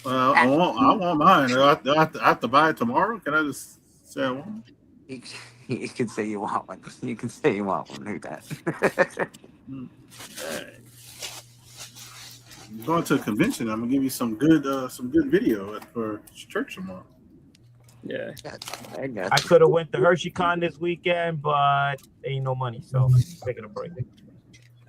Well, I want mine. Do I have to buy it tomorrow? Can I just say I want? You can say you want one. You can say you want one. Who that? I'm going to a convention. I'm gonna give you some good video for church tomorrow. Yeah, I could have went to HersheyCon this weekend, but ain't no money, so I'm taking a break.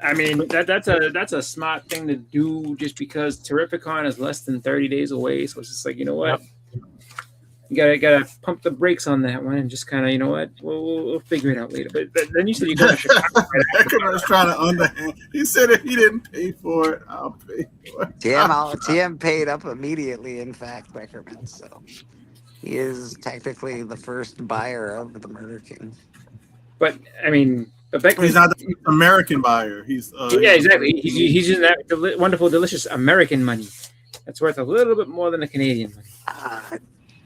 I mean that's a smart thing to do, just because Terrificon is less than 30 days away. So it's just like, you know what, you gotta pump the brakes on that one and just kind of, you know what, we'll figure it out later. But then you said you go to Chicago. I was trying to underhand. He said if he didn't pay for it, I'll pay for it. TM paid up immediately. In fact, Beckerman. So he is technically the first buyer of the Murder King. But I mean. But Beckman, he's not the American buyer. He's exactly. He's using that wonderful, delicious American money. That's worth a little bit more than the Canadian money.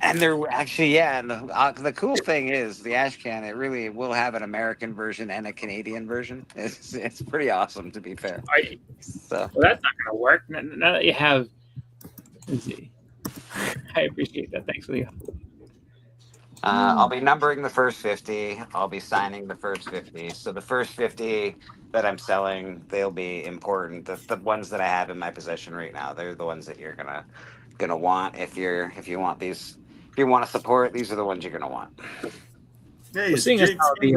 And they're actually, and the cool thing is the Ashcan. It really will have an American version and a Canadian version. It's pretty awesome, to be fair. Well, that's not going to work. Now that you have, let's see. I appreciate that. Thanks for the. I'll be numbering the first 50. I'll be signing the first 50. So the first 50 that I'm selling, they'll be important. The ones that I have in my possession right now, they're the ones that you're gonna want if you want these. If you want to support, these are the ones you're gonna want. Hey, seeing as how the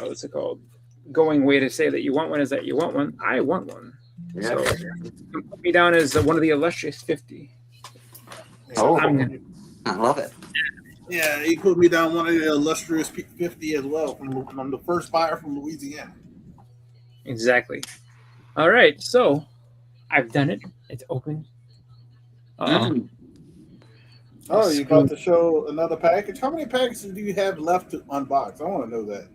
what's it called? Going way to say that you want one is that you want one. I want one. Yeah. So put me down as one of the illustrious 50. So I'm I love it. Yeah, he put me down one of the illustrious 50 as well from the first buyer from Louisiana. Exactly. All right, so I've done it. It's open. Oh, you about to show another package? How many packages do you have left to unbox? I want to know that.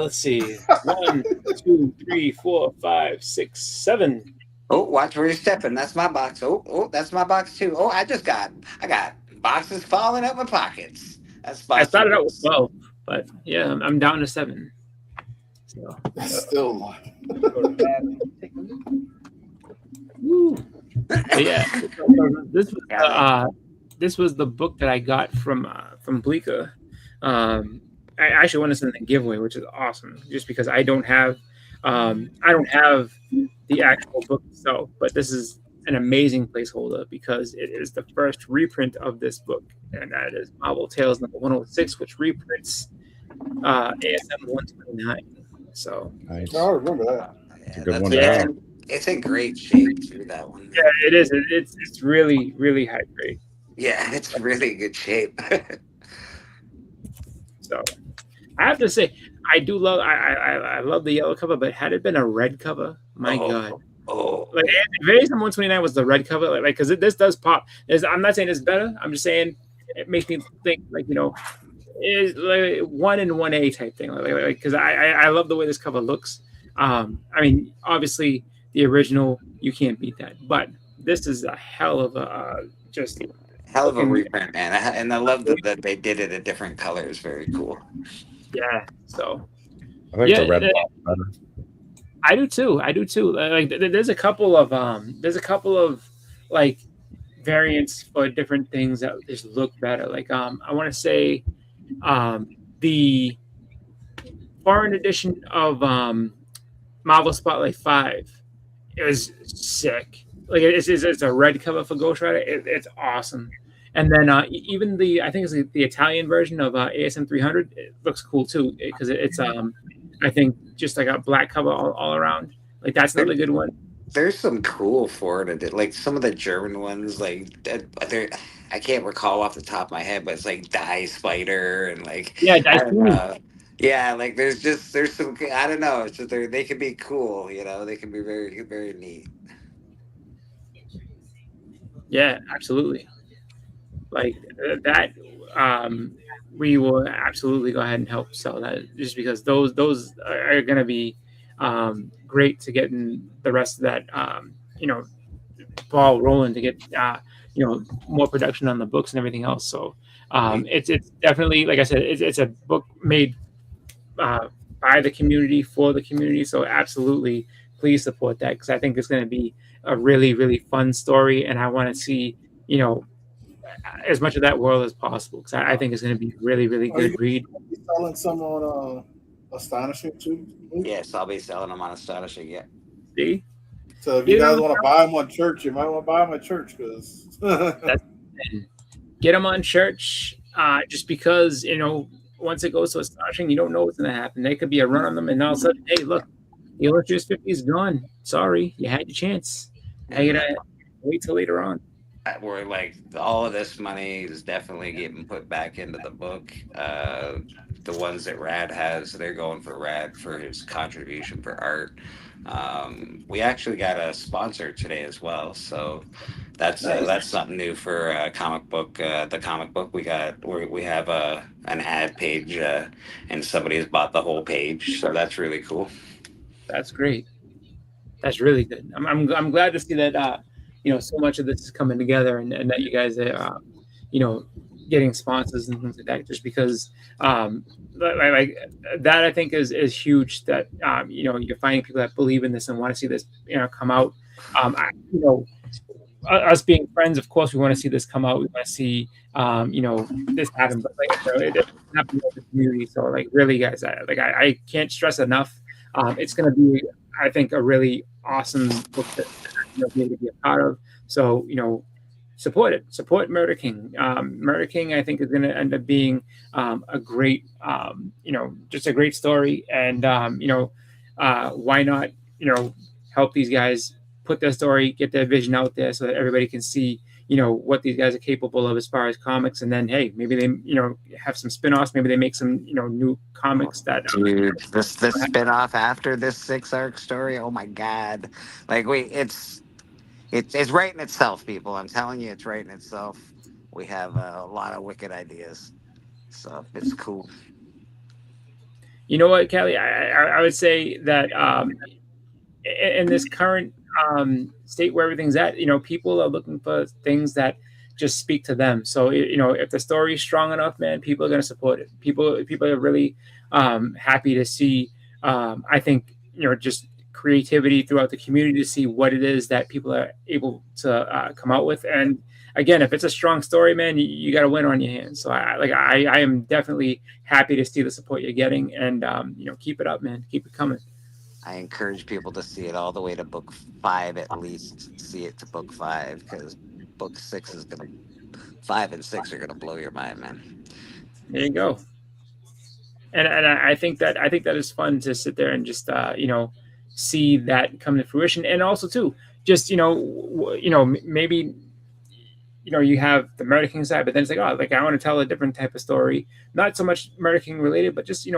Let's see. 1, 2, 3, 4, 5, 6, 7. Oh, watch where you're stepping. That's my box. Oh, that's my box too. Oh, I got boxes falling out my pockets. I started out with 12, but yeah, I'm down to 7. So that's still a lot. Yeah, this was the book that I got from Bleecker. I actually won this in the giveaway, which is awesome. Just because I don't have the actual book itself, but this is an amazing placeholder because it is the first reprint of this book, and that is Marvel Tales number 106, which reprints ASM 129. So nice. I remember that. It's a good one. Yeah, it's in great shape too. That one. Yeah, it is. It's really, really high grade. Yeah, it's really good shape. So I have to say, I do love. I love the yellow cover, but had it been a red cover, my god. Oh, like ASM 129 was the red cover, like because this does pop. I'm not saying it's better. I'm just saying it makes me think, like, you know, is like 1 and 1A type thing, like because I love the way this cover looks. I mean, obviously the original, you can't beat that, but this is a hell of a just hell of a reprint, man. And I love that they did it in different colors. Very cool. Yeah. So I think the red box better. I do too. Like there's a couple of like variants for different things that just look better. Like I want to say the foreign edition of Marvel Spotlight 5 is sick. Like it's a red cover for Ghost Rider. It's awesome. And then even I think it's the Italian version of ASM 300. It looks cool too because it's I think just like a black cover all around. Like that's another good one. There's some cool foreign, like some of the German ones, like I can't recall off the top of my head, but it's like Die Spider and like yeah, like there's some, I don't know, it's just they can be cool, you know, they can be very, very neat. Yeah, absolutely. Like that we will absolutely go ahead and help sell that, just because those are going to be great to get in the rest of that ball rolling to get more production on the books and everything else. So it's definitely, like I said, it's a book made by the community for the community. So absolutely, please support that, because I think it's going to be a really, really fun story, and I want to see as much of that world as possible, because I think it's going to be really, really good read. Are you selling some on Astonishing too? Yes, I'll be selling them on Astonishing. Yeah. See. So if you guys want to buy them on Church, you might want to buy them at Church, because get them on Church. Just because once it goes to Astonishing, you don't know what's going to happen. There could be a run on them, and all of a sudden, hey, look, the Illustrious 50 is gone. Sorry, you had your chance. Now you gotta wait till later on. We're like, all of this money is definitely getting put back into the book. The ones that Rad has, they're going for Rad for his contribution for art. We actually got a sponsor today as well, so that's something new for comic book. The comic book we have an ad page, and somebody has bought the whole page, so that's really cool. That's great. That's really good. I'm glad to see that so much of this is coming together, and that you guys are getting sponsors and things like that, just because like that I think is huge, that you're finding people that believe in this and want to see this come out. Us being friends, of course, we want to see this come out. We want to see this happen, but it's happening with the community. So really, guys, I can't stress enough. It's going to be, I think, a really awesome book that be able to be a part of. So support it. Support Murder King. Murder King, I think, is going to end up being a great, just a great story. And why not, help these guys put their story, get their vision out there, so that everybody can see, what these guys are capable of as far as comics. And then, hey, maybe they, have some spin-offs. Maybe they make some, new comics that. Dude, this spin-off after this 6-arc story. Oh my God! It's writing itself, people. I'm telling you, it's writing itself. We have a lot of wicked ideas, so it's cool. You know what, Kelly? I would say that in this current state where everything's at, people are looking for things that just speak to them. So if the story is strong enough, man, people are going to support it. People are really happy to see. I think just creativity throughout the community, to see what it is that people are able to come out with. And again, if it's a strong story, man, you got a winner on your hands. So I am definitely happy to see the support you're getting, and keep it up, man. Keep it coming. I encourage people to see it all the way to book 5, at least. See it to book 5, because book 6 is 5 and 6 are gonna blow your mind, man. There you go. And I think that is fun to sit there and just see that come to fruition. And also too, just maybe you have the Murder King side, but then it's like, I want to tell a different type of story, not so much Murder King related, but just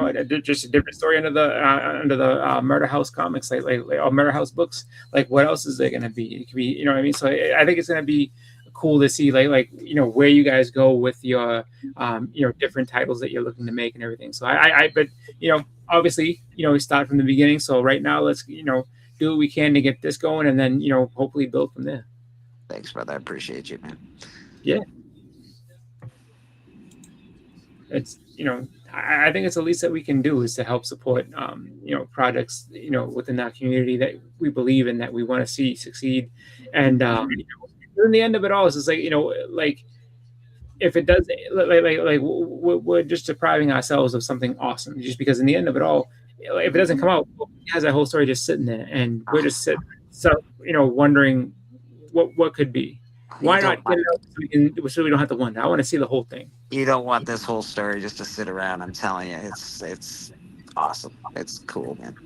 just a different story under the Murder House comics, like Murder House books. Like, what else is there going to be? It could be, what I mean. So I think it's going to be cool to see where you guys go with your different titles that you're looking to make and everything. So but obviously we start from the beginning. So right now, let's do what we can to get this going, and then hopefully build from there. Thanks, brother. I appreciate you, man. Yeah. It's, I think it's the least that we can do is to help support, projects, within that community that we believe in, that we want to see succeed. And, in the end of it all, it's just if it does, we're just depriving ourselves of something awesome, just because in the end of it all, if it doesn't come out, it has that whole story just sitting there, and we're just wondering what could be. Why not get it out so we don't have to wonder? I want to see the whole thing. You don't want this whole story just to sit around. I'm telling you, it's awesome. It's cool, man.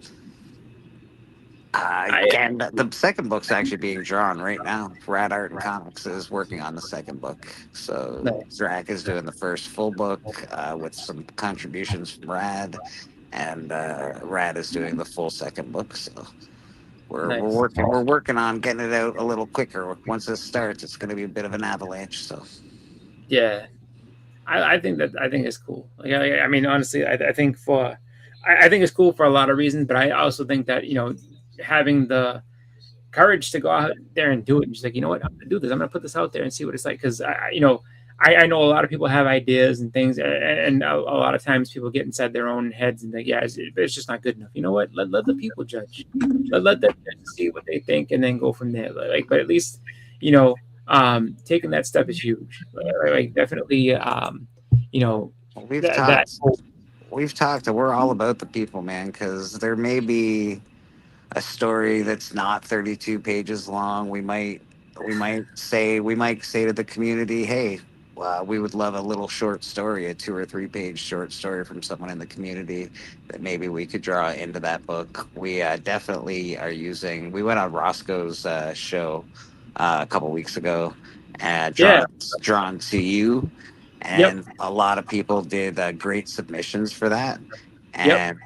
And the second book's actually being drawn right now. Rad Art and Comics is working on the second book. So Zrak is doing the first full book with some contributions from Rad, and Rad is doing the full second book. So we're working on getting it out a little quicker. Once this starts, it's going to be a bit of an avalanche. So yeah, I think it's cool. Like I mean, honestly, I think I think it's cool for a lot of reasons, but I also think that having the courage to go out there and do it, and just like, you know what, I'm gonna do this. I'm gonna put this out there and see what it's like. Because I know a lot of people have ideas and things, and a lot of times people get inside their own heads and think, yeah, it's just not good enough. You know what? Let the people judge. Let them see what they think, and then go from there. Like, but at least taking that step is huge. Like definitely, We've talked. We're all about the people, man, because there may be a story that's not 32 pages long. We might say to the community, hey, we would love a little short story, a 2 or 3 page short story from someone in the community that maybe we could draw into that book. We definitely are using. We went on Roscoe's show a couple weeks ago, drawn to you. And a lot of people did great submissions for that. And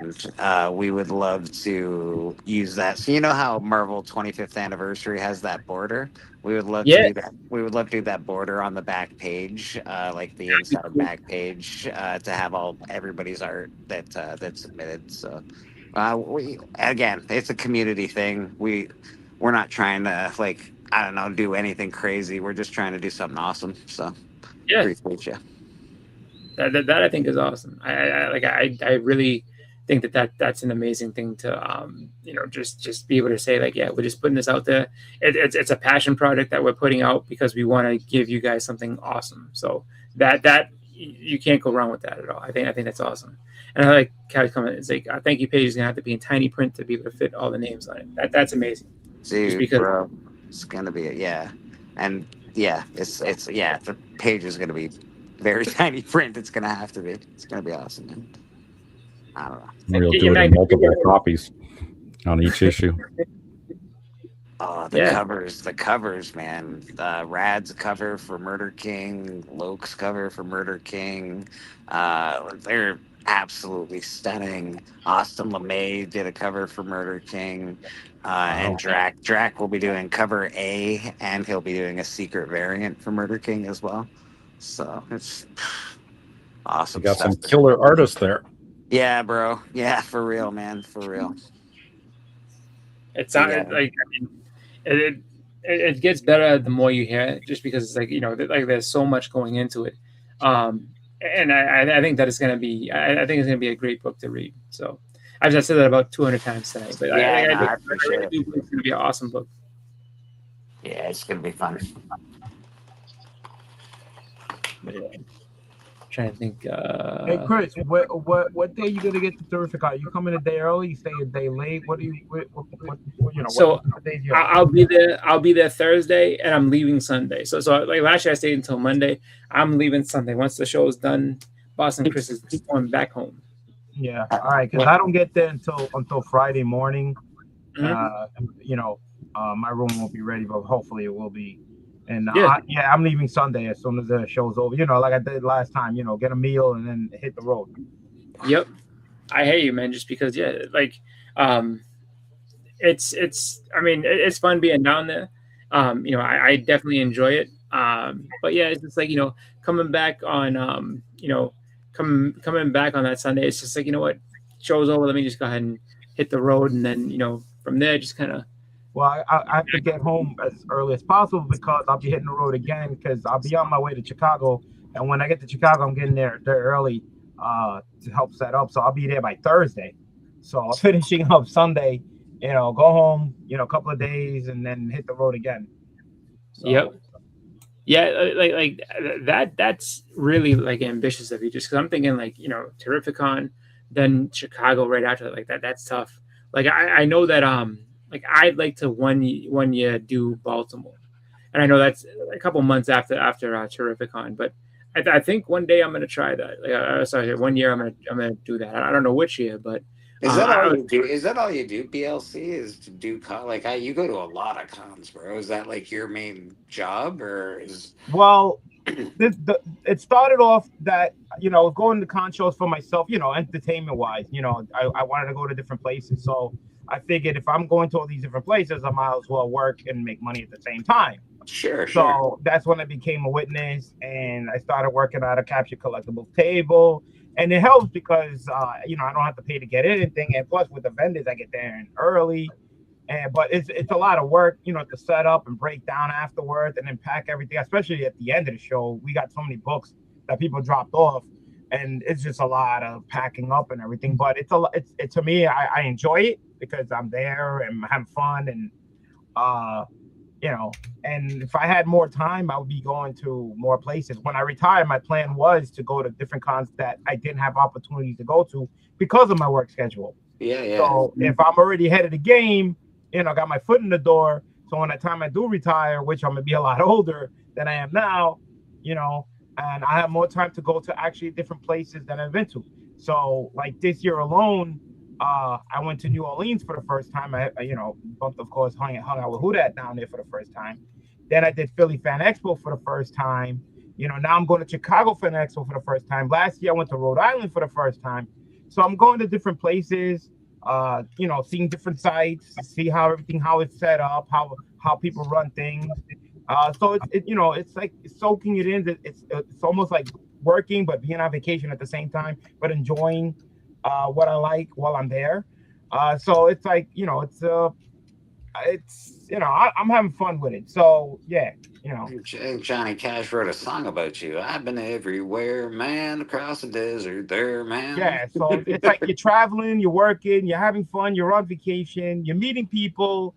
we would love to use that. So you know how Marvel 25th anniversary has that border? We would love to do that. We would love to do that border on the back page, like the inside back page, to have everybody's art that's submitted. So again, it's a community thing. We're not trying to do anything crazy. We're just trying to do something awesome. So appreciate you. That I think is awesome. I really think that's an amazing thing to just be able to say, like, yeah, we're just putting this out there. It's a passion project that we're putting out because we want to give you guys something awesome. So that you can't go wrong with that at all. I think that's awesome. And I like Callie's comment. It's like thank you page is gonna have to be in tiny print to be able to fit all the names on it. That's amazing. Dude, bro, it's gonna be and the page is gonna be very tiny print. It's gonna have to be. It's gonna be awesome, man. I don't know. We'll do it in multiple copies on each issue. Oh, the covers, man. Rad's cover for Murder King, Loke's cover for Murder King. They're absolutely stunning. Austin LeMay did a cover for Murder King. And Drac will be doing cover A, and he'll be doing a secret variant for Murder King as well. So it's awesome. You got some killer artists there. Yeah, bro. Yeah, for real, man. For real. It sounded like it gets better the more you hear it, just because it's like there's so much going into it, and I think that it's gonna be I think it's gonna be a great book to read. So I've just said that about 200 times tonight, but I appreciate it. It's gonna be an awesome book. Yeah, it's gonna be fun. Trying to think. Hey Chris, what day you gonna get the Terrific Art? You coming a day early? You stay a day late? What do you? So I'll be there. I'll be there Thursday, and I'm leaving Sunday. So like last year I stayed until Monday. I'm leaving Sunday. Once the show is done, Boston Chris is going back home. Yeah, all right. Because I don't get there until Friday morning. Mm-hmm. My room won't be ready, but hopefully it will be. And I'm leaving Sunday as soon as the show's over. Like I did last time. Get a meal and then hit the road. Yep, I hear you, man. Just because, it's I mean, it's fun being down there. I definitely enjoy it. But yeah, it's just like coming back on coming back on that Sunday. It's just like, what, show's over. Let me just go ahead and hit the road, and then from there just kind of. Well, I have to get home as early as possible because I'll be hitting the road again because I'll be on my way to Chicago. And when I get to Chicago, I'm getting there early to help set up. So I'll be there by Thursday. So I'm finishing up Sunday, go home, a couple of days and then hit the road again. So. Yep. Yeah, like that's really ambitious of you, just because I'm thinking Terrificon, then Chicago right after that. That's tough. I know that I'd like to one year do Baltimore, and I know that's a couple months after Terrificon. But I think one day I'm gonna try that. 1 year I'm gonna do that. I don't know which year, but is that all you do? Is that all you do? BLC is to do you go to a lot of cons, bro. Is that your main job, or is? Well, it started off that going to con shows for myself, entertainment wise. I wanted to go to different places, so I figured if I'm going to all these different places, I might as well work and make money at the same time. Sure. So that's when I became a witness, and I started working at a capture collectibles table. And it helps because I don't have to pay to get anything, and plus with the vendors, I get there early. But it's a lot of work, to set up and break down afterwards, and then pack everything. Especially at the end of the show, we got so many books that people dropped off, and it's just a lot of packing up and everything. But it's to me, I enjoy it because I'm there and having fun, and and if I had more time, I would be going to more places. When I retire, my plan was to go to different cons that I didn't have opportunities to go to because of my work schedule. Yeah. So if I'm already ahead of the game, got my foot in the door. So when the time I do retire, which I'm gonna be a lot older than I am now, and I have more time to go to actually different places than I've been to. So like this year alone, I went to New Orleans for the first time. I bumped, of course, hung out with Who Dat down there for the first time. Then I did Philly Fan Expo for the first time. Now I'm going to Chicago Fan Expo for the first time. Last year I went to Rhode Island for the first time. So I'm going to different places, seeing different sites, see how it's set up, how people run things. So it's like soaking it in. It's almost like working, but being on vacation at the same time, but enjoying what I like while I'm there. So it's like, I'm having fun with it. So yeah, Johnny Cash wrote a song about you. I've been everywhere, man, across the desert there, man. Yeah, so it's like you're traveling, you're working, you're having fun, you're on vacation, you're meeting people,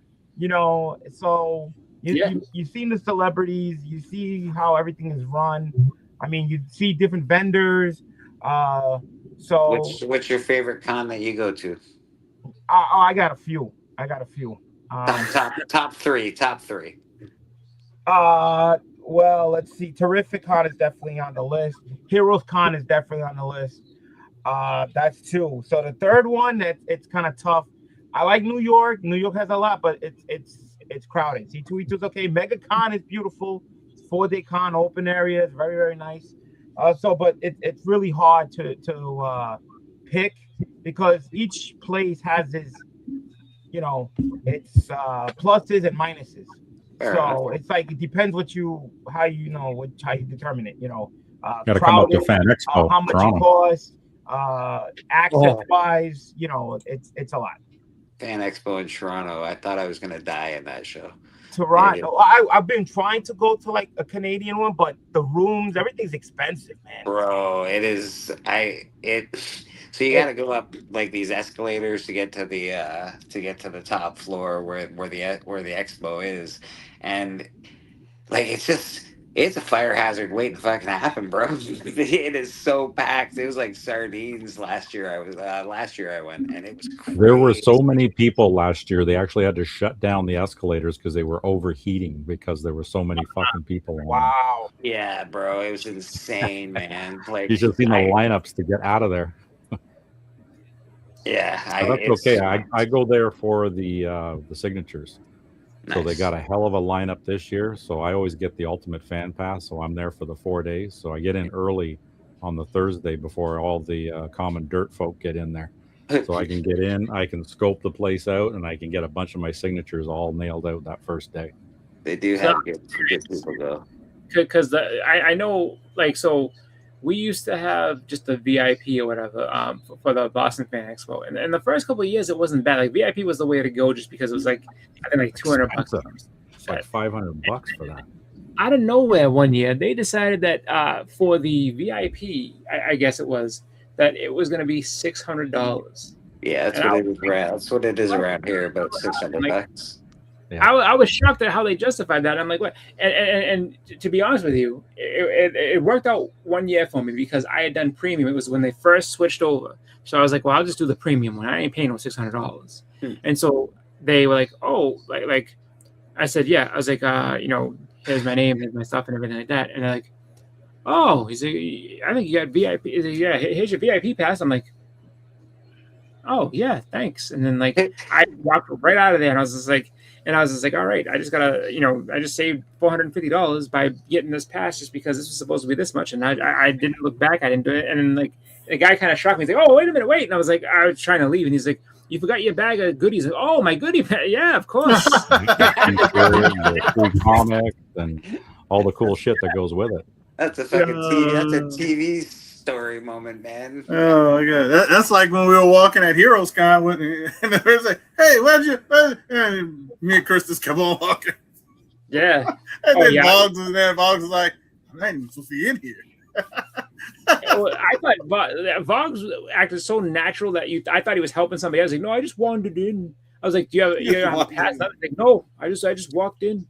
so you've seen the celebrities, you see how everything is run. I mean, you see different vendors. So what's your favorite con that you go to? I got a few. Top three. Well, let's see. Terrific Con is definitely on the list. Heroes Con is definitely on the list. That's two. So the third one, it's kind of tough. I like New York. New York has a lot, but it's crowded. C2E2 is okay. Mega Con is beautiful. 4-day con, open area. It's very, very nice. But it's really hard to pick because each place has its, its pluses and minuses. So it's like it depends how you determine it. Got to come up to Fan Expo. How much it costs, access wise. It's a lot. Fan Expo in Toronto. I thought I was gonna die in that show. Toronto. I've been trying to go to like a Canadian one, but the rooms, everything's expensive, man. Bro, it is. So you got to go up like these escalators to get to the top floor where the expo is, and like it's a fire hazard waiting to fucking happen, bro. It is so packed. It was like sardines last year. I went, and it was crazy. There were so many people last year. They actually had to shut down the escalators because they were overheating because there were so many fucking people. Wow. Yeah, bro, it was insane, man. Like you should see the lineups to get out of there. Yeah, that's okay. I go there for the signatures. Nice. So they got a hell of a lineup this year. So I always get the ultimate fan pass. So I'm there for the 4 days. So I get in early on the Thursday before all the common dirt folk get in there. So I can get in, I can scope the place out, and I can get a bunch of my signatures all nailed out that first day. They do have good people though. Because I know, like, so we used to have just the VIP or whatever for the Boston Fan Expo, and in the first couple of years it wasn't bad. Like VIP was the way to go, just because it was like I think like $200. It's like $500 for that. Out of nowhere, one year they decided that for the VIP, I guess it was that it was going to be $600. Yeah, that's what it is around here, about $600. Yeah. I was shocked at how they justified that. I'm like, what? And to be honest with you, it worked out 1 year for me because I had done premium. It was when they first switched over. So I was like, well, I'll just do the premium one. I ain't paying no $600. And so they were like, oh, like I said, yeah. I was like, here's my name, here's my stuff, and everything like that. And they're like, oh, he's like, I think you got VIP. He's like, yeah, here's your VIP pass. I'm like, oh yeah, thanks. And then like I walked right out of there, and I was just like, all right, I just gotta, I just saved $450 by getting this pass just because this was supposed to be this much, and I didn't look back, I didn't do it, and then like the guy kind of shocked me. He's like, oh, wait a minute, wait, and I was like, I was trying to leave, and he's like, you forgot your bag of goodies. Oh, my goodie bag. Yeah, of course. The free comics and all the cool shit that goes with it. That's a fucking TV. That's a TV story moment, man. Oh my god, that's like when we were walking at Heroes Con, and the person like, "Hey, and me and Chris just kept on walking." Yeah, and then Boggs was there. Boggs was like, "I'm not even supposed to be in here." I thought Voggs acted so natural that I thought he was helping somebody. I was like, no, I just wandered in. I was like, do you have a pass? I was like, no, I just walked in.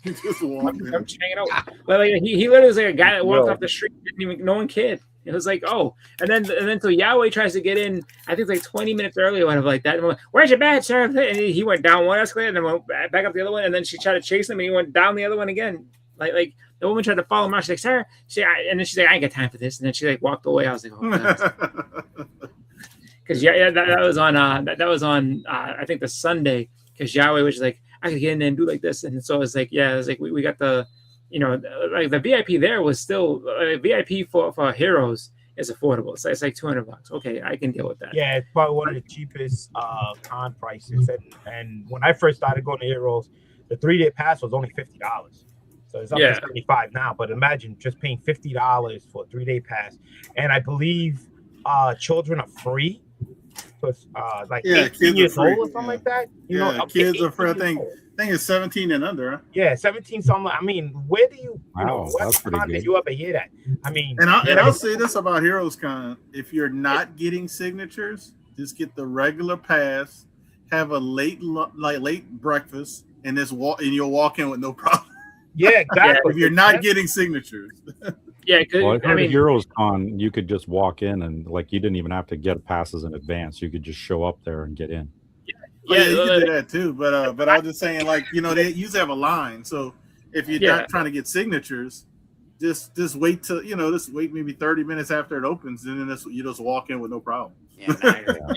He just walked in. I'm just hanging out. But like, he literally was like a guy that walked off the street. No one cared. It was like, oh, and then so Yahweh tries to get in. I think it's like 20 minutes early or whatever like that. And I'm like, where's your badge, sir? And he went down one escalator and then went back up the other one. And then she tried to chase him and he went down the other one again. Like the woman tried to follow him out. She's like, sir. And then she's like, I ain't got time for this. And then she like walked away. I was like, oh god. Because that was on that was on I think the Sunday. Because Yahweh was like, I could get in there and do like this. And so it's like, yeah, it's like we got the, like the VIP there was still VIP for Heroes is affordable. So it's like $200. Okay, I can deal with that. Yeah, it's probably one of the cheapest con prices. And when I first started going to Heroes, the 3-day pass was only $50. So it's up to $75 now. But imagine just paying $50 for a 3-day pass. And I believe children are free. So like 18 years old or something like that. You know, kids are free. I think it's 17 and under. Huh? Yeah, 17 something. I mean, where do you that's pretty good. did you ever hear that? I mean, I'll say this about Heroes Con: if you're not getting signatures, just get the regular pass, have a late breakfast, and you'll walk in with no problem. Yeah, exactly. If you're not getting signatures. Yeah, well, I mean, Heroes Con, you could just walk in and like you didn't even have to get passes in advance. You could just show up there and get in. Yeah, you can do that too. But I was just saying, like, they usually have a line. So if you're not trying to get signatures, just wait till just wait maybe 30 minutes after it opens, and then you just walk in with no problem. Yeah,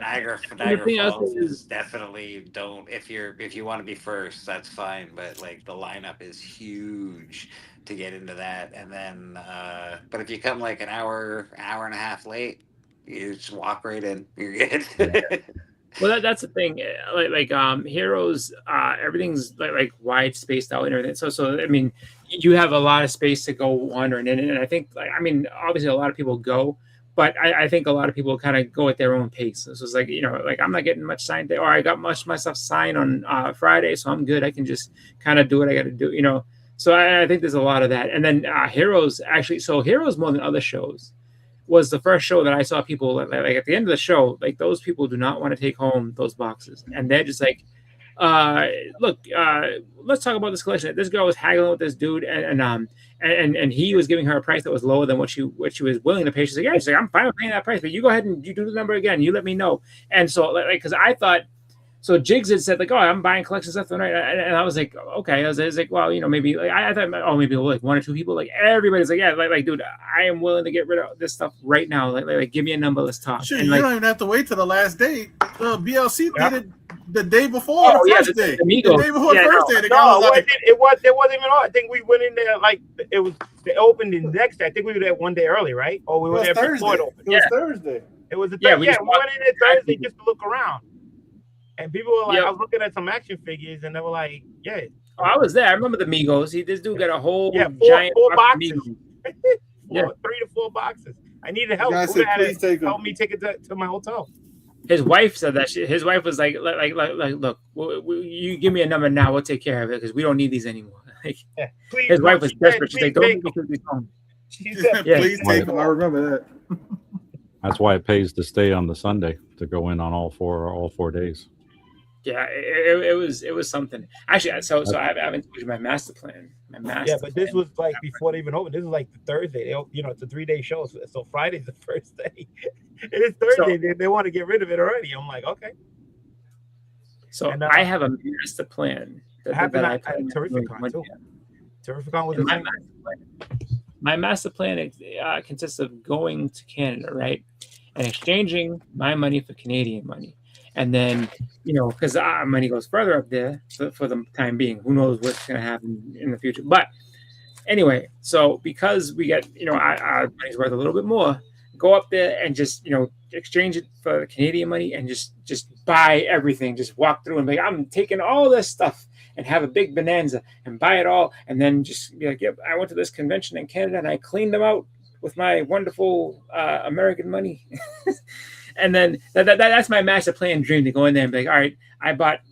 Niagara Falls is definitely don't. If you want to be first, that's fine. But like the lineup is huge to get into that, and then but if you come like an hour and a half late, you just walk right in. You're good. Well, that's the thing. Like Heroes, everything's like wide spaced out and everything. So I mean, you have a lot of space to go wandering in, and I think obviously a lot of people go. But I think a lot of people kind of go at their own pace. So it's like, like I'm not getting much signed there, or I got much of my stuff signed on Friday, so I'm good. I can just kind of do what I got to do, So I think there's a lot of that. And then Heroes Heroes more than other shows was the first show that I saw people like at the end of the show, like those people do not want to take home those boxes, and they're just like, look, let's talk about this collection. This girl was haggling with this dude, and he was giving her a price that was lower than what she was willing to pay. She's like, yeah, she's like, I'm fine with paying that price, but you go ahead and you do the number again. You let me know. And so, like, because I thought, so Jigs had said like, oh, I'm buying collection stuff tonight, and I was like, okay. I was like, well, maybe like I thought, oh, maybe like 1 or 2 people. Like everybody's like, yeah, like dude, I am willing to get rid of this stuff right now. Like give me a number, let's talk. Sure, and, you like, don't even have to wait till the last day. BLC did it the day before the first day. The day before the first day. It wasn't even on. I think we went in there like they opened the next day. I think we were there one day early, right? Or we were there before it opened. It was Thursday. It was a Thursday. We went in there Thursday just to look around. And people were like, I was looking at some action figures, and they were like, yeah. Oh, I was there. I remember the Migos. This dude got a whole giant four boxes. 3 to 4 boxes. I needed help. Who had to help me take it to my hotel? His wife said that shit. His wife was like, look, you give me a number now, we'll take care of it because we don't need these anymore. Like, please, his wife was desperate. She's like, don't take these home. She said, please take them. I remember that. That's why it pays to stay on the Sunday to go in on all four days. Yeah, it was something. Actually, so I haven't told you my master plan. But this was like before they even opened. This is like the Thursday. It's a 3-day show, so Friday's the first day. It is Thursday. So, they want to get rid of it already. I'm like, okay. So I have a master plan. That I Terrificon too. Terrificon was my master plan consists of going to Canada, right, and exchanging my money for Canadian money. And then, because our money goes further up there for the time being, who knows what's going to happen in the future. But anyway, so because we get, our money's worth a little bit more, go up there and just exchange it for Canadian money and just buy everything. Just walk through and be like, I'm taking all this stuff and have a big bonanza and buy it all, and then just be like, yep, I went to this convention in Canada and I cleaned them out with my wonderful American money. And then that's my master plan dream, to go in there and be like, all right, I bought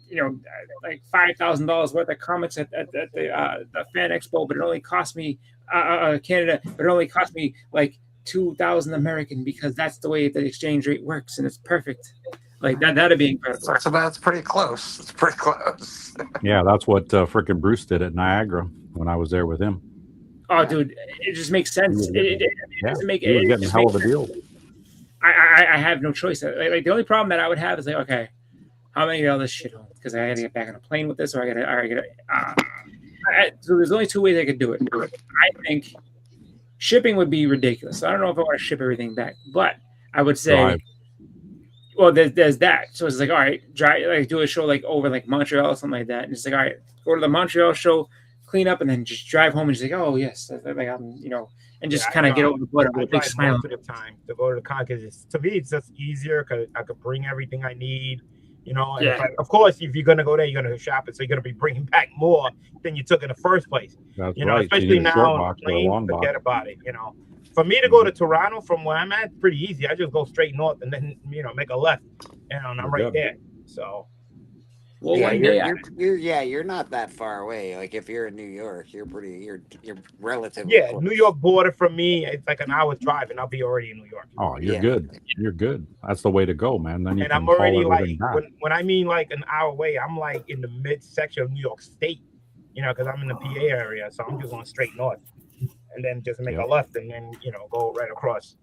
like $5,000 worth of comics at the Fan Expo, but it only cost me Canada, but it only cost me like 2,000 American, because that's the way the exchange rate works, and it's perfect. Like that'd be incredible. That's pretty close. It's pretty close. Yeah, that's what frickin' Bruce did at Niagara when I was there with him. Oh, dude, it just makes sense. It doesn't make he was getting a hell of a deal. I have no choice. Like the only problem that I would have is like, okay, how many of all this shit home? Because I got to get back on a plane with this, or I got to. So there's only two ways I could do it. I think shipping would be ridiculous. So I don't know if I want to ship everything back, but I would say. Drive. Well, there's that. So it's like, all right, do a show like over like Montreal or something like that, and it's like, all right, go to the Montreal show, clean up, and then just drive home and just like, oh yes, like I'm, and just kind of get over the board with a big smile. Most of the time to go to the con, because to me it's just easier because I could bring everything I need, And of course, if you're gonna go there, you're gonna shop it, so you're gonna be bringing back more than you took in the first place. That's right. Especially now on the plane, forget about it. For me to go to Toronto from where I'm at, pretty easy. I just go straight north and then make a left, and I'm right there. So, well, you're not that far away. Like if you're in New York, you're relatively close. New York border from me, it's like an hour's drive, and I'll be already in New York. Oh, you're good. You're good. That's the way to go, man. Then you and I'm already like when I mean like an hour away, I'm like in the midsection of New York State, because I'm in the PA area, so I'm just going straight north. And then just make a left, and then go right across.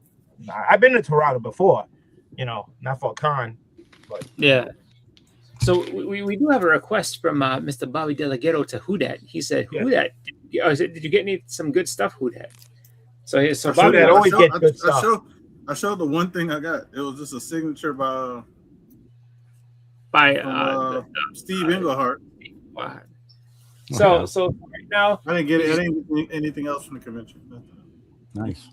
I've been to Toronto before, not for a con, but yeah. So we do have a request from Mr. Bobby Delgado to Whodat. He said, "Whodat, did you get some good stuff, Whodat?" So Bobby always gets good stuff. I showed the one thing I got. It was just a signature by Steve Englehart. Wow. So right now I didn't get anything else from the convention. Nice.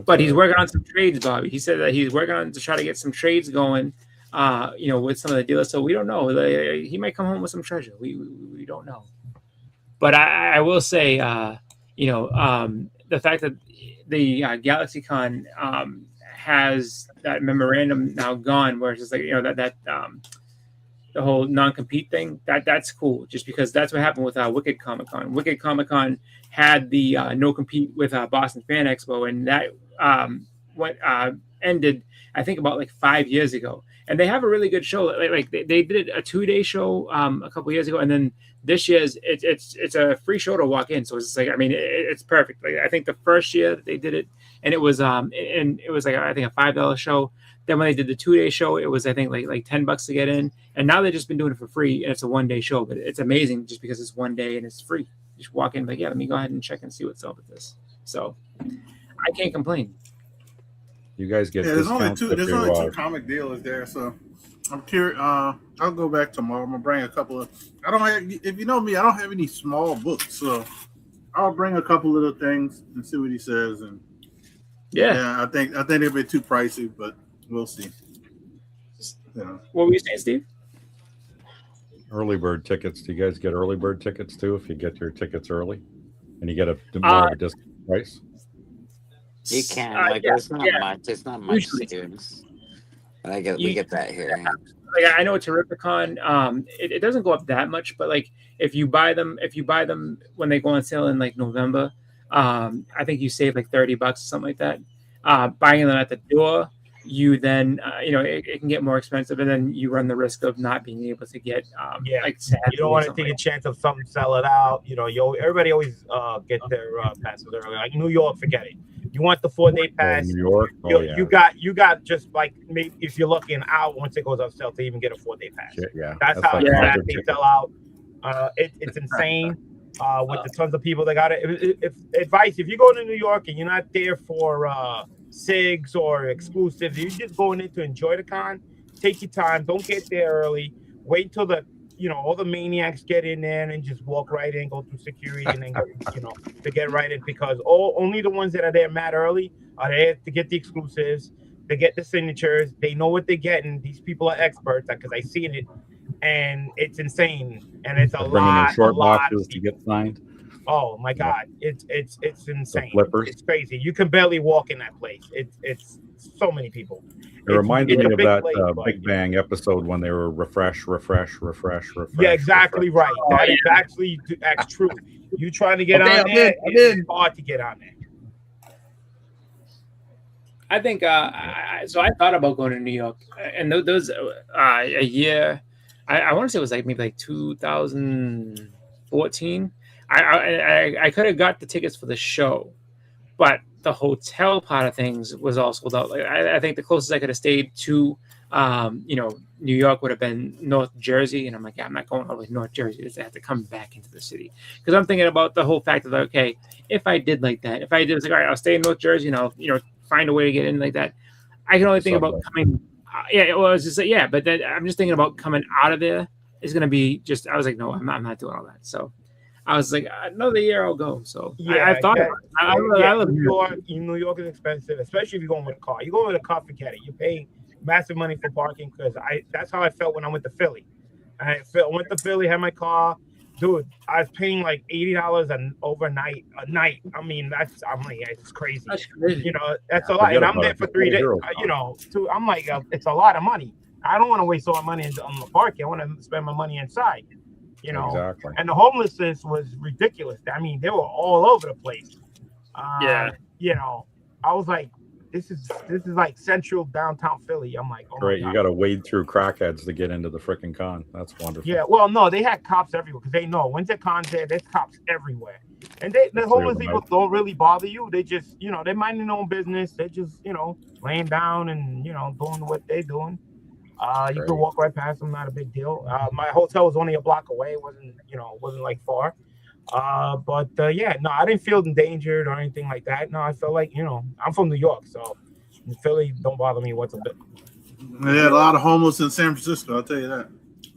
But he's working on some trades, Bobby. He said that he's working on to try to get some trades going, with some of the dealers. So we don't know. He might come home with some treasure. We don't know. But I will say, the fact that the GalaxyCon has that memorandum now gone, where it's just like the whole non-compete thing, that's cool, just because that's what happened with Wicked Comic Con. Wicked Comic Con had the no compete with Boston Fan Expo, and that ended, I think, about like 5 years ago. And they have a really good show. Like they did a 2-day show a couple years ago, and then this year's it's a free show to walk in. So it's like, it's perfect. Like I think the first year that they did it, and it was like I think a $5 show. Then when they did the 2-day show, it was I think like $10 to get in. And now they've just been doing it for free, and it's a 1-day show. But it's amazing just because it's 1 day and it's free. You just walk in, like, yeah, let me go ahead and check and see what's up with this. So I can't complain. You guys get there's only two comic dealers there, so I'm curious. I'll go back tomorrow. I'm gonna bring a couple of. I don't have, if you know me, I don't have any small books, so I'll bring a couple little things and see what he says. And I think it'll be too pricey, but we'll see. What were you saying, Steve? Early bird tickets. Do you guys get early bird tickets too? If you get your tickets early, and you get a more of a discount price. You can there's not much. There's not much students. We get that here. Like I know at Terrificon, it doesn't go up that much, but like if you buy them when they go on sale in like November, I think you save like $30 or something like that. Buying them at the door, you then it can get more expensive, and then you run the risk of not being able to get like you don't want to take a chance of something sell it out. Everybody always get their passes early. Like New York, forget it. You want the 4-day pass. New York, you got just like maybe if you're lucky an hour once it goes on sale to even get a 4-day pass. That's how fast they sell out. It's insane with the tons of people that got it. If if you go to New York and you're not there for SIGs or exclusives, you're just going in to enjoy the con. Take your time. Don't get there early. Wait till the all the maniacs get in there and just walk right in, go through security, and then to get right in, because only the ones that are there mad early are there to get the exclusives, to get the signatures. They know what they're getting. These people are experts because I seen it, and it's insane, and it's a lot. Short boxes to get signed. Oh my God, it's insane. Flippers. It's crazy. You can barely walk in that place. It's so many people. It reminds me of that place, Big Bang episode when they were refresh. Yeah, exactly right. That is actually that's true. You trying to get on there? It's hard to get on there. I think so. I thought about going to New York, and those a year. I want to say it was maybe 2014. I could have got the tickets for the show, but the hotel part of things was all sold out. I think the closest I could have stayed to, New York would have been North Jersey, and I'm like, yeah, I'm not going all the way to North Jersey. I have to come back into the city because I'm thinking about the whole fact of okay, if I did like that, if I did, it's like, all right, I'll stay in North Jersey, and I'll find a way to get in like that. I can only think about coming. But then I'm just thinking about coming out of there. It's gonna be just. I was like, no, I'm not doing all that. So I was like, another year I'll go. So yeah, I thought I love New York. New York is expensive, especially if you're going with a car. You go with a car, forget it. You're paying massive money for parking because that's how I felt when I went to Philly. I went to Philly, had my car. Dude, I was paying like $80 a night. I mean, it's crazy. That's crazy. That's a lot. And I'm there for 3 days. I'm like, it's a lot of money. I don't want to waste all my money on the parking. I want to spend my money inside. Exactly. And the homelessness was ridiculous. I mean, they were all over the place. I was like, this is like central downtown Philly. I'm like, oh great. You got to wade through crackheads to get into the freaking con. That's wonderful. Yeah. Well, no, they had cops everywhere because they know when the con's there, there's cops everywhere. And the homeless people don't really bother you. They just, they mind their own business. They just, laying down and, doing what they're doing. You can walk right past them, not a big deal. My hotel was only a block away. It wasn't like far. I didn't feel endangered or anything like that. No, I felt like, I'm from New York, so Philly don't bother me whatsoever. They had a lot of homeless in San Francisco, I'll tell you that.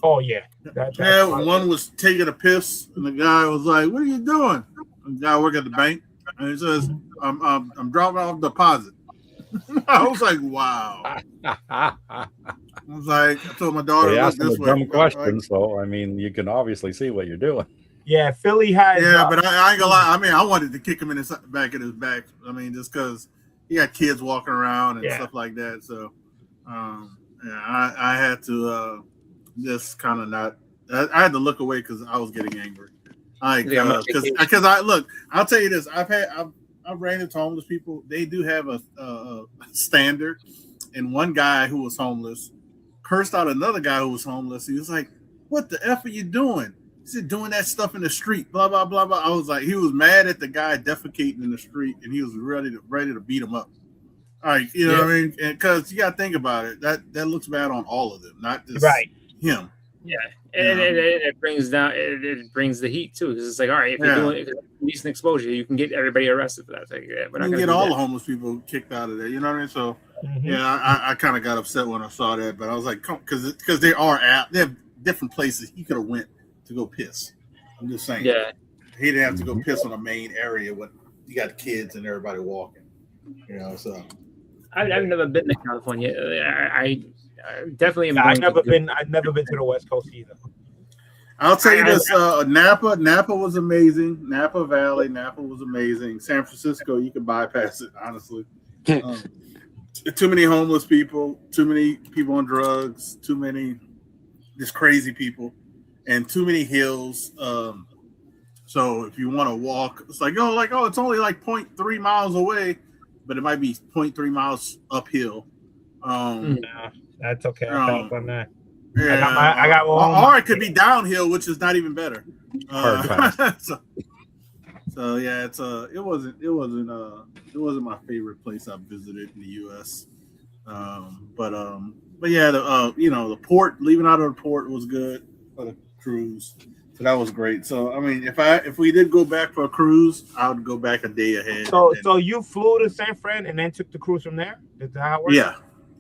Oh, yeah. One was taking a piss, and the guy was like, what are you doing? And the guy working at the bank, and he says, I'm dropping off a deposit. I was like, wow. I was like, I told my daughter, they asked this them a dumb question, so I mean, you can obviously see what you're doing. Yeah, Philly has. Yeah, but I ain't gonna lie. I mean, I wanted to kick him in his back of his back. I mean, just because he got kids walking around and stuff like that. So, I had to just kind of not. I had to look away because I was getting angry. Because I'll tell you this. I've ran into homeless people. They do have a standard. And one guy who was homeless cursed out another guy who was homeless. He was like, "What the F are you doing?" He said, "Doing that stuff in the street, blah, blah, blah, blah." I was like, he was mad at the guy defecating in the street, and he was ready to beat him up. All right, what I mean? Because you got to think about it. That looks bad on all of them, not just him. Yeah. And it brings down it brings the heat too, because it's like, all right, if you're doing decent exposure, you can get everybody arrested for that. It's like, we're not going to get all the homeless people kicked out of there. You know what I mean? So I kind of got upset when I saw that, but I was like, because they have different places he could have went to go piss. I'm just saying. Yeah, he didn't have to go piss on a main area when you got kids and everybody walking. So I've never been to California. I definitely. I've never been to the West Coast either. I'll tell you this: Napa was amazing. Napa Valley, Napa was amazing. San Francisco, you can bypass it. Honestly, too many homeless people, too many people on drugs, too many just crazy people, and too many hills. So if you want to walk, it's like it's only like 0.3 miles away, but it might be 0.3 miles uphill. That's okay. I'll help on that. Yeah, I got one. Or it could be downhill, which is not even better. So yeah, it wasn't my favorite place I've visited in the U.S. But yeah, the port, leaving out of the port was good for the cruise. So that was great. So I mean, if we did go back for a cruise, I would go back a day ahead. So you flew to San Fran and then took the cruise from there? Is that how it works? Yeah.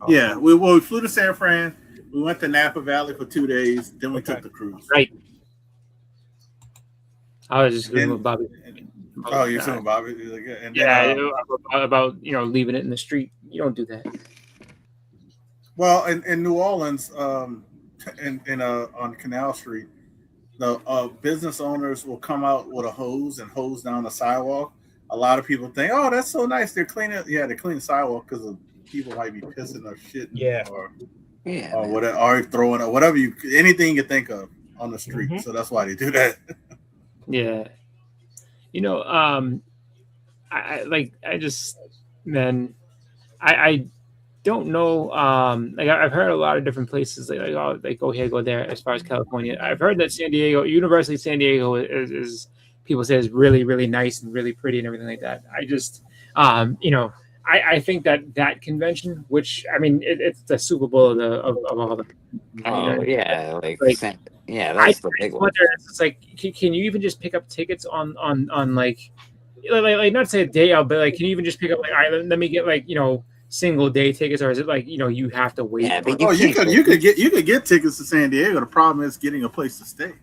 Yeah, we flew to San Fran, We went to Napa Valley for 2 days. Then we took the cruise. Right. I was just And- with Bobby. Oh, you're saying Bobby? And Yeah, then, about leaving it in the street. You don't do that. well, in New Orleans, on Canal Street, the business owners will come out with a hose and hose down the sidewalk. A lot of people think, "Oh, that's so nice. They're cleaning." Yeah, they clean the sidewalk because people might be pissing or shitting, Yeah. or Yeah. or whatever, or throwing or whatever anything you think of on the street. Mhm. So that's why they do that. Yeah. I don't know. Like I've heard a lot of different places like go here, go there. As far as California, I've heard that San Diego, University of San Diego, is people say is really, really nice and really pretty and everything like that. I just, I think that convention, which I mean, it's the Super Bowl of all the. Oh yeah, like yeah, I that's the big one. wonder. It's like, can you even just pick up tickets on like not to say a day out, but like, can you even just pick up like, all right, let me get like single day tickets, or is it like you have to wait? Yeah, but Oh, you could get tickets to San Diego. The problem is getting a place to stay.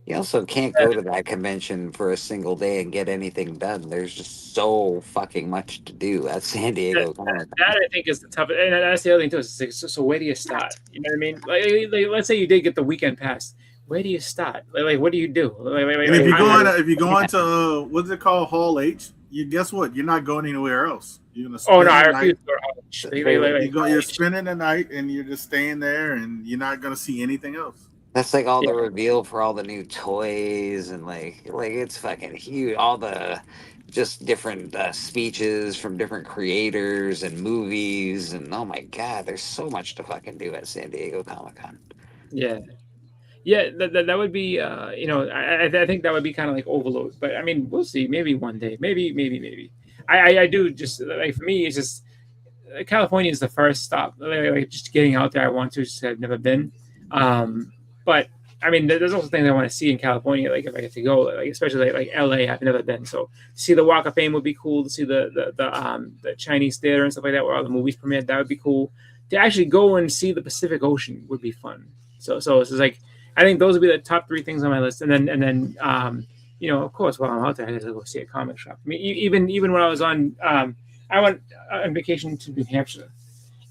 You also can't go to that convention for a single day and get anything done. There's just so fucking much to do at San Diego. That I think is the toughest, and that's the other thing too. Is like, so where do you start? You know what I mean? Like let's say you did get the weekend pass. Where do you start? Like what do you do? And if you're going to what's it called, Hall H, you guess what? You're not going anywhere else. You're gonna. Oh no, I spend the refuse night. to go. You're spending the night, and you're just staying there, and you're not gonna see anything else. That's like all the reveal for all the new toys and like it's fucking huge. All the just different speeches from different creators and movies and oh my god, there's so much to fucking do at San Diego Comic-Con. Yeah, that would be I think that would be kind of like overload. But I mean, we'll see. Maybe one day. Maybe. I do just like for me, it's just California is the first stop. Like just getting out there, I want to. Just I've never been. But I mean, there's also things I want to see in California. Like if I get to go, like especially like LA, I've never been. So to see the Walk of Fame would be cool. To see the Chinese theater and stuff like that, where all the movies premiered, that would be cool. To actually go and see the Pacific Ocean would be fun. So it's just like I think those would be the top 3 things on my list. And then of course, while I'm out there, I have to go see a comic shop. I mean, even when I was on, I went on vacation to New Hampshire,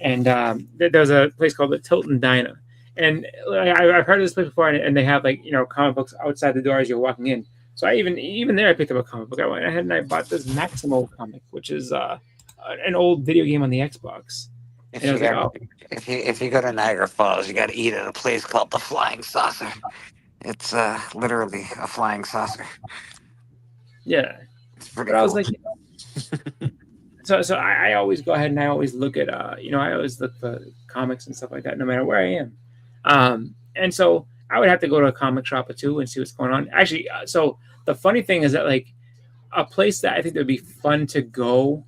and there was a place called the Tilton Diner. And I've heard of this place before, and they have comic books outside the door as you're walking in. So I even there I picked up a comic book. I went ahead and I bought this Maximo comic, which is an old video game on the Xbox. If you go to Niagara Falls, you got to eat at a place called the Flying Saucer. It's literally a flying saucer. Yeah, it's pretty. But cool. I was like, so I always go ahead and I always look at I always look for comics and stuff like that, no matter where I am. And so I would have to go to a comic shop or two and see what's going on. Actually, so the funny thing is that like a place that I think that would be fun to go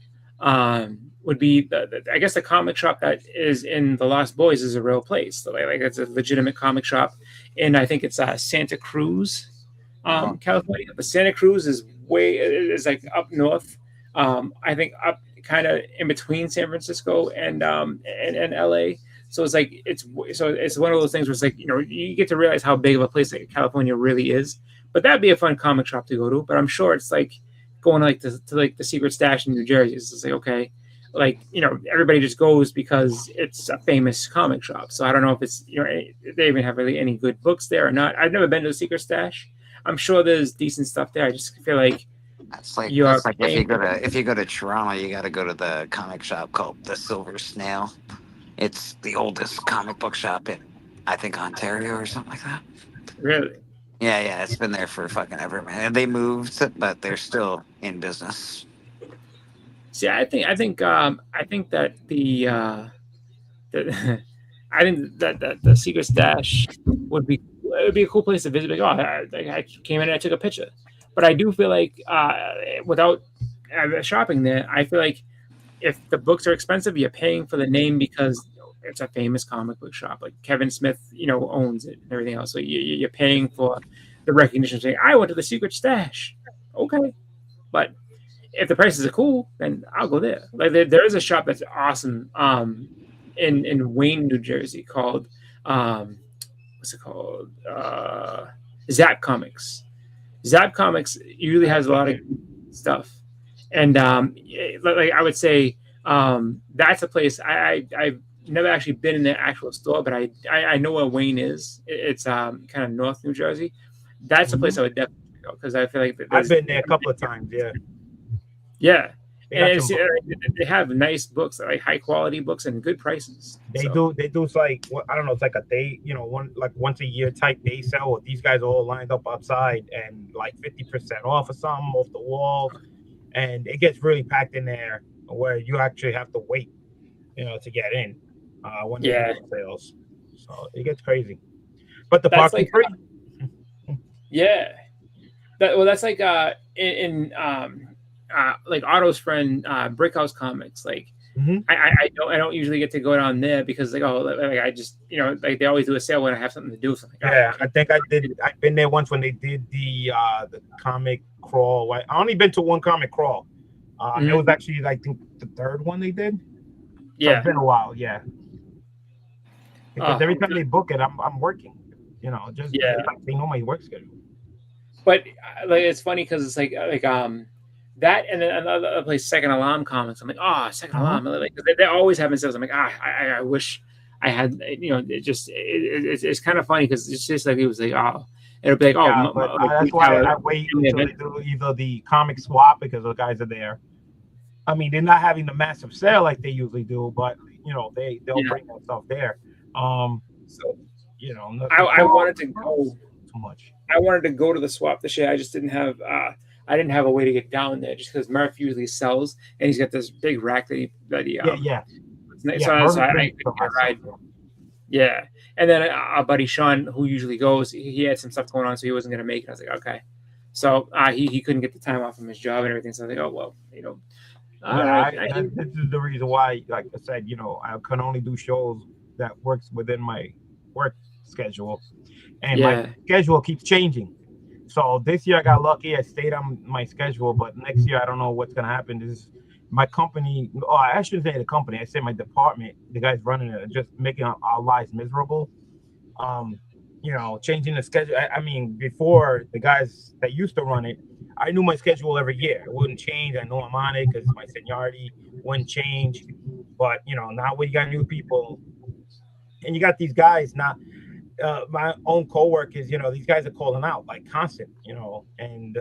would be I guess the comic shop that is in the Lost Boys is a real place. So like it's a legitimate comic shop, and I think it's Santa Cruz, California. But Santa Cruz is like up north. I think up kind of in between San Francisco and LA. So it's like it's one of those things where it's like you get to realize how big of a place like California really is. But that'd be a fun comic shop to go to. But I'm sure it's like going like to like the Secret Stash in New Jersey. It's just like okay, like everybody just goes because it's a famous comic shop. So I don't know if it's they even have really any good books there or not. I've never been to the Secret Stash. I'm sure there's decent stuff there. I just feel like That's like if you go to Toronto, you got to go to the comic shop called the Silver Snail. It's the oldest comic book shop in, I think, Ontario or something like that. Really? Yeah, it's been there for fucking ever, man. And they moved, but they're still in business. See, I think that the Secret Stash would be a cool place to visit. Like, I came in and I took a picture. But I do feel like without shopping there, I feel like if the books are expensive, you're paying for the name because it's a famous comic book shop. Like Kevin Smith, owns it and everything else. So you're paying for the recognition. Saying, I went to the Secret Stash. Okay. But if the prices are cool, then I'll go there. Like there is a shop that's awesome in Wayne, New Jersey called what's it called? Zap Comics. Zap Comics usually has a lot of stuff, and like I would say, that's a place I've never actually been in the actual store, but I know where Wayne is. It's kind of North New Jersey. That's a place I would definitely go because I feel like I've been there a couple of times. Yeah. Yeah. And they have nice books, like high quality books and good prices. They do like, I don't know, it's like a day, once a year type day sale. These guys are all lined up outside and like 50% off or something off the wall, and it gets really packed in there where you actually have to wait, to get in when they do sales. So it gets crazy. But the parking free. Yeah. That's like in like Otto's friend Brickhouse Comics. Like I don't usually get to go down there because I just like they always do a sale when I have something to do. So I think I did. I've been there once when they did the comic crawl. I only been to one comic crawl. It was actually I think the third one they did. So it's been a while. Yeah. Because every time they book it, I'm working. They know my work schedule. But like it's funny because it's like that and then another place, Second Alarm Comics. I'm like, Second Alarm. Like they're always having sales. I'm like, I wish I had. It's kind of funny because it's just like it was like, it'll be like, that's why I wait until they do either the comic swap because the guys are there. I mean, they're not having the massive sale like they usually do, but they'll bring that stuff there. I wanted to go too much. I wanted to go to the swap this year. I just didn't have I didn't have a way to get down there just because Murph usually sells and he's got this big rack that he Yeah. And then our buddy Sean, who usually goes, he had some stuff going on, so he wasn't going to make it. I was like, okay. So he couldn't get the time off from his job and everything. So I was like, oh, well, this is the reason why, like I said, I can only do shows that works within my work schedule. And my schedule keeps changing. So this year I got lucky. I stayed on my schedule, but next year I don't know what's going to happen. This is my company. I shouldn't say the company. I say my department. The guys running it are just making our lives miserable. Changing the schedule. I mean, before the guys that used to run it, I knew my schedule every year. It wouldn't change. I know I'm on it because my seniority wouldn't change. But, now we got new people and you got these guys now. My own coworkers, these guys are calling out like constant, and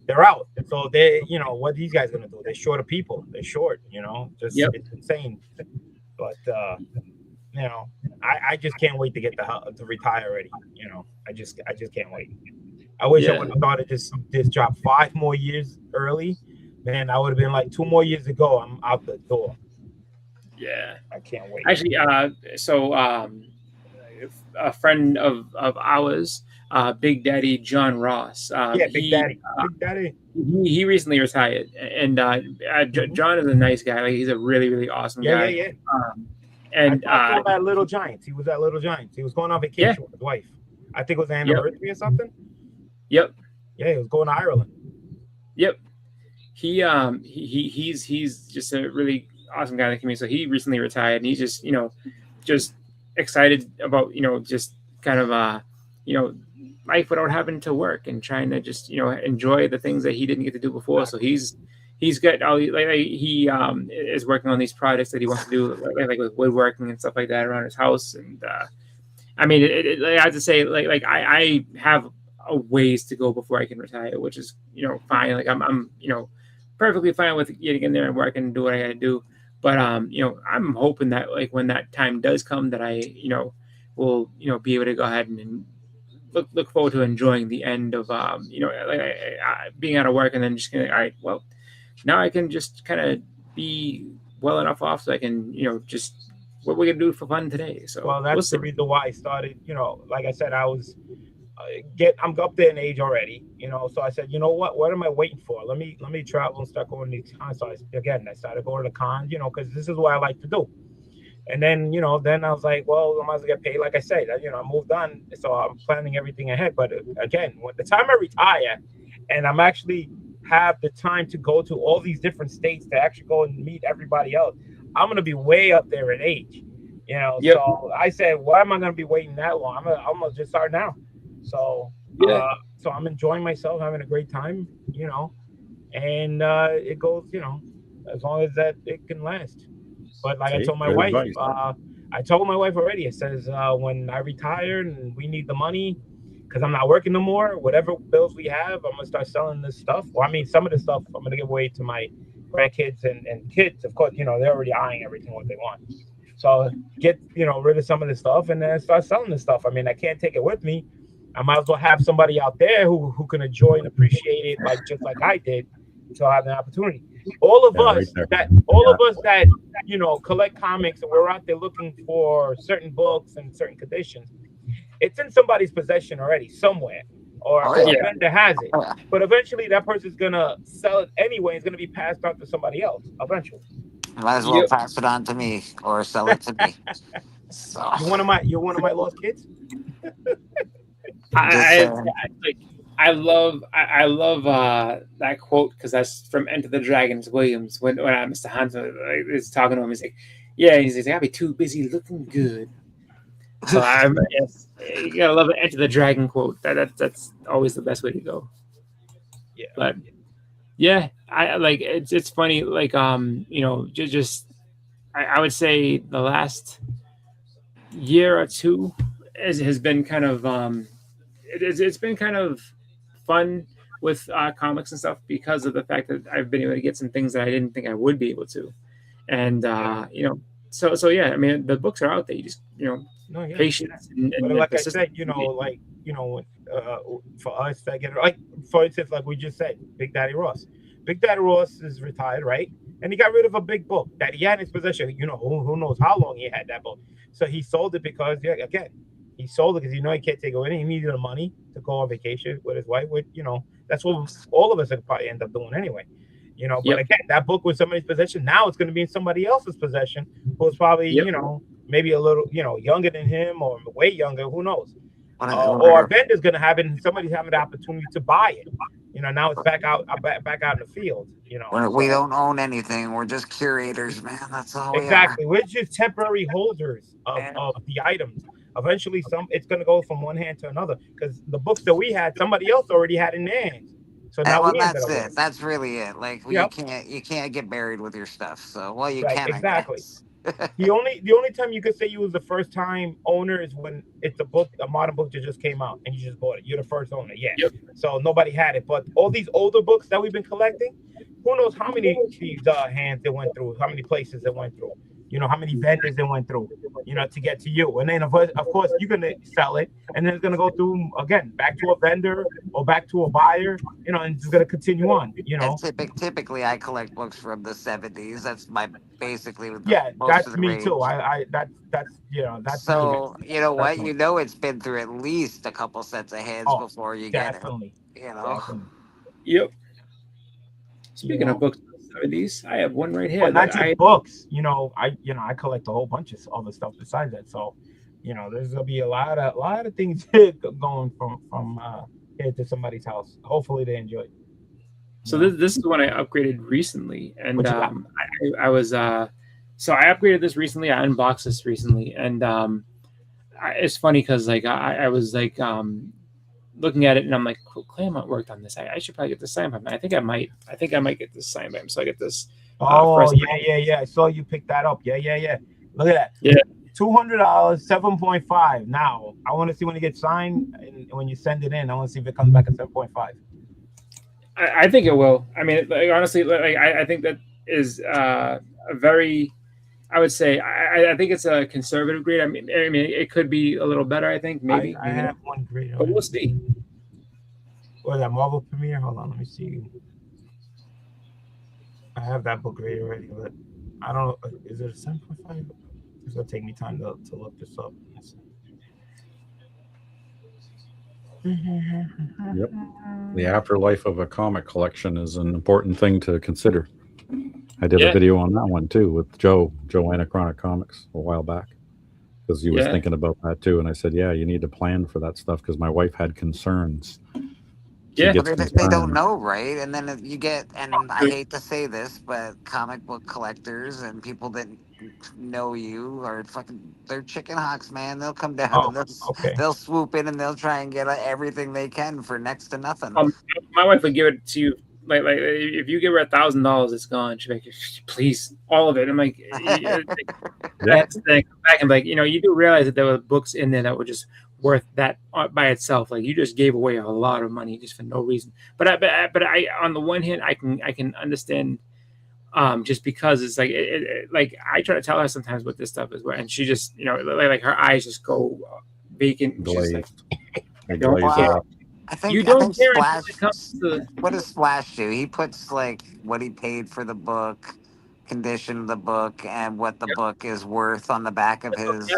they're out. So they, what are these guys gonna do? They're short of people. They're short, it's insane. But I just can't wait to get to retire already. I just can't wait. I wish I would have started this job 5 more years early. Man, I would have been like 2 more years ago. I'm out the door. Yeah, I can't wait. Actually, a friend of ours, Big Daddy John Ross. Big Daddy. He recently retired, and John is a nice guy. Like he's a really, really awesome guy. Yeah. And I talked at Little Giants. He was at Little Giants. He was going on vacation with his wife. I think it was anniversary or something. Yep. Yeah, he was going to Ireland. Yep. He's just a really awesome guy in the community. So he recently retired, and he's just excited about just kind of life without having to work and trying to just enjoy the things that he didn't get to do before. So he's got all he is working on these projects that he wants to do like with woodworking and stuff like that around his house. And I mean I have to say like I have a ways to go before I can retire, which is fine. Like I'm perfectly fine with getting in there and working and do what I gotta do. But I'm hoping that like when that time does come that I will be able to go ahead and look forward to enjoying the end of being out of work and then just all right, well now I can just kind of be well enough off so I can just what we're gonna do for fun today. So that's the reason why I started. Like I said, I'm up there in age already, so I said, what am I waiting for? Let me travel and start going to these cons. So I started going to the cons, because this is what I like to do. And then, then I was like, well, I might as well get paid. Like I said, I moved on. So I'm planning everything ahead. But again, when the time I retire and I'm actually have the time to go to all these different states to actually go and meet everybody else, I'm going to be way up there in age. You know, Yep. so I said, why am I going to be waiting that long? I'm gonna just start now. So, Yeah. so I'm enjoying myself, having a great time, you know, and it goes, you know, as long as that it can last. But like I See, told my good wife, advice. I told my wife already. It says when I retire and we need the money, because I'm not working no more. Whatever bills we have, I'm gonna start selling this stuff. Well, I mean, some of the stuff I'm gonna give away to my grandkids and kids. Of course, you know, they're already eyeing everything what they want. So get, you know, rid of some of this stuff and then start selling this stuff. I mean, I can't take it with me. I might as well have somebody out there who can enjoy and appreciate it, like just like I did, to have an opportunity. All of Yeah, us right there. that you know collect comics and we're out there looking for certain books and certain conditions, it's in somebody's possession already somewhere, or Oh, a yeah. vendor has it. Oh, yeah. But eventually, that person's gonna sell it anyway. It's gonna be passed on to somebody else eventually. Might as well Yep. pass it on to me or sell it to me. So You're one of my lost kids. I love that quote because that's from Enter the Dragons. Williams when Mr. Hanson is talking to him, he's like, "Yeah," he's like, "I'll be too busy looking good." So yes, you gotta love an Enter the Dragon quote. That's always the best way to go. Yeah. But yeah, I like it's funny. Like you know, just I would say the last year or two has been kind of it's been kind of fun with comics and stuff because of the fact that I've been able to get some things that I didn't think I would be able to, and you know, so yeah, I mean the books are out there. You just No, yeah. patience and But like I persistence. said, for us that get like, for instance, like we just said, Big Daddy Ross. Big Daddy Ross is retired, right? And he got rid of a big book that he had in his possession. You know, who knows how long he had that book. So he sold it because, yeah, again, he sold it because he can't take it with him. He needed the money to go on vacation with his wife. That's what all of us would probably end up doing anyway. But again, that book was somebody's possession. Now it's going to be in somebody else's possession who's probably, maybe a little, younger than him or way younger. Who knows? Or a vendor's going to have it and somebody's having the opportunity to buy it. Now it's back out in the field. We don't own anything. We're just curators, man. That's all we exactly. We're just temporary holders of the items. Eventually, it's going to go from one hand to another because the books that we had, somebody else already had in their hands. So now that's it. That's really it. Like you can't get buried with your stuff. So you can. Exactly. The only time you could say you was the first time owner is when it's a modern book that just came out and you just bought it. You're the first owner. Yeah. Yep. So nobody had it. But all these older books that we've been collecting, who knows how many these hands they went through, how many places they went through, how many vendors they went through, to get to you. And then of course you're gonna sell it, and then it's gonna go through again back to a vendor or back to a buyer, and it's gonna continue on. Typically, I collect books from the 70s. That's my basically. That's me too. That's so you know what it's been through at least a couple sets of hands before you get it. Definitely. Yep. Speaking of books. These I have one right here. But not just books. I collect a whole bunch of other stuff besides that. So, there's gonna be a lot of things going from here to somebody's house. Hopefully they enjoy it. So this is one I upgraded recently, and I was so I upgraded this recently. I unboxed this recently, and it's funny because like I was like looking at it and I'm like, Claremont worked on this. I should probably get this signed by him. I think I might get this signed by him. So I get this. Yeah. I saw you pick that up. Yeah. Look at that. Yeah. $200, 7.5. Now I want to see when it gets signed and when you send it in. I want to see if it comes back at 7.5. I think it will. I mean, honestly, I think that is a very. I would say I think it's a conservative grade. I mean, it could be a little better. I think maybe. I have one grade, but we'll see. Or that Marvel Premiere. Hold on, let me see. I have that book grade already, but I don't know. Is it a 7.5? It's gonna take me time to look this up. Yep. The afterlife of a comic collection is an important thing to consider. I did a video on that one too with Joanna Chronic Comics a while back because he was thinking about that too. And I said, you need to plan for that stuff because my wife had concerns. They don't know, right? And then you get, and I hate to say this, but comic book collectors and people that know you or they're chicken hawks, man. They'll come down Oh, and okay. they'll swoop in and they'll try and get everything they can for next to nothing. My wife would give it to you. Like if you give her $1,000, it's gone. She's like, please, all of it. I'm like, that's the back and like, you do realize that there were books in there that were just worth that by itself. Like you just gave away a lot of money just for no reason. But I on the one hand, I can understand, just because it's like like I try to tell her sometimes what this stuff is, and she just like her eyes just go vacant. Glazed. I think you don't care Splash, when it comes to. what does Splash do? He puts like what he paid for the book, condition of the book, and what the book is worth on the back of his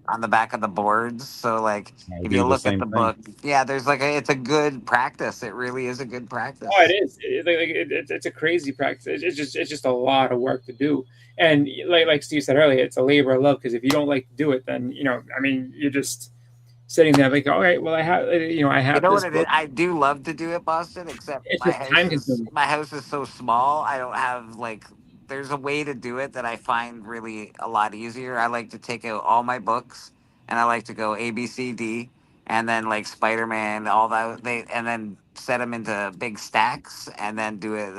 on the back of the boards. So like if you look at the book, there's like it's a good practice. It really is a good practice. Oh, it is. It's a crazy practice. It's just a lot of work to do. And like Steve said earlier, it's a labor of love because if you don't like to do it, then you're just sitting there like, all right, well, I have You know this what it book. is? I do love to do it, Boston, except It's just time consuming. my house is so small. I don't have there's a way to do it that I find really a lot easier. I like to take out all my books and I like to go A, B, C, D, and then like Spider-Man, all that and then set them into big stacks and then do it,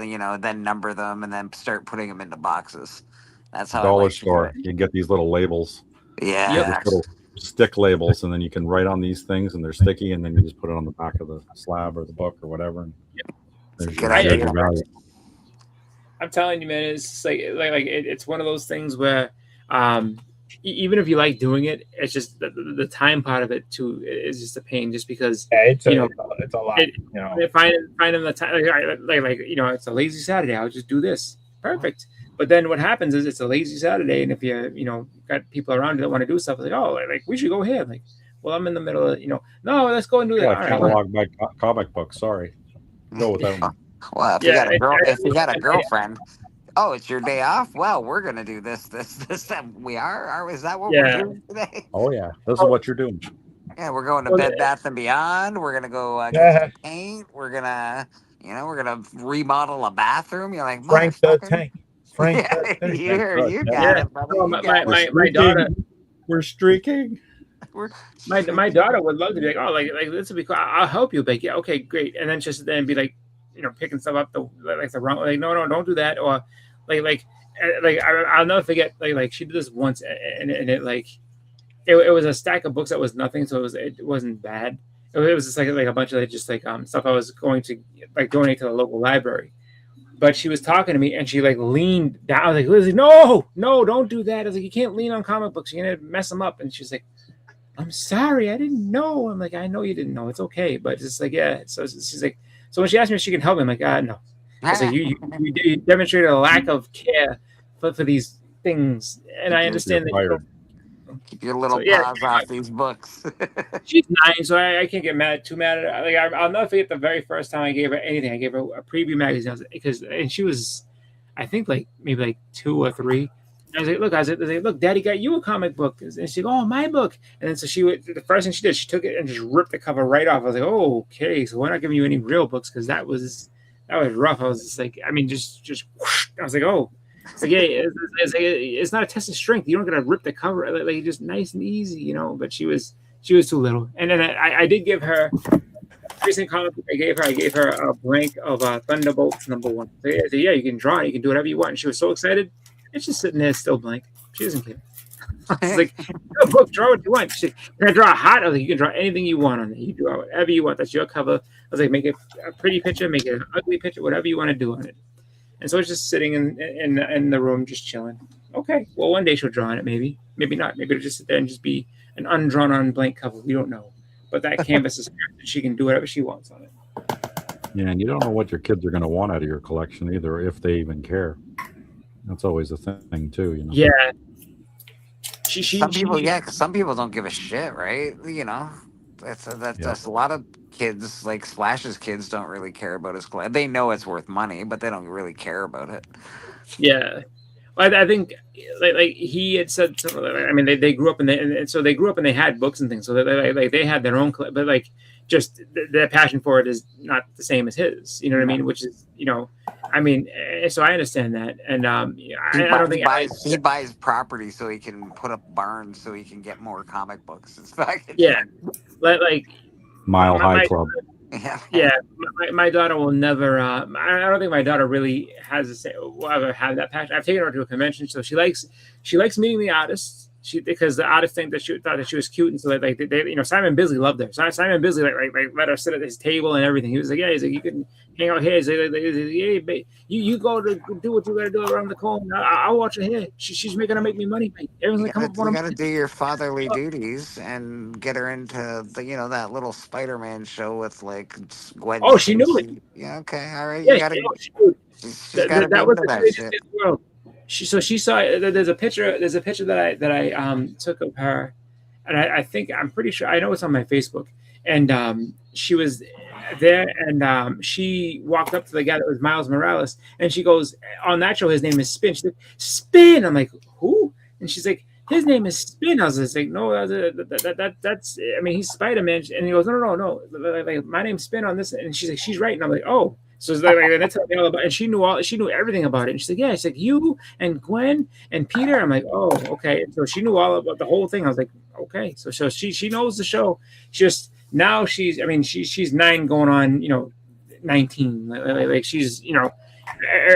then number them and then start putting them into boxes. That's how Dollar I like store. to do it. You get these little labels. Yeah. These little stick labels, and then you can write on these things, and they're sticky, and then you just put it on the back of the slab or the book or whatever. And there's your value. I'm telling you, man, it's like it's one of those things where, even if you like doing it, it's just the time part of it too is just a pain. Just because it's a lot. Finding the time, it's a lazy Saturday. I'll just do this. Perfect. But then what happens is it's a lazy Saturday, and if you got people around you that want to do stuff, like like we should go here. Like, well, I'm in the middle of no, let's go and do that. Catalog by comic book. Sorry, go with that one. Well, if you got a girlfriend, it's your day off. Well, we're gonna do this. We are. Is that what we're doing today? Oh yeah, this is what you're doing. Yeah, we're going to Bed Bath and Beyond. We're gonna go get some paint. We're gonna remodel a bathroom. You're like Frank the Tank. You got it, brother. My daughter. We're streaking. My daughter would love to be like, this would be cool. I'll help you, like, yeah, okay, great. And then just then be like, picking stuff up the wrong, like, no, don't do that, or I'll never forget, like she did this once, and it it was a stack of books that was nothing, so it wasn't bad. It was just like a bunch of just stuff I was going to donate to the local library. But she was talking to me, and she leaned down. I was like, Lizzie, no, don't do that. I was like, you can't lean on comic books. You're gonna mess them up. And she's like, I'm sorry, I didn't know. I'm like, I know you didn't know. It's okay. But it's like, yeah. So she's like, so when she asked me if she can help me, I'm like, no. I was like, you demonstrated a lack of care for these things, and I understand that. Keep your little paws off these books. She's 9, so I can't get too mad at her. I'll never forget the very first time I gave her anything. I gave her a preview magazine and she was, I think maybe 2 or 3. And I was like, look, Daddy got you a comic book. And she goes, oh, my book. And then so the first thing she did, she took it and just ripped the cover right off. I was like, oh, okay, so we're not giving you any real books because that was rough. I was just like, just whoosh. I was like, oh. It's like, yeah, it's not a test of strength. You don't gotta rip the cover, just nice and easy, But she was too little. And then I did give her recent comic book. I gave her a blank of Thunderbolts #1. So yeah, you can draw it. You can do whatever you want. And she was so excited. It's just sitting there still blank. She doesn't care. I was like, book, draw what you want. She's like, can I draw a heart? I was like, you can draw anything you want on it. You draw whatever you want. That's your cover. I was like, make it a pretty picture, make it an ugly picture, whatever you want to do on it. And so it's just sitting in the room, just chilling. Okay, well, one day she'll draw on it, maybe not. Maybe it'll just sit there and just be an undrawn on blank cover. We don't know. But that canvas is she can do whatever she wants on it. Yeah, and you don't know what your kids are going to want out of your collection either, if they even care. That's always a thing too, Yeah. Because some people don't give a shit, right? That's a lot of kids, like Splash's kids, don't really care about his collection. They know it's worth money, but they don't really care about it. Yeah. I think like he had said something. I mean, they grew up and so they grew up and they had books and things. So they had their own, but like just their passion for it is not the same as his. You know what I mean? Which is, you know, I mean, so I understand that, and I don't think he buys property so he can put up barns so he can get more comic books. It's fucking like Mile High Club. Yeah, my daughter will never. I don't think my daughter really will ever have that passion. I've taken her to a convention, so she likes meeting the artists. Because the artists think that she thought that she was cute, and so they you know, Simon Bisley loved her. Simon Bisley like let her sit at his table and everything. He was like, yeah, he's like, you can hang out here. He's like, yeah, you go to do what you got to do around the corner. I'll watch her here. She's gonna make me money. Everyone's like, you got to do your fatherly duties and get her into the, you know, that little Spider-Man show with like Gwen. Oh, she knew it. Yeah. Okay. All right. Yeah, you gotta. She's that was the craziest world. She saw there's a picture that I took of her, and I'm pretty sure I know it's on my Facebook, and she was there, and she walked up to the guy that was Miles Morales, and she goes, on that show his name is Spin. She's like, Spin. I'm like, who? And she's like, his name is Spin. I was just like, no, that's I mean, he's Spider-Man. And he goes, no, like, my name's Spin on this, and she's like, she's right. And I'm like, oh. So it's like that's all about, and she knew everything about it. And she's like, yeah, she's like, you and Gwen and Peter. I'm like, oh, okay. And so she knew all about the whole thing. I was like, okay. So she knows the show. Just now she's 9 going on, you know, 19. Like she's, you know,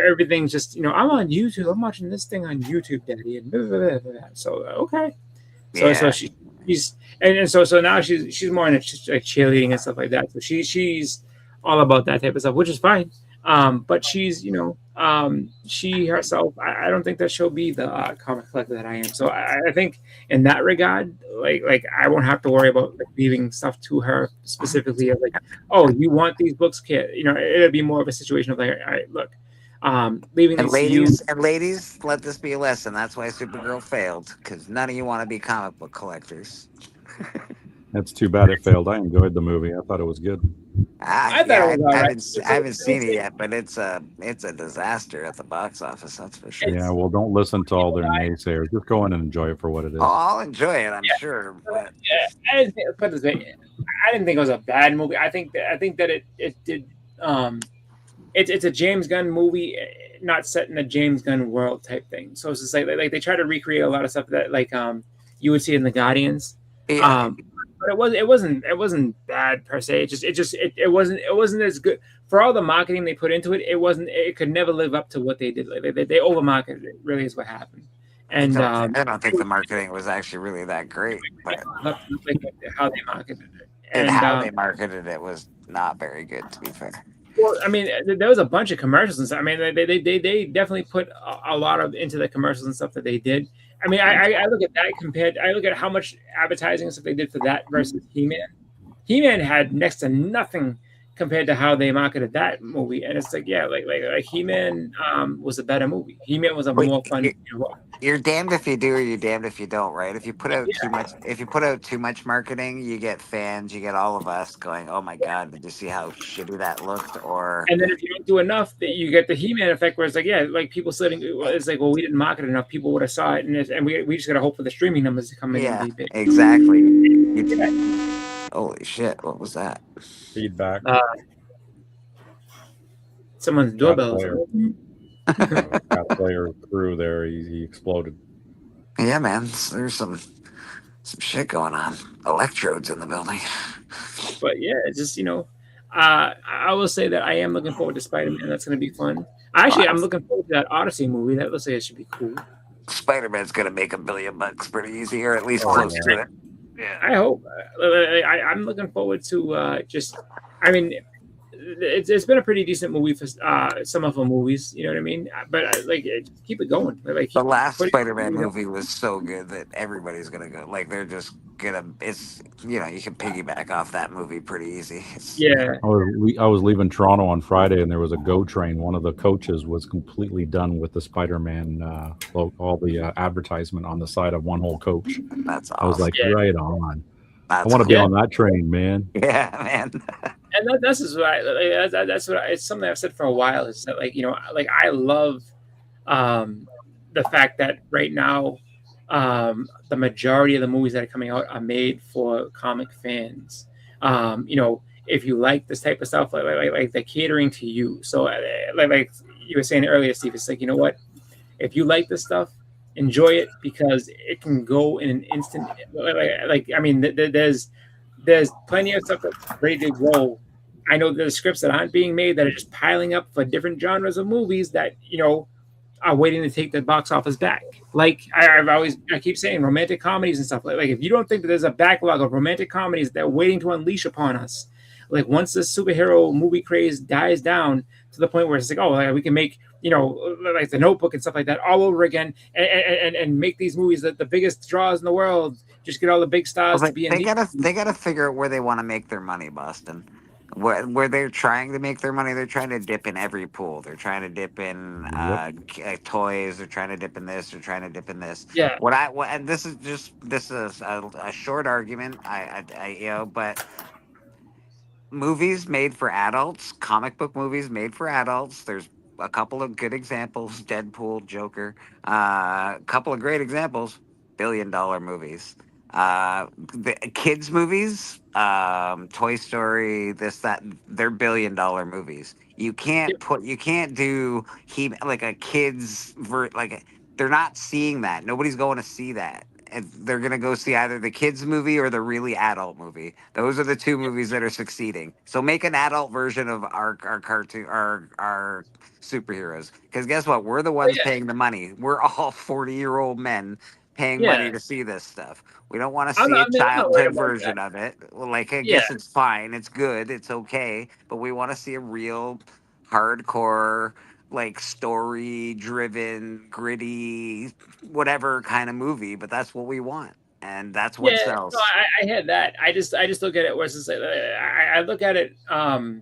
everything's just, you know, I'm on YouTube. I'm watching this thing on YouTube, Daddy. And blah, blah, blah, blah. So okay. So she's and so now she's more into like cheerleading and stuff like that. So she's all about that type of stuff, which is fine. But she's, you know, she herself, I don't think that she'll be the comic collector that I am. So I think in that regard, like I won't have to worry about like, leaving stuff to her specifically of like, oh, you want these books, kid? You know, it'll be more of a situation of like, all right, look, leaving and these ladies, let this be a lesson. That's why Supergirl failed, because none of you want to be comic book collectors. That's too bad it failed. I enjoyed the movie. I thought it was good. I haven't seen it yet, but it's a disaster at the box office. That's for sure. Yeah, well, don't listen to all their naysayers. Just go in and enjoy it for what it is. Oh, I'll enjoy it, I'm sure. But I didn't think it was a bad movie. I think that it did. It's a James Gunn movie, not set in a James Gunn world type thing. So it's just like they try to recreate a lot of stuff that like you would see in the Guardians. Yeah. But it wasn't bad per se. It wasn't as good for all the marketing they put into it. It could never live up to what they did. Like they over marketed it. Really is what happened. And I don't think the marketing was actually really that great. But how they marketed it and how they marketed it was not very good, to be fair. Well, I mean, there was a bunch of commercials and stuff. I mean, they definitely put a lot of into the commercials and stuff that they did. I mean, I look at that I look at how much advertising and stuff they did for that versus He-Man. He-Man had next to nothing compared to how they marketed that movie, and it's like, yeah, like He-Man was a better movie. He-Man was a more fun. You're damned if you do, or you're damned if you don't, right? If you put out too much marketing, you get fans, you get all of us going, "Oh my God, did you see how shitty that looked?" And then if you don't do enough, you get the He-Man effect, where it's like, yeah, like people sitting, it's like, well, we didn't market it enough, people would have saw it, and we just gotta hope for the streaming numbers to come in and be big. Exactly. Holy shit! What was that? Feedback. Someone's doorbell. Cat player crew there. He exploded. Yeah, man. There's some shit going on. Electrodes in the building. But yeah, it's just, you know, I will say that I am looking forward to Spider-Man. That's going to be fun. Actually, I'm looking forward to that Odyssey movie. That looks like it should be cool. Spider-Man's going to make $1 billion pretty easy, or at least close to it. Yeah, I hope. I'm looking forward to just. I mean, it's been a pretty decent movie for some of the movies. You know what I mean? But like, keep it going. Like the last Spider-Man movie was so good that everybody's gonna go. Like they're just gonna. It's, you know, you can piggyback off that movie pretty easy. Yeah. I was leaving Toronto on Friday, and there was a GO train. One of the coaches was completely done with the Spider-Man, all the advertisement on the side of one whole coach. That's awesome. I was like, right on. I want to be on that train, man. Yeah, man. And that's what it's something I've said for a while. Is that, like, you know, like I love the fact that right now, the majority of the movies that are coming out are made for comic fans. You know, if you like this type of stuff, like they're catering to you. So, like you were saying earlier, Steve, it's like, you know what? If you like this stuff, enjoy it, because it can go in an instant. Like I mean, there's plenty of stuff that's ready to go. I know there's scripts that aren't being made that are just piling up for different genres of movies that, you know, are waiting to take the box office back. Like I keep saying, romantic comedies and stuff. Like if you don't think that there's a backlog of romantic comedies that are waiting to unleash upon us, like once the superhero movie craze dies down to the point where it's like, oh, we can make, you know, like The Notebook and stuff like that all over again, and make these movies that the biggest draws in the world. Just get all the big stars to be in. They gotta figure out where they want to make their money, Boston. Where they're trying to make their money, they're trying to dip in every pool. They're trying to dip in toys. They're trying to dip in this. They're trying to dip in this. Yeah. And this is a short argument. You know, but movies made for adults, comic book movies made for adults. There's a couple of good examples: Deadpool, Joker. A couple of great examples: billion-dollar movies. The kids movies, Toy Story, this, that, they're billion-dollar movies. You can't do like a kids they're not seeing that. Nobody's going to see that. And they're going to go see either the kids movie or the really adult movie. Those are the two movies that are succeeding. So make an adult version of our cartoon, our superheroes. Because guess what? We're the ones paying the money. We're all 40-year-old men paying money to see this stuff. We don't want to see a childhood version of it. Like, I guess it's fine. It's good. It's okay. But we want to see a real hardcore, like, story-driven, gritty, whatever kind of movie. But that's what we want. And that's what sells. No, I had that. I just look at it where it's just like, I look at it the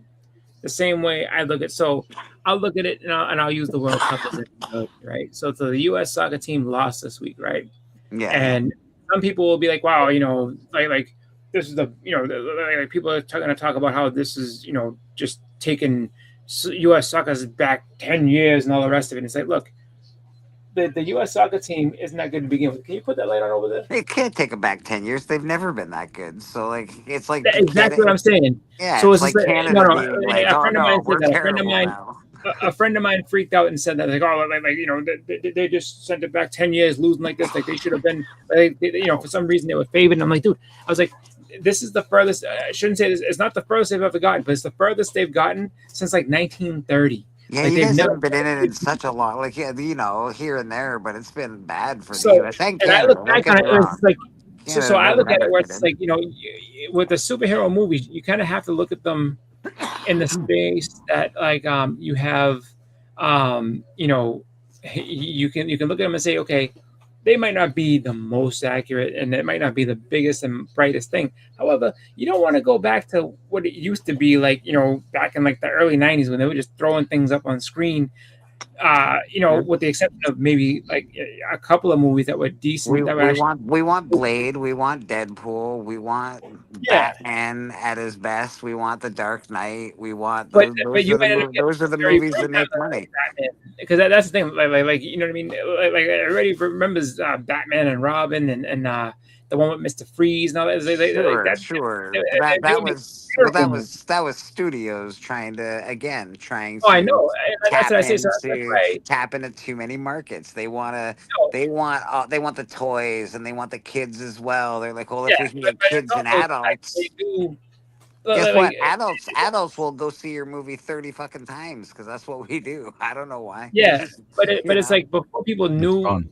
same way I look at. So I'll look at it and I'll use the World Cup as a right. So the U.S. soccer team lost this week, right? Yeah. And some people will be like, wow, you know, like this is the, you know, like people are going to talk about how this is, you know, just taking U.S. soccer's back 10 years and all the rest of it. And it's like, look, the U.S. soccer team isn't that good to begin with. Can you put that light on over there? It can't take them back 10 years. They've never been that good. So, like, it's like exactly what I'm saying. Yeah, so it's like Canada. A friend of mine freaked out and said that, like, oh, like you know, they just sent it back 10 years, losing like this, like they should have been, like, you know, for some reason they were favored. And I'm like, dude, I was like, this is the furthest. I shouldn't say this. It's not the furthest they've ever gotten, but it's the furthest they've gotten since like 1930. Yeah, like, you guys haven't been in it in such a long, like, yeah, you know, here and there, but it's been bad for the U.S. And I look back on it, it's like, so I look at it where it's like, you know, with the superhero movies, you kind of have to look at them in the space that, like, you have, you know, you can look at them and say, okay, they might not be the most accurate and it might not be the biggest and brightest thing. However, you don't want to go back to what it used to be like, you know, back in like the early 90s when they were just throwing things up on screen. You know, with the exception of maybe like a couple of movies that were decent. We want Blade, we want Deadpool, we want Batman at his best, we want The Dark Knight, we want those are the movies that make money. Because that's the thing, like you know what I mean? Like everybody remembers Batman and Robin and the one with Mr. Freeze and all that. That was studios trying to I know. That's what I say. So tap into too many markets. They want the toys and they want the kids as well. They're like, well, if we can get kids and adults. Guess what? Adults will go see your movie 30 fucking times because that's what we do. I don't know why. Yeah, but it's like before people knew.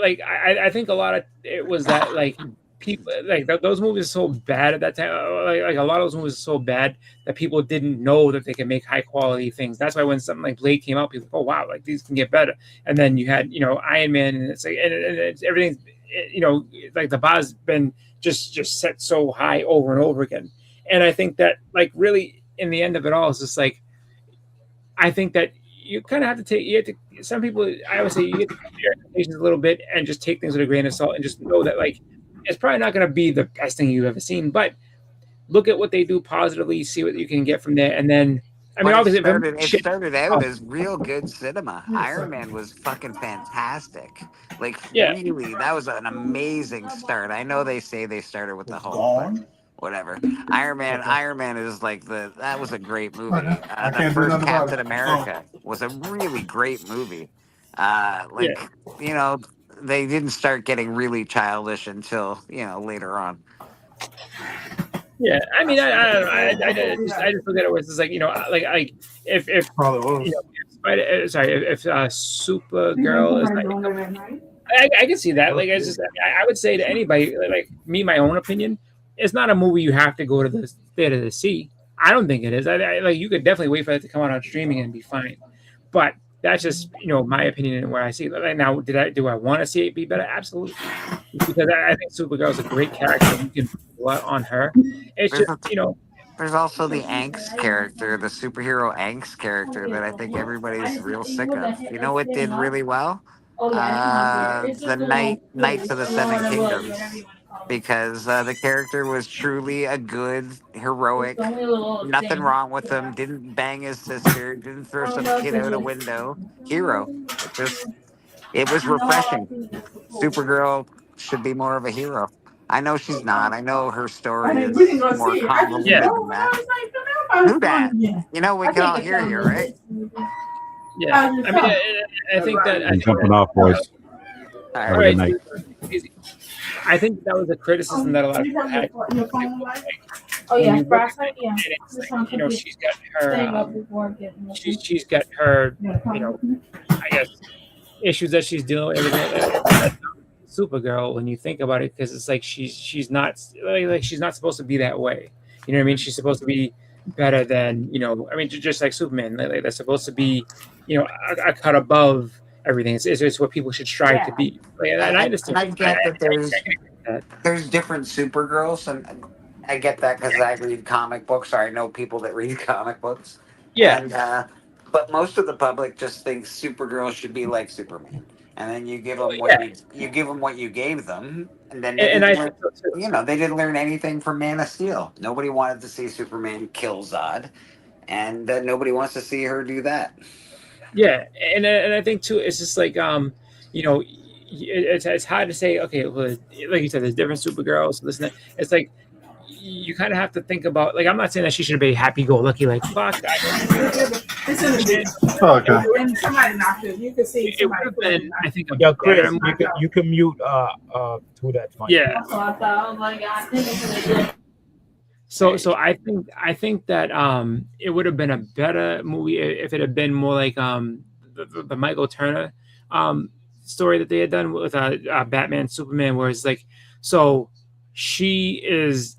Like I think a lot of it was that like people like those movies are so bad at that time. Like a lot of those movies are so bad that people didn't know that they can make high quality things. That's why when something like Blade came out, people oh wow, like these can get better. And then you had Iron Man, and it's like and it's everything. Like the bar's been just set so high over and over again. And I think that, like, really, in the end of it all, is just like, I think that you kind of have to some people, I would say, you get to take your expectations a little bit and just take things with a grain of salt and just know that, like, it's probably not going to be the best thing you've ever seen, but look at what they do positively, see what you can get from there. And then I mean, obviously, it started out as real good cinema. Iron Man was fucking fantastic. Like, really, that was an amazing start. I know they say they started with the Hulk, but whatever. Iron Man is like that was a great movie. The first Captain America was a really great movie. You know, they didn't start getting really childish until, you know, later on. Yeah, I mean, I just look at it as like, you know, like if you know, if Supergirl is like, I can see that. Like, it's just, I would say to anybody, like me, my own opinion, it's not a movie you have to go to the theater to see. I don't think it is. Like, you could definitely wait for it to come out on streaming and be fine. But that's just, you know, my opinion and where I see it. Like, now, do I want to see it be better? Absolutely, because I think Supergirl is a great character. You can put a lot on her. It's just, you know. There's also the angst character, the superhero angst character that I think everybody's real sick of. You know what did really well? The Knights of the Seven Kingdoms, because the character was truly a good, heroic, nothing wrong with him, didn't bang his sister, didn't throw some kid out a window, hero. It was refreshing. Supergirl should be more of a hero. I know she's not. I know her story is more convoluted than that. Who that? You know, we can all hear you, right? Yeah, I mean, I think that I'm jumping off, boys. Have a good night. I think that was a criticism that a lot of people had. Oh yeah, Frostbite. Yeah, you know, she's got her. She's got her. You know, I guess issues that she's dealing with. Supergirl, when you think about it, because it's like she's not like she's not supposed to be that way. You know what I mean? She's supposed to be better than, you know. I mean, just like Superman, like they're supposed to be, you know, a cut above everything. It's what people should strive to be. Like, and I understand. I get that there's different Supergirls, and I get that because I read comic books, or I know people that read comic books. Yeah. And, but most of the public just thinks Supergirl should be like Superman. And then you give them you give them what you gave them, and then they didn't learn anything from Man of Steel. Nobody wanted to see Superman kill Zod, and nobody wants to see her do that. Yeah, and I think too, it's just like you know, it's hard to say. Okay, well, like you said, there's different Supergirls. This and that. It's like you kind of have to think about. Like, I'm not saying that she should be happy-go-lucky. Like, fuck. Okay. When somebody knocked it, you can see. It would have been, I think, Yo, Chris, you can mute who that's fine. Yeah. That's what I thought. I was like, I think it's really good. So I think that it would have been a better movie if it had been more like the Michael Turner story that they had done with Batman Superman, where it's like, so she is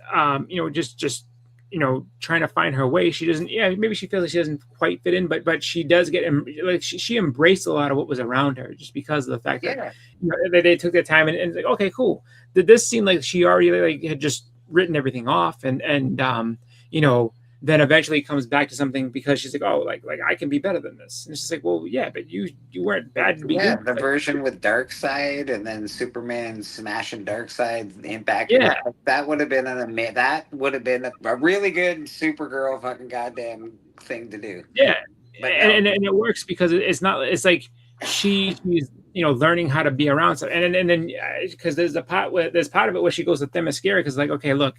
you know, just you know, trying to find her way. She doesn't, maybe she feels like she doesn't quite fit in, but she does get, like, she embraced a lot of what was around her just because of the fact that, you know, they took their time and it's like, okay, cool. Did this seem like she already like had just written everything off and you know, then eventually comes back to something because she's like, oh, like I can be better than this. And it's just like, well, yeah, but you weren't bad to begin with. The version with Darkseid and then Superman smashing Darkseid in back. Yeah, that would have been a really good Supergirl fucking goddamn thing to do. Yeah, and it works because it's not. It's like she's, you know, learning how to be around stuff, and then because there's part of it where she goes to Themyscira because like, okay, look,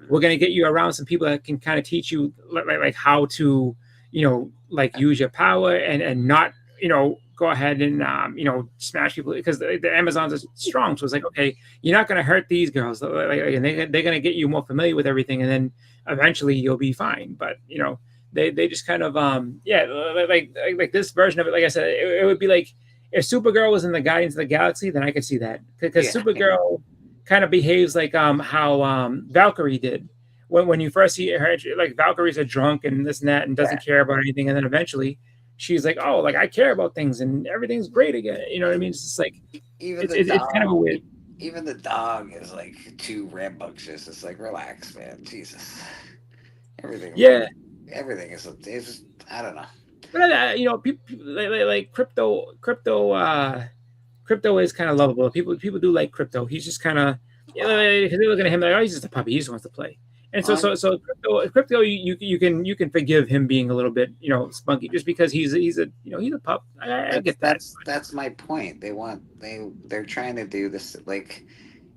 we're going to get you around some people that can kind of teach you like how to, you know, like use your power and not, you know, go ahead and, you know, smash people because the Amazons are strong. So it's like, okay, you're not going to hurt these girls. And they're going to get you more familiar with everything. And then eventually you'll be fine. But, you know, they just kind of, like this version of it, like I said, it would be like if Supergirl was in the Guardians of the Galaxy, then I could see that because Supergirl kind of behaves like how Valkyrie did when you first see her, like Valkyrie's a drunk and this and that and doesn't care about anything, and then eventually she's like, oh, like I care about things and everything's great again. You know what I mean? It's just like it's kind of a weird. Even the dog is like too rambunctious. It's like, relax, man. Jesus, everything. Yeah, everything is. It's just, I don't know. But you know, people like crypto is kind of lovable. People do like Crypto. He's just kind of, because they're looking at him like, oh, he's just a puppy. He just wants to play. And so crypto, you can forgive him being a little bit, spunky, just because he's a pup. I get that. That's my point. They're trying to do this, like,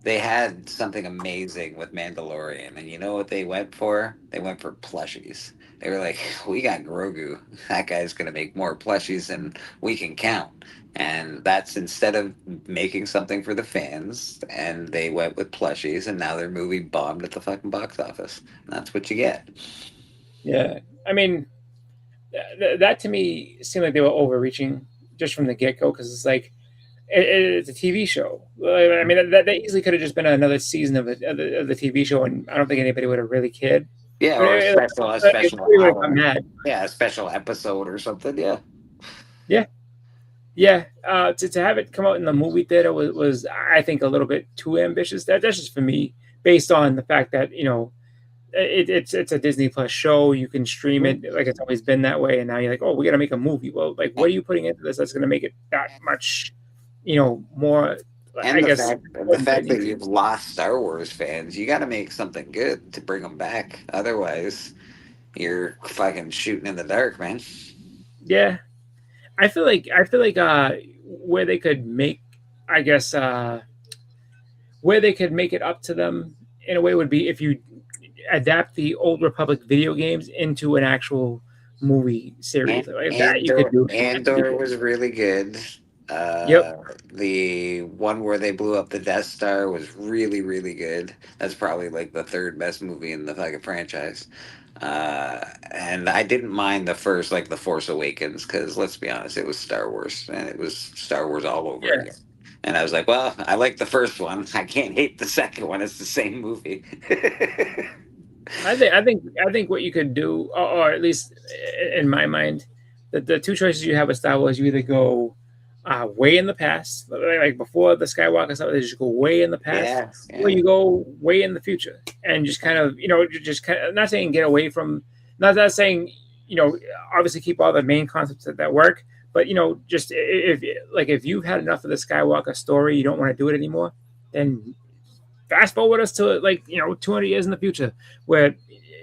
they had something amazing with Mandalorian, and you know what they went for? They went for plushies. They were like, we got Grogu. That guy's gonna make more plushies than we can count. And that's instead of making something for the fans, and they went with plushies, and now their movie bombed at the fucking box office. And that's what you get. Yeah, I mean, that to me seemed like they were overreaching just from the get go, because it's like it's a TV show. I mean, that easily could have just been another season of the TV show, and I don't think anybody would have really cared. Yeah, or a special episode or something. Yeah. Yeah, to have it come out in the movie theater was I think a little bit too ambitious. That's just for me, based on the fact that it's a Disney Plus show. You can stream it, like it's always been that way. And now you're like, oh, we got to make a movie. Well, like, what are you putting into this that's going to make it that much, more? And the fact that you've lost Star Wars fans, you got to make something good to bring them back. Otherwise, you're fucking shooting in the dark, man. Yeah. I feel like where they could make, where they could make it up to them in a way would be if you adapt the Old Republic video games into an actual movie series. Andor was really good. The one where they blew up the Death Star was really, really good. That's probably like the third best movie in the fucking franchise. And I didn't mind the first, like The Force Awakens, because let's be honest, it was Star Wars, and it was Star Wars all over again. And I was like, well, I like the first one. I can't hate the second one. It's the same movie. I think what you could do, or at least in my mind, the two choices you have with Star Wars, you either go way in the past, like before the Skywalker stuff, they just go way in the past, or you go way in the future, and just kind of, not saying get away from, not saying, obviously keep all the main concepts that work, but just if you've had enough of the Skywalker story, you don't want to do it anymore, then fast forward us to 200 years in the future, where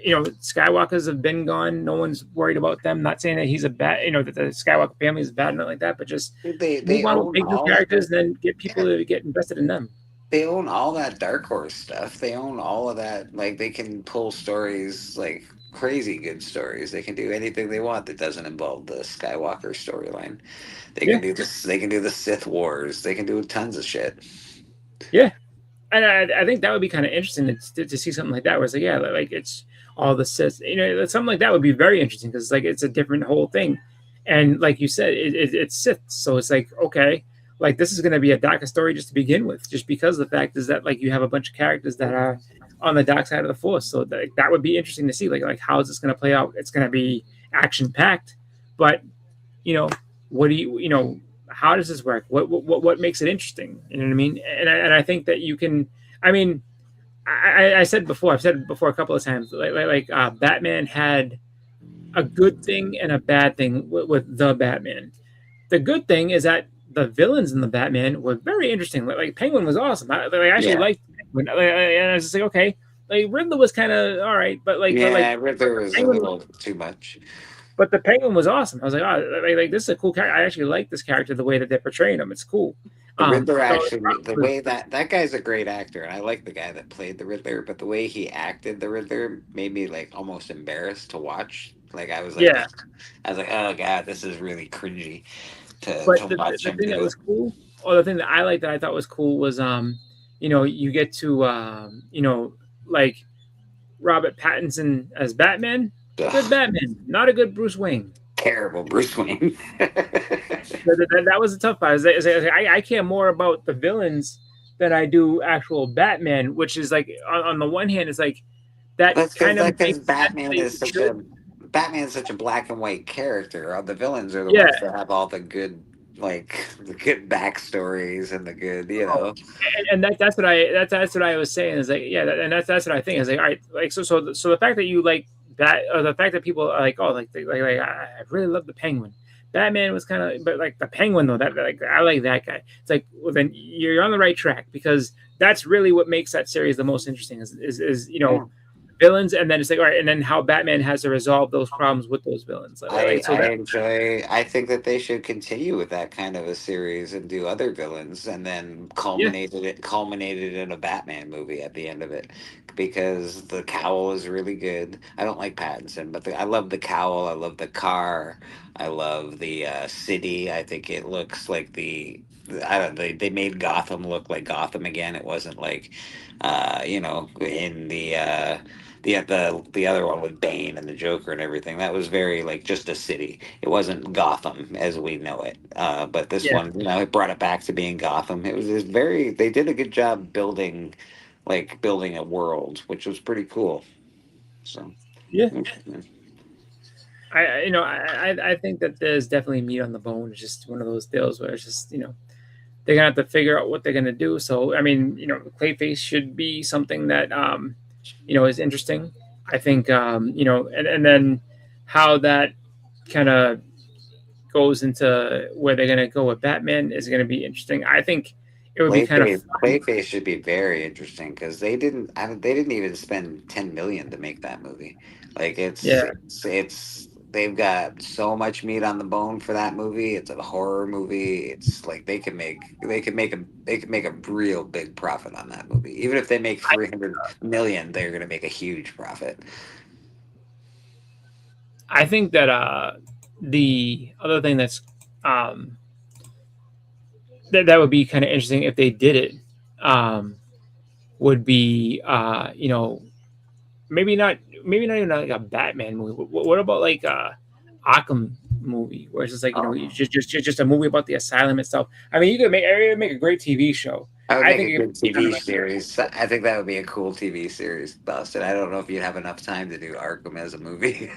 Skywalkers have been gone. No one's worried about them. Not saying that he's a bad, that the Skywalker family is bad, nothing like that, but just they want to make new characters and then get people to get invested in them. They own all that Dark Horse stuff. They own all of that. Like, they can pull stories, like crazy good stories. They can do anything they want that doesn't involve the Skywalker storyline. They can do this. They can do the Sith Wars. They can do tons of shit. Yeah. And I think that would be kind of interesting to see something like that, where it's like, like it's all the Sith, something like that would be very interesting, because it's a different whole thing. And like you said, it's Sith. So it's like, okay, like this is going to be a darker story just to begin with, just because the fact is that you have a bunch of characters that are on the dark side of the Force. So that would be interesting to see, like how is this going to play out? It's going to be action packed, but what do you, how does this work? What makes it interesting? You know what I mean? And I think that you can. I mean, I've said it before a couple of times. Like Batman had a good thing and a bad thing with the Batman. The good thing is that the villains in the Batman were very interesting. Like Penguin was awesome. I actually liked Penguin. And I was just like, okay. Like Riddler was kind of all right, but Riddler was Penguin, a little too much. But the Penguin was awesome. I was like, oh, like this is a cool character. I actually like this character, the way that they're portraying him. It's cool. The Riddler the way that guy's a great actor, and I like the guy that played the Riddler, but the way he acted the Riddler made me almost embarrassed to watch. I was like, oh god, this is really cringy to watch him. The thing that was cool, or the thing that I liked that I thought was cool was, you get to, like Robert Pattinson as Batman. Good Batman, not a good Bruce Wayne. Terrible Bruce Wayne. that was a tough part. I care more about the villains than I do actual Batman, which is like on the one hand, it's like that kind of because Batman is such a black and white character. The villains are the ones that have all the good, the good backstories and the good, And that's what I was saying is and that's what I think is all right, so the fact that you like that, or the fact that people are like, oh, like I really love the Penguin. Batman was kind of, but the Penguin though, that I like that guy. It's like, well, then you're on the right track, because that's really what makes that series the most interesting. Is villains, and then it's like, all right, and then how Batman has to resolve those problems with those villains. I think that they should continue with that kind of a series and do other villains, and then culminated in a Batman movie at the end of it, because the cowl is really good. I don't like Pattinson, but I love the cowl. I love the car. I love the city. I think it looks like I don't. They made Gotham look like Gotham again. It wasn't like, in the other one with Bane and the Joker and everything. That was very like just a city. It wasn't Gotham as we know it. But this one, it brought it back to being Gotham. It was very. They did a good job building a world, which was pretty cool. So yeah. I think that there's definitely meat on the bone. It's just one of those deals where it's just, they're gonna have to figure out what they're gonna do. So I mean, Clayface should be something that is interesting. I think and then how that kind of goes into where they're gonna go with Batman is gonna be interesting. I think it would be kind of Clayface should be very interesting, because they didn't even spend $10 million to make that movie. Like it's they've got so much meat on the bone for that movie. It's a horror movie. It's like they could make a real big profit on that movie. Even if they make $300 million, they're going to make a huge profit. I think that the other thing that's that would be kind of interesting if they did it would be maybe not even like a Batman movie. What about like a Arkham movie, where it's just like just a movie about the asylum itself? I mean, you could make a great TV show. I think a good TV series. I think that would be a cool TV series, Boston. I don't know if you'd have enough time to do Arkham as a movie.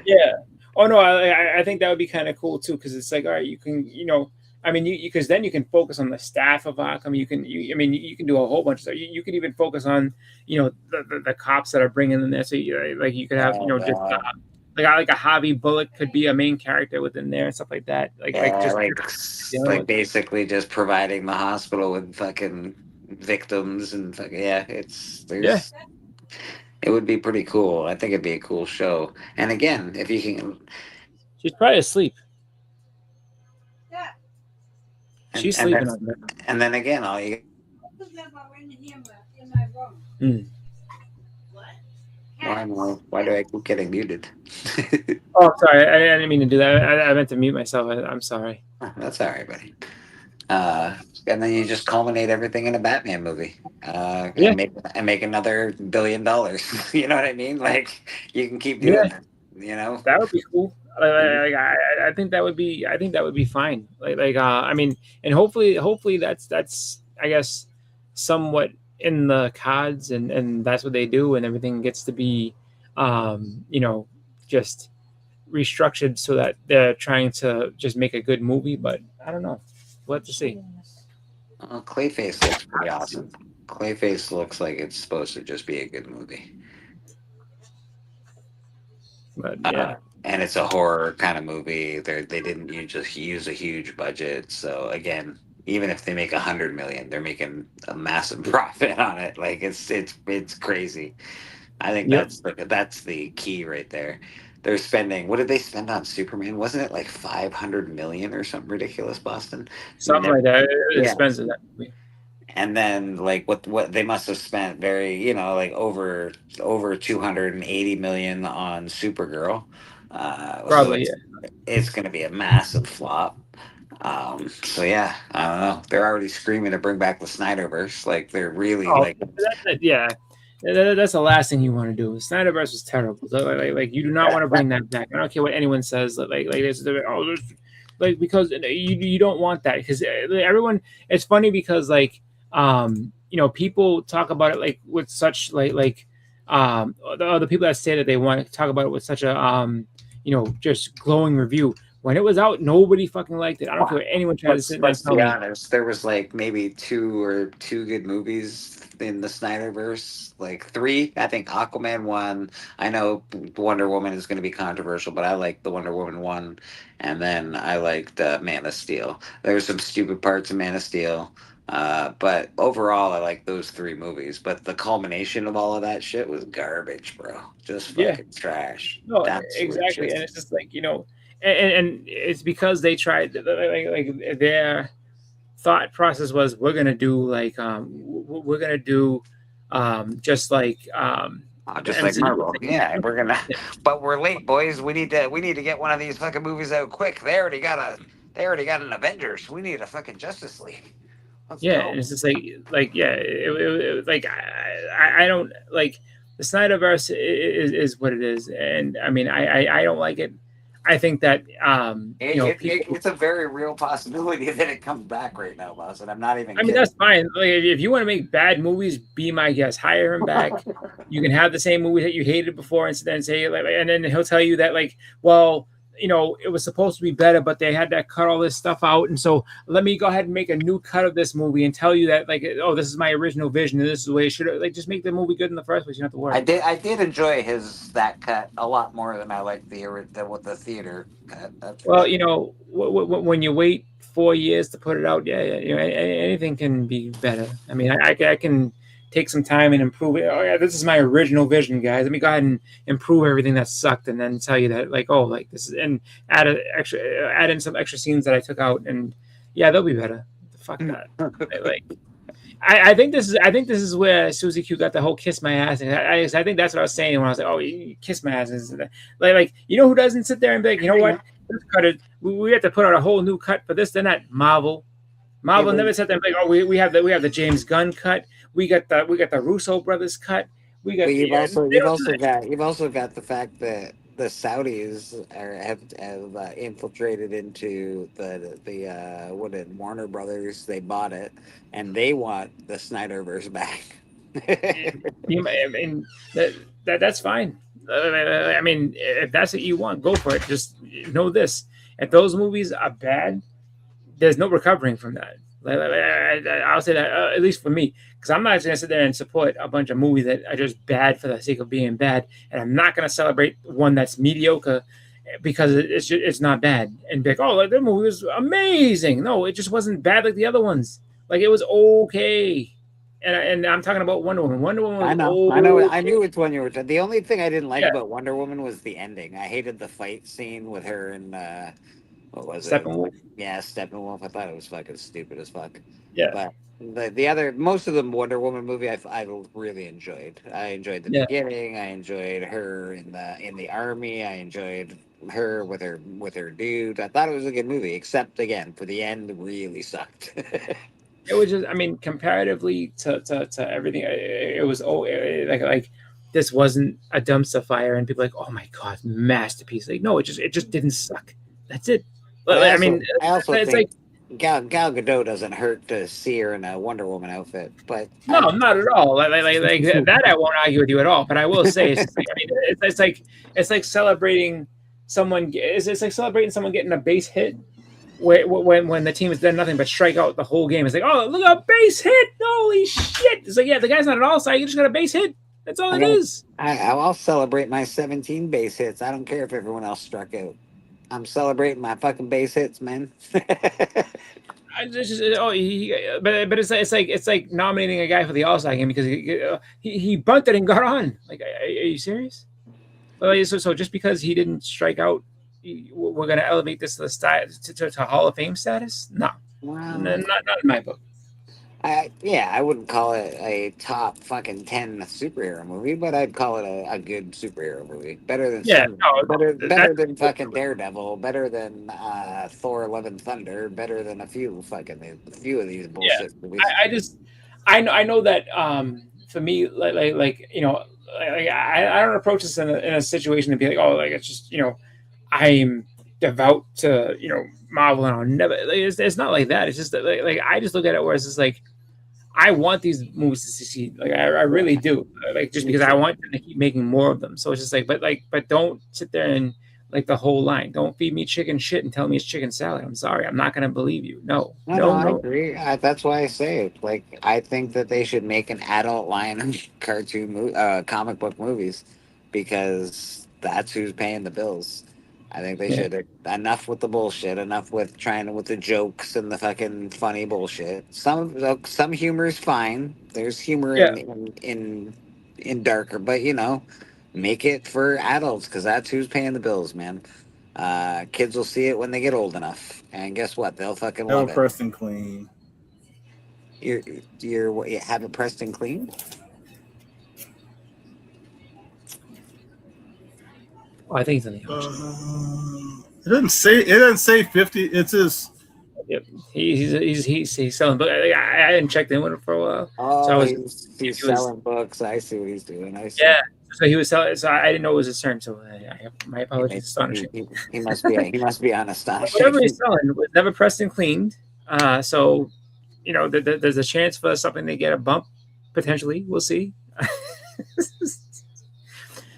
Yeah. Oh no, I think that would be kind of cool too, because it's like, all right, you can I mean, because then you can focus on the staff of Arkham. You can you can do a whole bunch of stuff. You can even focus on the cops that are bringing in there. So you could have just like a Harvey Bullock could be a main character within there and stuff like that. Basically just providing the hospital with fucking victims and it would be pretty cool. I think it'd be a cool show. And again, if you can, she's probably asleep. She's sleeping on there. And then again, all you. Why do I keep getting muted? Oh, sorry. I didn't mean to do that. I meant to mute myself. I'm sorry. That's all right, buddy. And then you just culminate everything in a Batman movie. And make another $1 billion. You know what I mean? Like, you can keep doing it. That would be cool. I think that would be fine. I mean, and hopefully that's I guess somewhat in the cards, and that's what they do, and everything gets to be just restructured so that they're trying to just make a good movie. But I don't know. We'll have to see. Clayface looks pretty awesome. Clayface looks like it's supposed to just be a good movie. But yeah. And it's a horror kind of movie. They didn't just use a huge budget. So again, even if they make $100 million, they're making a massive profit on it. Like it's crazy. I think that's the key right there. They're spending. What did they spend on Superman? Wasn't it like $500 million or something ridiculous, Boston? Something like that. It was expensive, that movie. And then like what they must have spent very over $280 million on Supergirl. Probably, it's going to be a massive flop. So yeah, I don't know. They're already screaming to bring back the Snyderverse. Like they're really that's the last thing you want to do. The Snyderverse was terrible. Like you do not want to bring that back. I don't care what anyone says. Because you don't want that, because everyone. It's funny because people talk about it like with such the other people that say that they want to talk about it with such a just glowing review. When it was out, nobody fucking liked it. I don't care what anyone tried to sit there and tell me. Let's be honest, there was like maybe two good movies in the Snyderverse, like 3. I think Aquaman 1. I know Wonder Woman is going to be controversial, but I like the Wonder Woman 1, and then I liked Man of Steel. There were some stupid parts of Man of Steel. But overall, I like those three movies. But the culmination of all of that shit was garbage, bro. Just Yeah. fucking trash. No, Absolute exactly, shit. and it's just like and it's because they tried like their thought process was we're gonna do like we're gonna do just like the Just like MCU Marvel. thing. Yeah, we're gonna. But we're late, boys. We need to get one of these fucking movies out quick. They already got an Avengers. We need a fucking Justice League. Let's Yeah, go. and it's just like yeah, like I don't like the Snyderverse is what it is, and I mean I don't like it. I think that people. It's a very real possibility that it comes back right now, boss. And I'm not even I mean kidding. that's fine. Like, if you want to make bad movies, be my guest. Hire him back. You can have the same movie that you hated before, and then say like, and then he'll tell you that like, well, it was supposed to be better, but they had to cut all this stuff out, and so let me go ahead and make a new cut of this movie and tell you that like, oh, this is my original vision, and this is the way it should. Like, just make the movie good in the first place. You don't have to worry. I did enjoy that cut a lot more than I liked the theater cut. Well, when you wait 4 years to put it out, yeah, anything can be better. I mean, I can take some time and improve it. Oh yeah, this is my original vision, guys. Let me go ahead and improve everything that sucked, and then tell you that like, oh, like this is, and add in some extra scenes that I took out, and yeah, they'll be better. Fuck that. Like, I think this is where Susie Q got the whole kiss my ass, and I think that's what I was saying when I was like, oh, you kiss my ass, like who doesn't sit there and be like, you know what, let's cut it. We have to put out a whole new cut for this. Then that Marvel never said that like, oh, we have the James Gunn cut. We got the Russo brothers cut. We got. But you've also got the fact that the Saudis have infiltrated into the what did Warner Brothers? They bought it, and they want the Snyderverse back. I mean, that's fine. I mean, if that's what you want, go for it. Just know this: if those movies are bad, there's no recovering from that. I'll say that at least for me, because I'm not just gonna sit there and support a bunch of movies that are just bad for the sake of being bad, and I'm not gonna celebrate one that's mediocre because it's not bad and be like, oh, like that movie was amazing. No, it just wasn't bad like the other ones. Like it was okay. And I'm talking about Wonder Woman. Wonder Woman was I know. okay. I knew which one you were. The only thing I didn't like about Wonder Woman was the ending. I hated the fight scene with her and what was Steppenwolf? Yeah, Steppenwolf. I thought it was fucking stupid as fuck. Yeah. But most of the Wonder Woman movie I really enjoyed. I enjoyed the beginning. I enjoyed her in the army. I enjoyed her with her dude. I thought it was a good movie, except again for the end, really sucked. It was just, I mean, comparatively to everything, it was like this wasn't a dumpster fire, and people are like, oh my god, masterpiece. Like, no, it just didn't suck. That's it. I also think like Gal Gadot doesn't hurt to see her in a Wonder Woman outfit, but no, not at all. Like that, I won't argue with you at all. But I will say, it's like celebrating someone. It's like celebrating someone getting a base hit. When the team has done nothing but strike out the whole game, it's like, oh, look, a base hit! Holy shit! It's like, yeah, the guy's not an all-star. You just got a base hit. That's all it is. I'll celebrate my 17 base hits. I don't care if everyone else struck out. I'm celebrating my fucking base hits, man. But it's like nominating a guy for the All-Star game because he bunted and got on. Like, are you serious? So just because he didn't strike out, we're going to elevate this to the Hall of Fame status? No, not in my book. I wouldn't call it a top fucking 10 superhero movie, but I'd call it a good superhero movie. Better than better than fucking Daredevil, better than Thor: Love and Thunder, better than a few of these bullshit movies. I know that for me, I don't approach this in a situation to be like, oh, like it's just I'm devout to Marvel and I'll never. It's not like that. It's just that, like I just look at it where it's just like I want these movies to succeed. Like I really do. Like just because I want them to keep making more of them. So it's just like, but don't sit there and like the whole line. Don't feed me chicken shit and tell me it's chicken salad. I'm sorry. I'm not gonna believe you. No. I agree. That's why I say it. Like I think that they should make an adult line of comic book movies because that's who's paying the bills. I think they should. Enough with the bullshit. Enough with with the jokes and the fucking funny bullshit. Some humor is fine. There's humor in darker, but make it for adults because that's who's paying the bills, man. Kids will see it when they get old enough, and guess what? They'll fucking love it. Pressed and clean. You have it pressed and clean? Oh, I think it's in the auction. It doesn't say 50. It says. Yep, he's selling books. I hadn't checked in with him for a while. Oh, so he's selling books. I see what he's doing. I see. Yeah, so he was selling. So I didn't know it was his turn. So my apologies. Astonishing. He must be on astonishing. Whatever he's selling was never pressed and cleaned. So there's a chance for something to get a bump potentially. We'll see.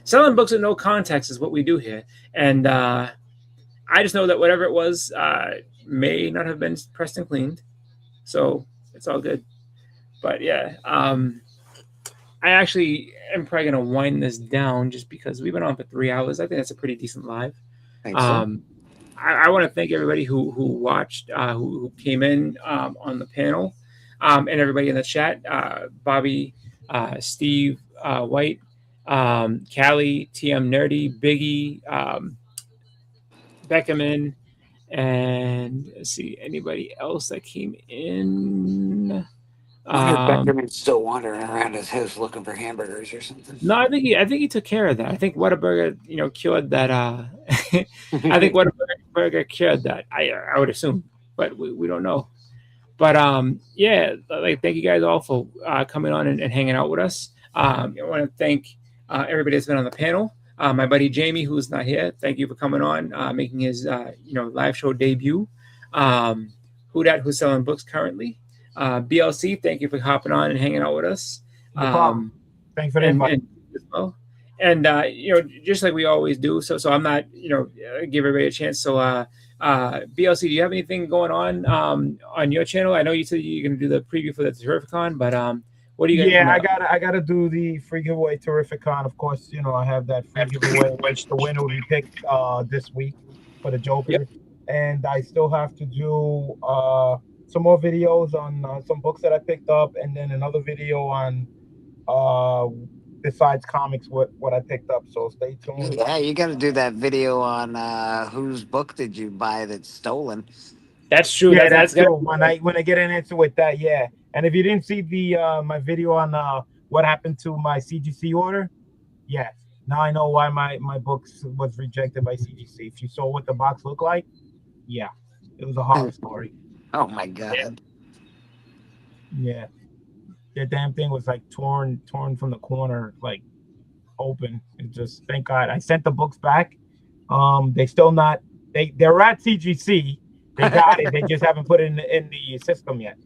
Selling books with no context is what we do here, and I just know that whatever it was may not have been pressed and cleaned, so it's all good. But yeah, I actually am probably gonna wind this down just because we've been on for 3 hours. I think that's a pretty decent live. Thanks, so. I want to thank everybody who watched, who came in on the panel, and everybody in the chat. Bobby, Steve, White, Callie, TM Nerdy, Biggie, Beckerman, and let's see anybody else that came in. Beckerman's still wandering around his house looking for hamburgers or something. No, I think he took care of that. I think Whataburger, cured that. I think Whataburger cured that. I would assume, but we don't know. But thank you guys all for coming on and hanging out with us. I want to thank everybody that's been on the panel. My buddy Jamie, who's not here, thank you for coming on, making his live show debut. Who's selling books currently. BLC, thank you for hopping on and hanging out with us. No problem. Thanks for the invite. As well. And just like we always do. So I'm not give everybody a chance. So BLC, do you have anything going on your channel? I know you said you're going to do the preview for the Terrificon, but what do you got? Yeah, I gotta do the free giveaway Terrificon. Of course, I have that free giveaway, which the winner will be picked this week for the Joker. Yep. And I still have to do some more videos on some books that I picked up, and then another video on besides comics what I picked up. So stay tuned. Yeah, you got to do that video on whose book did you buy that's stolen. That's true. Yeah, that's true. When I get into with that, yeah. And if you didn't see the my video on what happened to my CGC order, yes. Now I know why my books was rejected by CGC. If you saw what the box looked like, yeah, it was a horror story. Oh my god. Yeah. That damn thing was like torn from the corner, like open. It just, thank God. I sent the books back. They still not. They're at CGC. They got it. They just haven't put it in the system yet.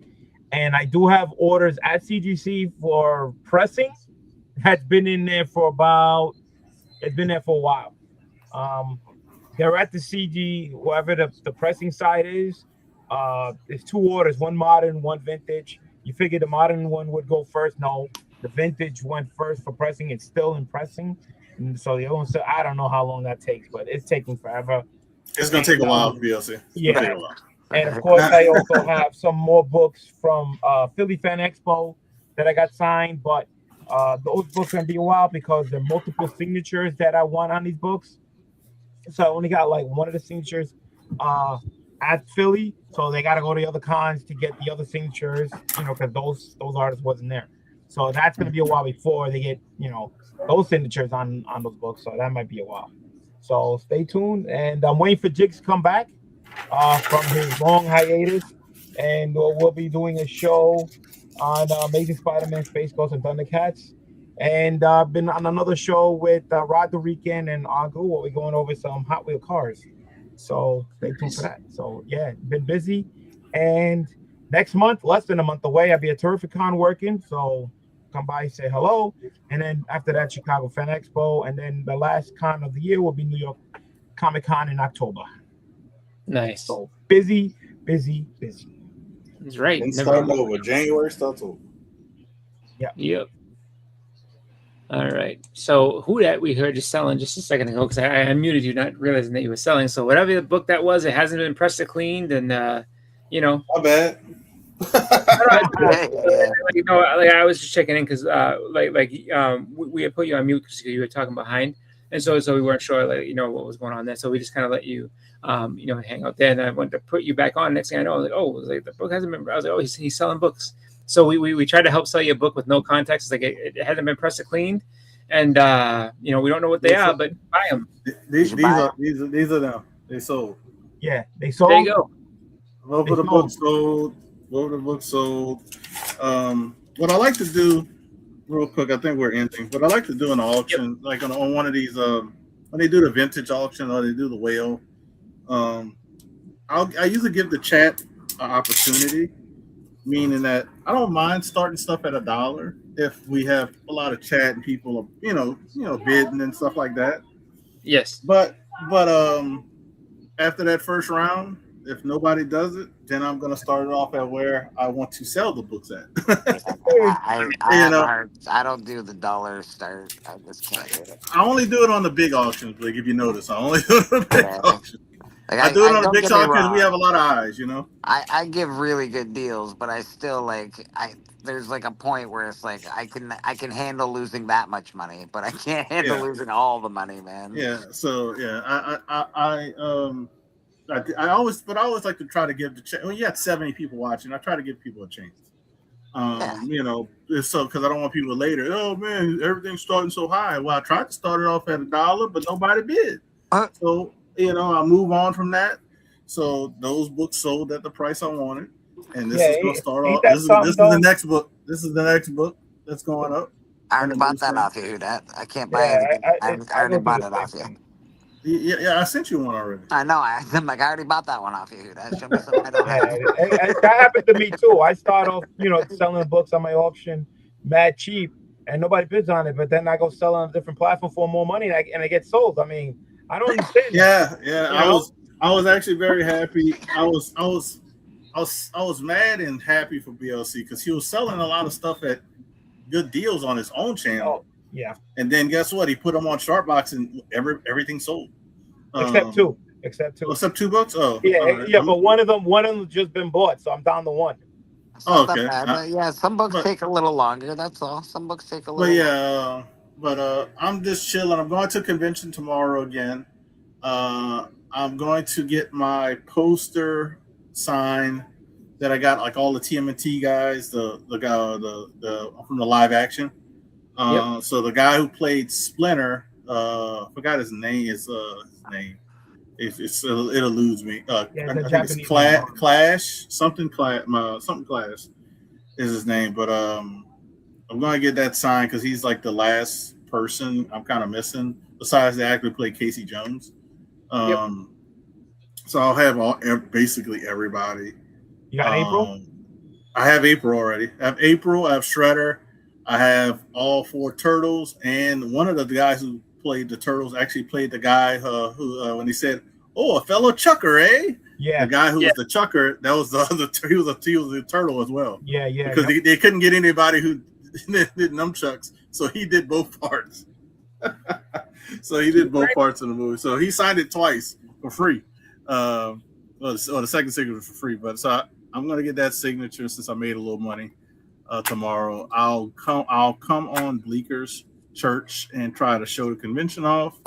And I do have orders at CGC for pressing. That's been in there for it's been there for a while. They're at the CG, whoever the pressing side is. There's 2 orders, one modern, one vintage. You figure the modern one would go first. No, the vintage went first for pressing. It's still in pressing. And so the other one, so I don't know how long that takes, but it's taking forever. It's going to take a while for BLC. Yeah. And of course, I also have some more books from Philly Fan Expo that I got signed, but those books are going to be a while because there are multiple signatures that I want on these books. So I only got like one of the signatures at Philly, so they got to go to the other cons to get the other signatures, because those artists wasn't there. So that's going to be a while before they get, those signatures on those books. So that might be a while. So stay tuned, and I'm waiting for Jigs to come back from his long hiatus, and we'll be doing a show on Amazing Spider-Man, Space Ghost, and Thundercats. And I've been on another show with Rod the Rican and Agu, where we're going over some Hot Wheel cars. So stay tuned for that. So yeah, been busy. And next month, less than a month away, I'll be at Terrificon working. So come by, say hello. And then after that, Chicago Fan Expo. And then the last con of the year will be New York Comic Con in October. Nice. So busy. That's right. Starting over. January starts over. Yeah. Yep. All right. So who that we heard you selling just a second ago, because I unmuted you, not realizing that you were selling. So whatever the book that was, it hasn't been pressed or cleaned, and you know. My bad. You know, like I was just checking in because we had put you on mute because you were talking behind, and so we weren't sure what was going on there. So we just kind of let you hang out there. And I wanted to put you back on. Next thing I know, I was like, the book hasn't been. I was like, oh, he's selling books. So we tried to help sell you a book with no context. It's like it hasn't been pressed or cleaned, and we don't know what they are, but buy them. These are them. They sold. Yeah, they sold. There you go. Both of the books sold. Both of the books sold. What I like to do, real quick, I think we're ending. But I like to do an auction, like on one of these. When they do the vintage auction or they do the whale, I usually give the chat an opportunity. Meaning that I don't mind starting stuff at $1 if we have a lot of chat and people are, bidding and stuff like that. Yes. But after that first round, if nobody does it, then I'm gonna start it off at where I want to sell the books at. I don't do the dollar start. I just can't do it. I only do it on the big auctions, like if you notice. I only do it on the big auctions. Like I do it on the big auction because we have a lot of eyes, I give really good deals, but I still there's like a point where it's like I can handle losing that much money, but I can't handle losing all the money, man. Yeah. So yeah, I always like to try to give the chance. When you have 70 people watching, I try to give people a chance. So because I don't want people later. Oh man, everything's starting so high. Well, I tried to start it off at $1, but nobody bid. So I move on from that. So those books sold at the price I wanted, and this is going to start off. This is the next book. This is the next book that's going up. I already bought that off you. I can't buy anything. I already bought it off you. Yeah, I sent you one already. I know. I'm like, I already bought that one off you. That happened to me too. I start off, selling books on my auction, mad cheap, and nobody bids on it. But then I go sell on a different platform for more money, and I get sold. I mean, I don't understand. Yeah. I was actually very happy. I was mad and happy for BLC because he was selling a lot of stuff at good deals on his own channel. Yeah. And then guess what? He put them on Sharpbox and everything sold. Except two. Except 2 books? Oh. Yeah, right. yeah, but one of them just been bought, so I'm down to one. Okay. Some books take a little longer, that's all. Some books take a little longer. I'm just chilling. I'm going to a convention tomorrow again. I'm going to get my poster signed that I got, like all the TMNT guys, the from the live action. So the guy who played Splinter, forgot his name. It eludes me. I think it's Clash something Clash is his name. But I'm gonna get that signed because he's like the last person I'm kind of missing besides the actor who played Casey Jones. So I'll have basically everybody. You got April? I have April already. I have April. I have Shredder. I have all 4 Turtles, and one of the guys who played the Turtles actually played the guy who when he said, "Oh, a fellow Chucker, eh?" Yeah, the guy who was the Chucker, that was the other. He was a Turtle as well. Yeah. Because they couldn't get anybody who did nunchucks, so he did both parts. So he did both parts of the movie. So he signed it twice for free. The second signature for free. But so I'm gonna get that signature since I made a little money. Tomorrow I'll come on Bleeker's Church and try to show the convention off.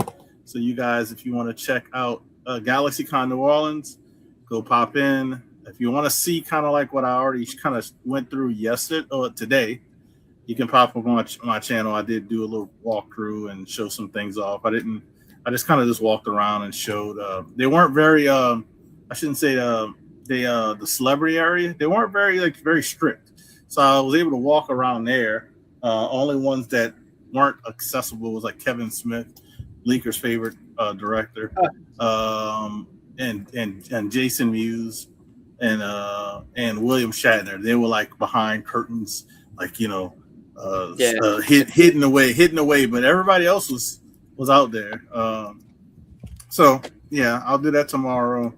So you guys, if you want to check out GalaxyCon New Orleans, go pop in. If you want to see kind of like what I already kind of went through yesterday or today, you can pop up on my channel. I did do a little walkthrough and show some things off. I just kind of just walked around and showed. They weren't very. I shouldn't say the celebrity area. They weren't very strict. So I was able to walk around there. Only ones that weren't accessible was like Kevin Smith, Bleeker's favorite director, and Jason Mewes and William Shatner. They were like behind curtains, like hidden away. But everybody else was out there. So yeah, I'll do that tomorrow.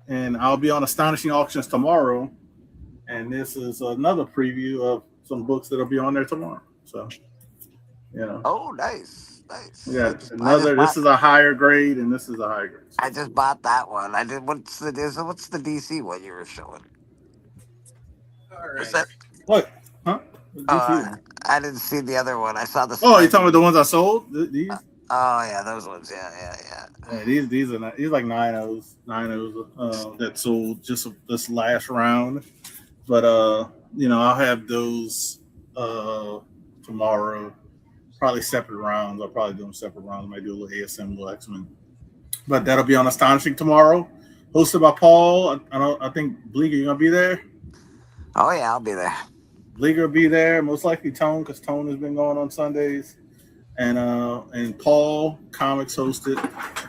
And I'll be on Astonishing Auctions tomorrow. And this is another preview of some books that'll be on there tomorrow. So, you know. Oh, nice. Yeah, another. This is a higher grade, and this is a higher grade. I just bought that one. I did. What's the DC one you were showing? All What's right. that? What? Huh? I didn't see the other one. I saw the. Oh, you're talking about the ones I sold? These? Oh yeah, those ones. Yeah. Yeah, these are not, these like 9.0s that sold just this last round. But you know, I'll have those tomorrow. Probably separate rounds. I'll probably do them separate rounds. I might do a little ASM, a little X-Men. But that'll be on Astonishing tomorrow, hosted by Paul. I think Bleeker, you gonna be there? Oh yeah, I'll be there. Bleeker will be there. Most likely Tone, because Tone has been going on Sundays. And Paul Comics hosted.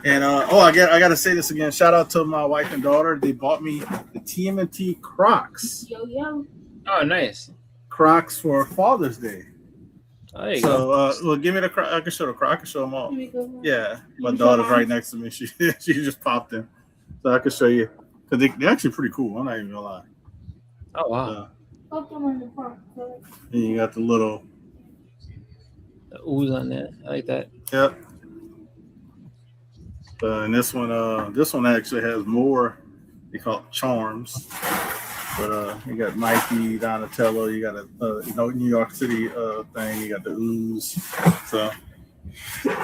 And I got to say this again. Shout out to my wife and daughter. They bought me the TMNT Crocs. Yo. Oh, nice. Crocs for Father's Day. Oh, there you go. Well, give me the Crocs. I can show the Crocs. I can show them all. Yeah, my You daughter's sure? right next to me. She just popped in, so I can show you because they're actually pretty cool. I'm not even gonna lie. Oh wow. And you got the little ooze on there. I like that. Yep. And this one actually has more. They call it charms. But you got Nike, Donatello. You got a New York City thing. You got the ooze. So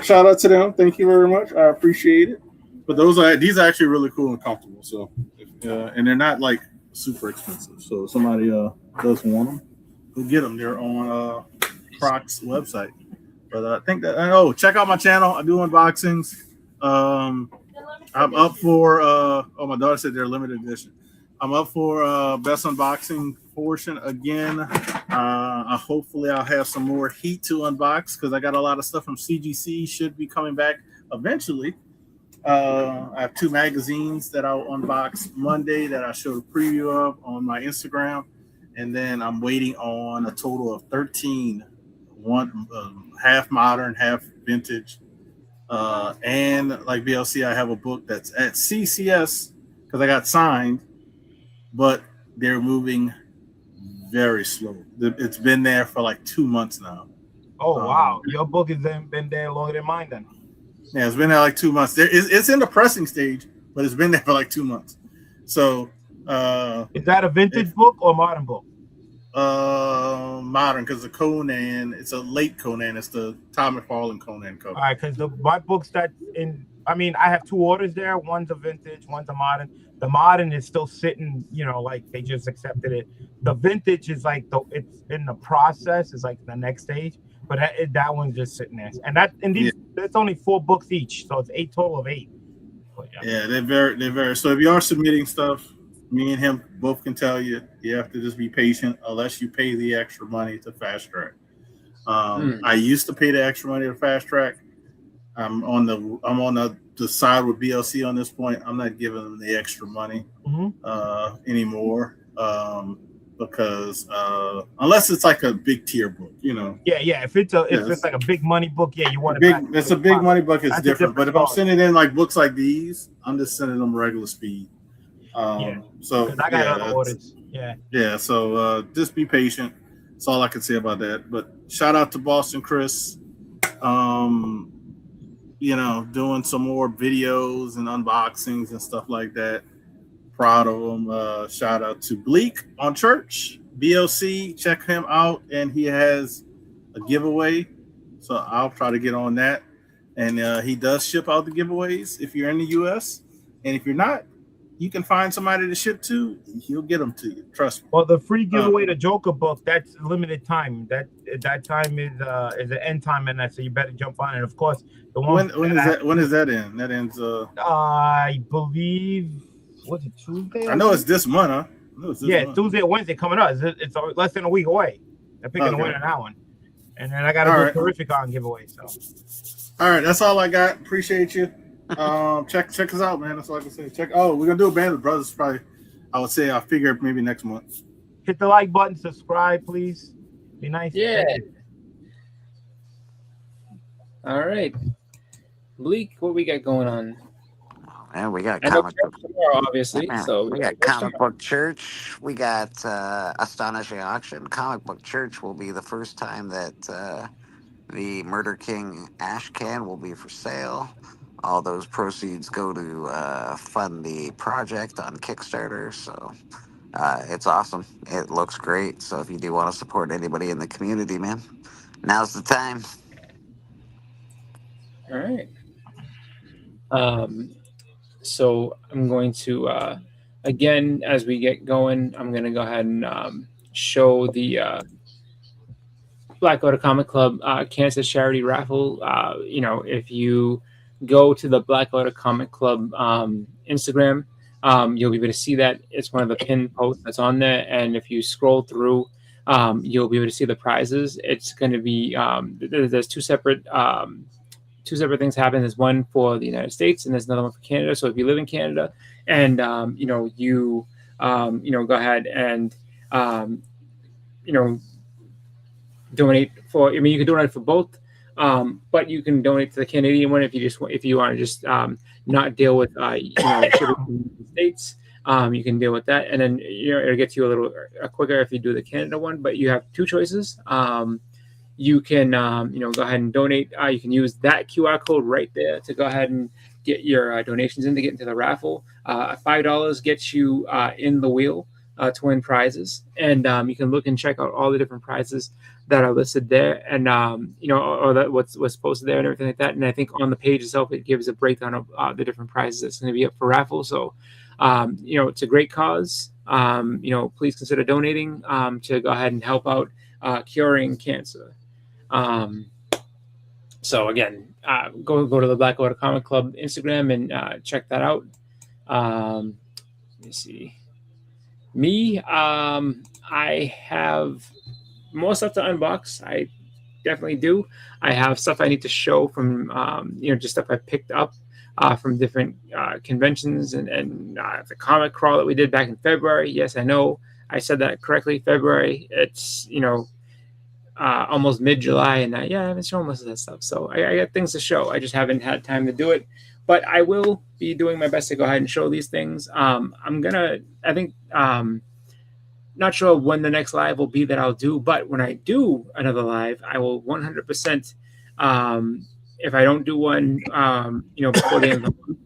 shout out to them. Thank you very much. I appreciate it. But these are actually really cool and comfortable. So and they're not like super expensive. So if somebody does want them, go get them. They're on Crocs website. But I think that check out my channel. I do unboxings. I'm up for my daughter said they're limited edition. I'm up for best unboxing portion again. Hopefully I'll have some more heat to unbox because I got a lot of stuff from CGC should be coming back eventually. I have 2 magazines that I'll unbox Monday that I showed a preview of on my Instagram, and then I'm waiting on a total of 13, half modern, half vintage, and like BLC, I have a book that's at CCS because I got signed, but they're moving very slow. It's been there for like 2 months now. Oh wow, your book has been there longer than mine then. Yeah, it's been there like 2 months. It's in the pressing stage, but it's been there for like 2 months. So is that a vintage book or modern book? Modern, because the Conan, it's a late Conan. It's the Todd McFarlane Conan cover. All right, because my books that I have 2 orders there. One's a vintage, one's a modern. The modern is still sitting, like they just accepted it. The vintage is like it's in the process. It's like the next stage, but that one's just sitting there. And that's only 4 books each, so it's 8 total of 8. But, yeah, they're very. So if you are submitting stuff, me and him both can tell you have to just be patient unless you pay the extra money to Fast Track. I used to pay the extra money to Fast Track. I'm on the side with BLC on this point. I'm not giving them the extra money anymore because unless it's like a big tier book, Yeah. If it's like a big money book, you want it. It's a big money book. It's different. But if I'm sending in like books like these, I'm just sending them regular speed. So I got other orders. Yeah. So just be patient. That's all I can say about that. But shout out to Boston Chris. Doing some more videos and unboxings and stuff like that. Proud of him. Shout out to Bleak on Church. BLC, check him out. And he has a giveaway. So I'll try to get on that. And he does ship out the giveaways if you're in the US. And if you're not, you can find somebody to ship to. He'll get them to you. Trust me. Well, the free giveaway, the Joker book, that's limited time. That time is the end time, and so you better jump on it. Of course, the one when is that in? That ends. I believe. Was it Tuesday? I know it's this month, huh? Month. Tuesday or Wednesday coming up. It's less than a week away. They're picking the winner on that one, and then I got a terrific on giveaway. So, all right, that's all I got. Appreciate you. Check us out, man. That's all I can say. We're gonna do a Band of Brothers probably. I would say I'll figure maybe next month. Hit the like button, subscribe, please. Be nice. Yeah. All right, Bleak, what we got going on? And we got I know comic book. tomorrow, obviously. Yeah, So we got Comic Book Church. We got Astonishing Auction. Comic Book Church will be the first time that the Murder King Ash Can will be for sale. All those proceeds go to fund the project on Kickstarter. So it's awesome. It looks great. So if you do want to support anybody in the community, man, now's the time. All right. So I'm going to, again, as we get going, I'm going to go ahead and show the Black Order Comic Club Kansas Charity Raffle. If you go to the Black Order Comic Club Instagram, you'll be able to see that. It's one of the pinned posts that's on there. And if you scroll through, you'll be able to see the prizes. It's going to be, there's two separate things happen. There's one for the United States and there's another one for Canada. So if you live in Canada and, you go ahead and, donate for, you can donate for both, but you can donate to the Canadian one if you want to just not deal with, shipping from the States. You can deal with that. And then, it'll get you a little quicker if you do the Canada one, but you have two choices. You can, go ahead and donate. You can use that QR code right there to go ahead and get your donations in to get into the raffle. $5 gets you in the wheel to win prizes. And you can look and check out all the different prizes that are listed there and, or that what's posted there and everything like that. And I think on the page itself, it gives a breakdown of the different prizes that's going to be up for raffle. So, it's a great cause. Please consider donating to go ahead and help out curing cancer. So again, go to the Black Order Comic Club Instagram and check that out. Let me see. I have more stuff to unbox. I definitely do. I have stuff I need to show from, just stuff I picked up from different conventions and the comic crawl that we did back in February. Yes, I know I said that correctly. February. It's, almost mid-July, and I haven't shown most of that stuff. So I got things to show. I just haven't had time to do it. But I will be doing my best to go ahead and show these things. Not sure when the next live will be that I'll do, but when I do another live, I will 100%, if I don't do one, before the end of the month,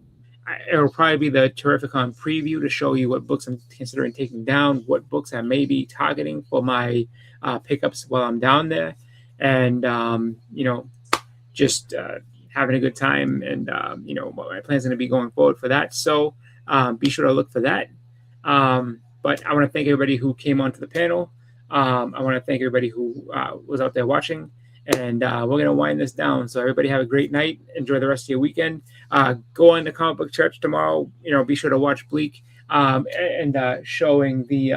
it'll probably be the Terrificon preview to show you what books I'm considering taking down, what books I may be targeting for my pickups while I'm down there, and just having a good time, and what my plans are going to be going forward for that. So be sure to look for that. But I want to thank everybody who came onto the panel. I want to thank everybody who was out there watching. And we're going to wind this down. So everybody have a great night. Enjoy the rest of your weekend. Go on to Comic Book Church tomorrow. Be sure to watch Bleak and showing the,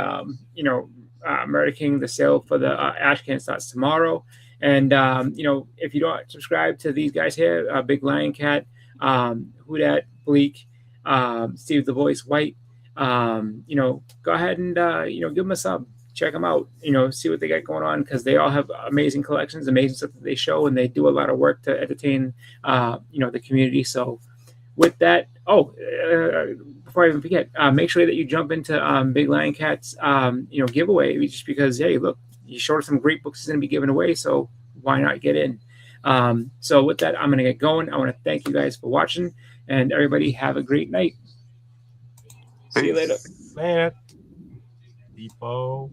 Murder King, the sale for the Ash Can starts tomorrow. And, if you don't subscribe to these guys here, Big Lion Cat, Who Dat, Bleak, Steve the Voice, White, go ahead and, give them a sub. Check them out, see what they got going on, because they all have amazing collections, amazing stuff that they show, and they do a lot of work to entertain, the community. So with that, before I even forget, make sure that you jump into Big Lion Cat's, giveaway, just because, hey, look, you showed us some great books he's going to be giving away, so why not get in? So with that, I'm going to get going. I want to thank you guys for watching, and everybody have a great night. See you later. Man. Depot.